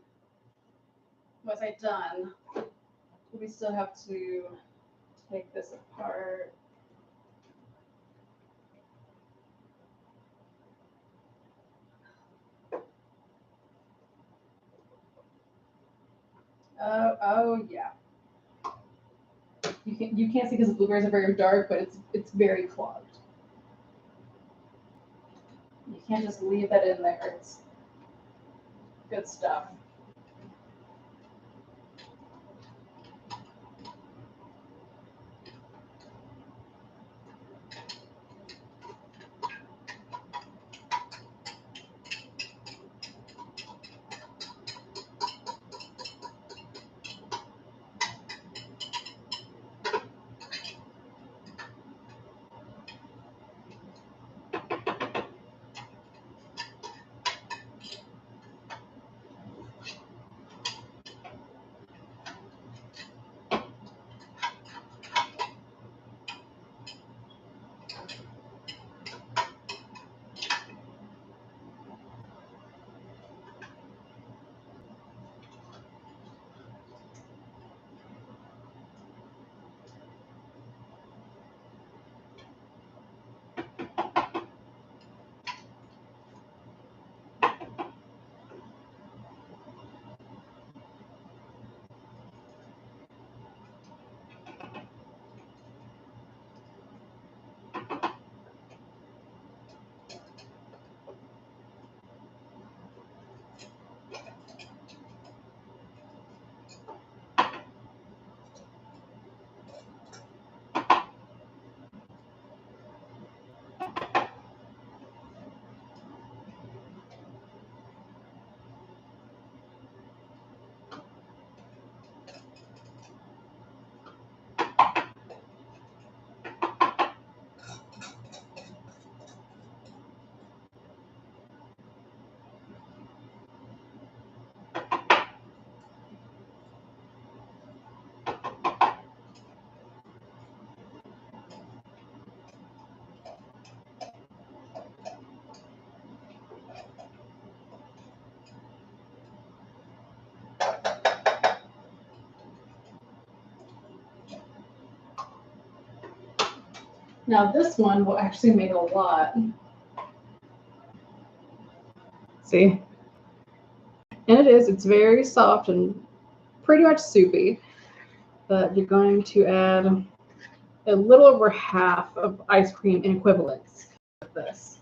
Was I done? We still have to take this apart. Oh yeah. You can't see because the blueberries are very dark, but it's very clogged. You can't just leave that in there. It's good stuff. Now this one will actually make a lot. See? And it's very soft and pretty much soupy. But you're going to add a little over half of ice cream in equivalents with this.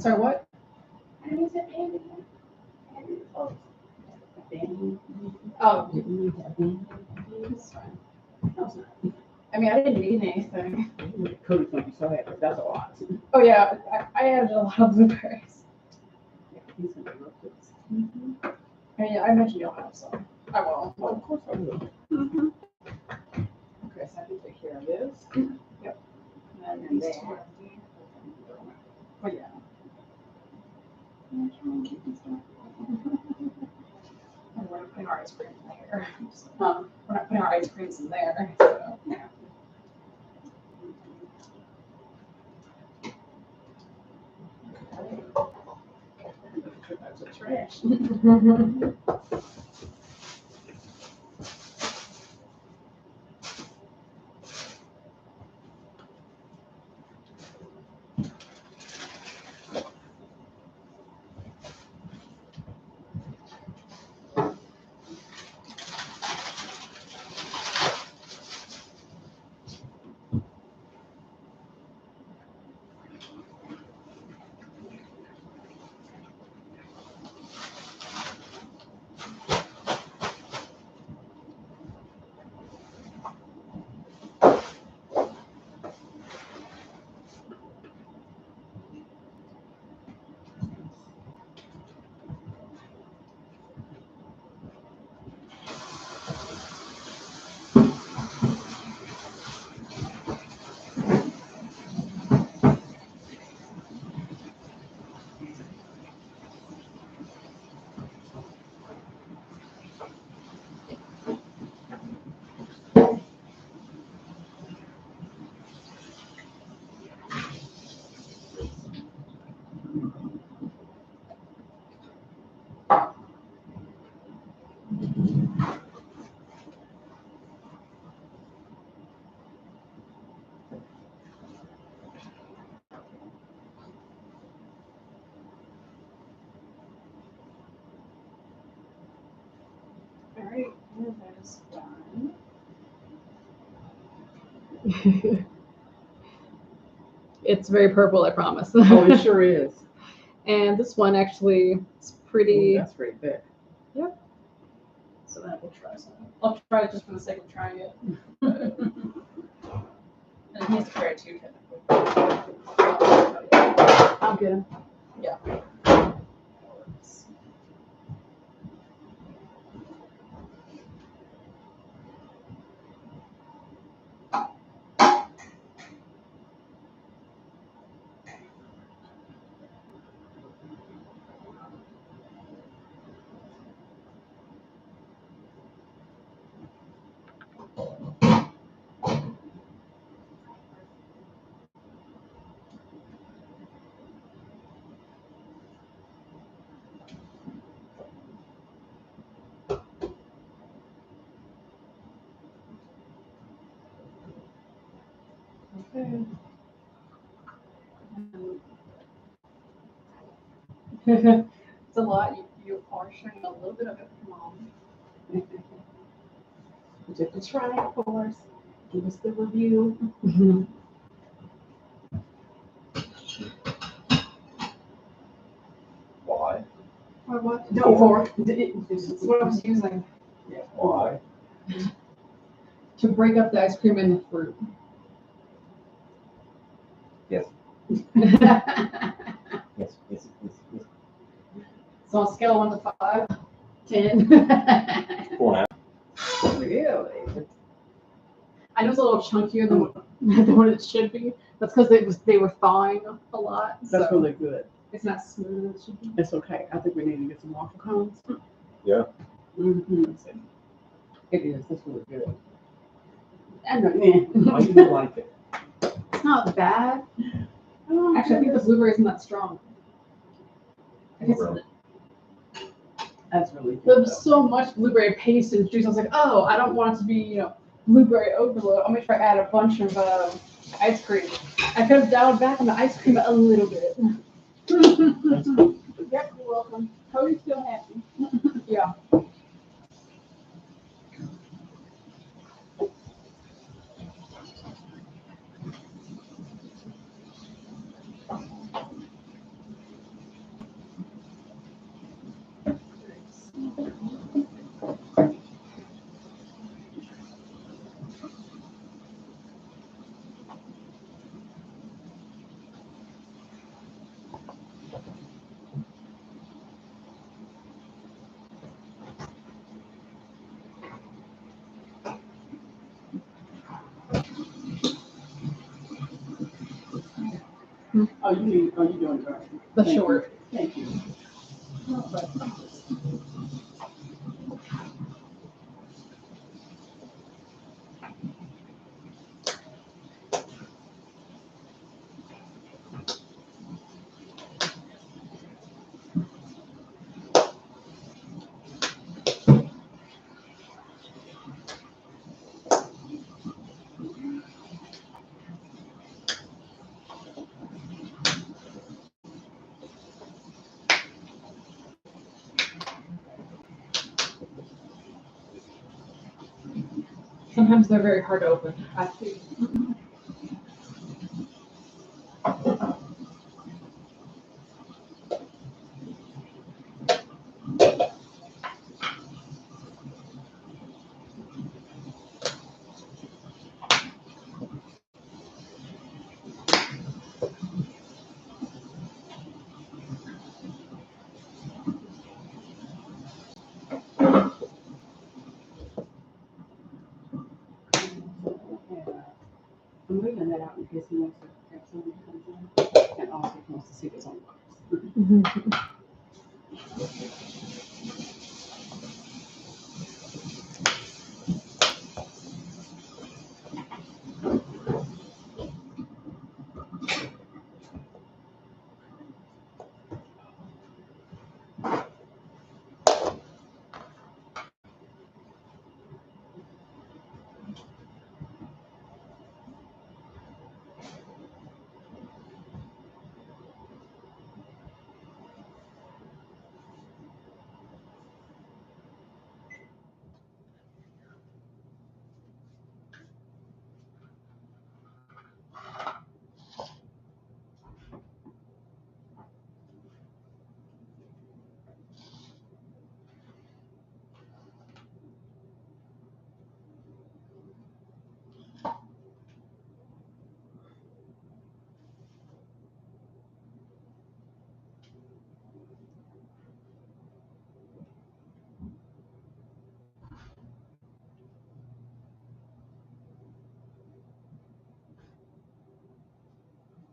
Sorry, what? How is it baby? Oh, baby. Oh, Didn't you have baby? it's fine. No, it's not. I mean, I didn't need anything. Cody's gonna be so happy. That's a lot. Oh yeah, I added a lot of blueberries. He's gonna love this. I mean, I mentioned you'll have some. I will. Well, of course I will. Mm-hmm. Okay, so I can take care of this. Yep. And And then these two that. are the- Oh yeah. I'm trying to keep this stuff. And we're not putting our ice cream in there. Huh? We're not putting our ice creams in there. So. Yeah. That's a trash. All right, that is done. It's very purple, I promise. Oh, it sure is. And this one actually is pretty. Ooh, that's pretty thick. So then we'll try some. I'll try it just for the sake of trying it. And it needs to try it too, technically. I'm good. Yeah. Okay. It's a lot. You are showing a little bit of it, Mom. Just to try it for us. Give us the review. Why? What? No, Fork. This That's what I was using Why? to break up the ice cream and the fruit. Yes. So Yes, yes, yes, yes. on a scale of 1 to 5, 10. 4.5. Really? I know it's a little chunkier than what it should be. That's because they were thawing a lot. That's so really good. it's not smooth as it should be. It's okay. I think we need to get some waffle cones. Yeah. Mm-hmm. It is. It's really good. I know. Yeah. Why you don't like it? It's not bad. Oh, Actually, I think the blueberry isn't that strong. I think Really? that's really good. there's so much blueberry paste and juice. I was like, oh, I don't want it to be, blueberry overload. I'm gonna try to add a bunch of ice cream. I could have dialed back on the ice cream a little bit. Yep, you're welcome. Cody's still happy. Yeah. Oh, you doing it right. The Thank you. short. Thank you. Sometimes they're very hard to open. I'm leaving that out in case he wants to have someone comes in and also wants to see what's on the box.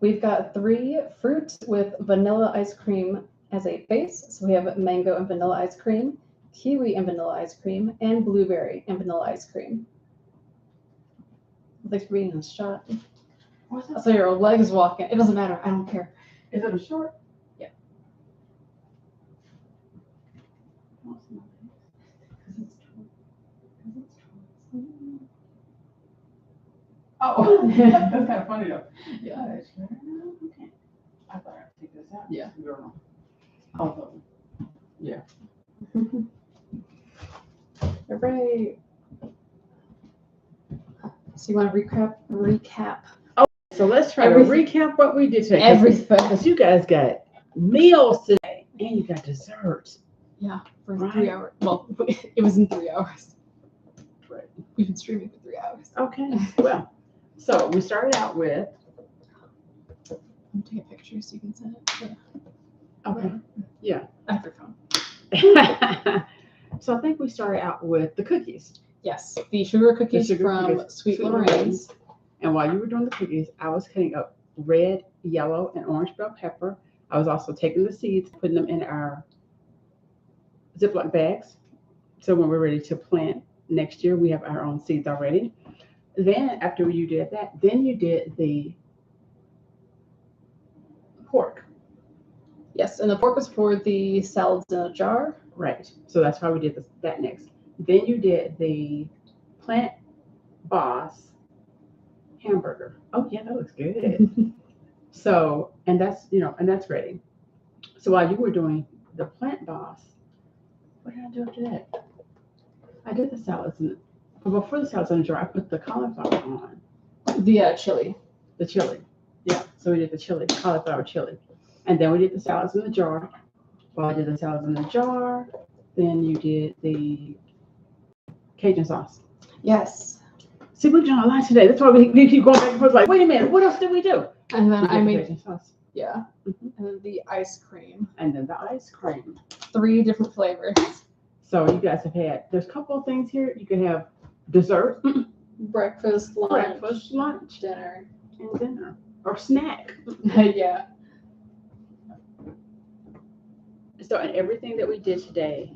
We've got 3 fruit with vanilla ice cream as a base. So we have mango and vanilla ice cream, kiwi and vanilla ice cream, and blueberry and vanilla ice cream. Thanks for being in the shot. What's I that? saw your legs walking. It doesn't matter. I don't care. Is it a short? Yeah. What's my Oh, that's kind of funny though. Yeah. Okay. I thought I'd take this out. Yeah. Girl. All of them. Yeah. All right. So you want to recap So let's try Everything. to recap what we did today. everything Because you guys got meals today and you got desserts. for Right. 3 hours. Well, it was in 3 hours. Right. We've been streaming for 3 hours. Okay. Well, so we started out with. I'm gonna take a picture so you can send it. To Okay. Yeah. I have your phone. So I think we started out with the cookies. Yes, the sugar cookies sugar from cookies. Sweet Sweet Lorraine's. And while you were doing the cookies, I was cutting up red, yellow, and orange bell pepper. I was also taking the seeds, putting them in our Ziploc bags. So when we're ready to plant next year, we have our own seeds already. Then after you did that, then you did the pork. Yes, and the pork was for the salads in a jar. Right. So that's why we did that next. Then you did the Plant Boss hamburger. Oh yeah, that looks good. So, and that's ready. So while you were doing the Plant Boss, what did I do after that? I did the salads, but before the salads in the jar, I put the cauliflower on. The chili. The chili. Yeah, so we did the chili, cauliflower chili. And then we did the salads in the jar. While I did the salads in the jar, then you did the Cajun sauce. Yes. See, we've done a lot today. That's why we keep going back and forth like, wait a minute, what else did we do? And then We I did the made, Cajun sauce. yeah, Mhm. and then the ice cream. And then the ice cream. 3 different flavors. So you guys have had, there's a couple of things here. You can have dessert, Breakfast, lunch, breakfast, lunch, dinner. and dinner. or snack. Yeah. So, and everything that we did today,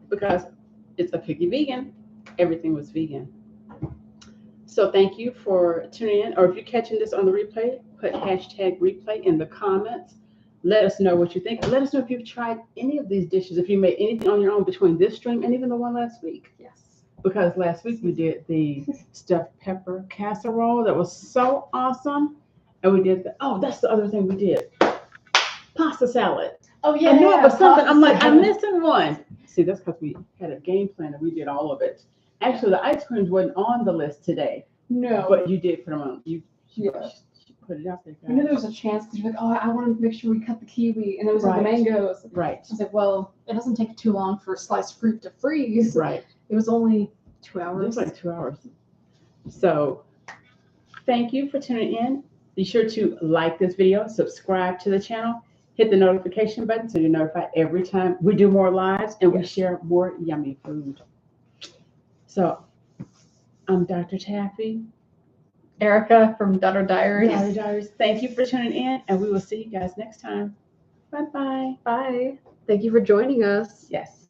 because it's a picky vegan, everything was vegan. So thank you for tuning in, or if you're catching this on the replay, put hashtag replay in the comments. Let us know what you think. Let us know if you've tried any of these dishes, if you made anything on your own between this stream and even the one last week. Yes. Because last week we did the stuffed pepper casserole that was so awesome. And we did that's the other thing we did. Pasta salad. Oh yeah. I knew it was something. I'm like, I'm pasta missing one. See, that's because we had a game plan and we did all of it. Actually, the ice creams wasn't on the list today, No. but you did put them on. You Yeah. put it out there. I knew there was a chance because you're like, oh, I wanted to make sure we cut the kiwi, and there was like the Right. mangoes. Right, I was like, well, it doesn't take too long for sliced fruit to freeze. right. It was only 2 It hours. was like 2 hours. So thank you for tuning in. Be sure to like this video, subscribe to the channel, hit the notification button so you're notified every time we do more lives and we share more yummy food. So I'm Dr. Taffy. Erica from Daughter Diaries. Diary Diaries. Thank you for tuning in, and we will see you guys next time. Bye-bye. Bye. Thank you for joining us. Yes.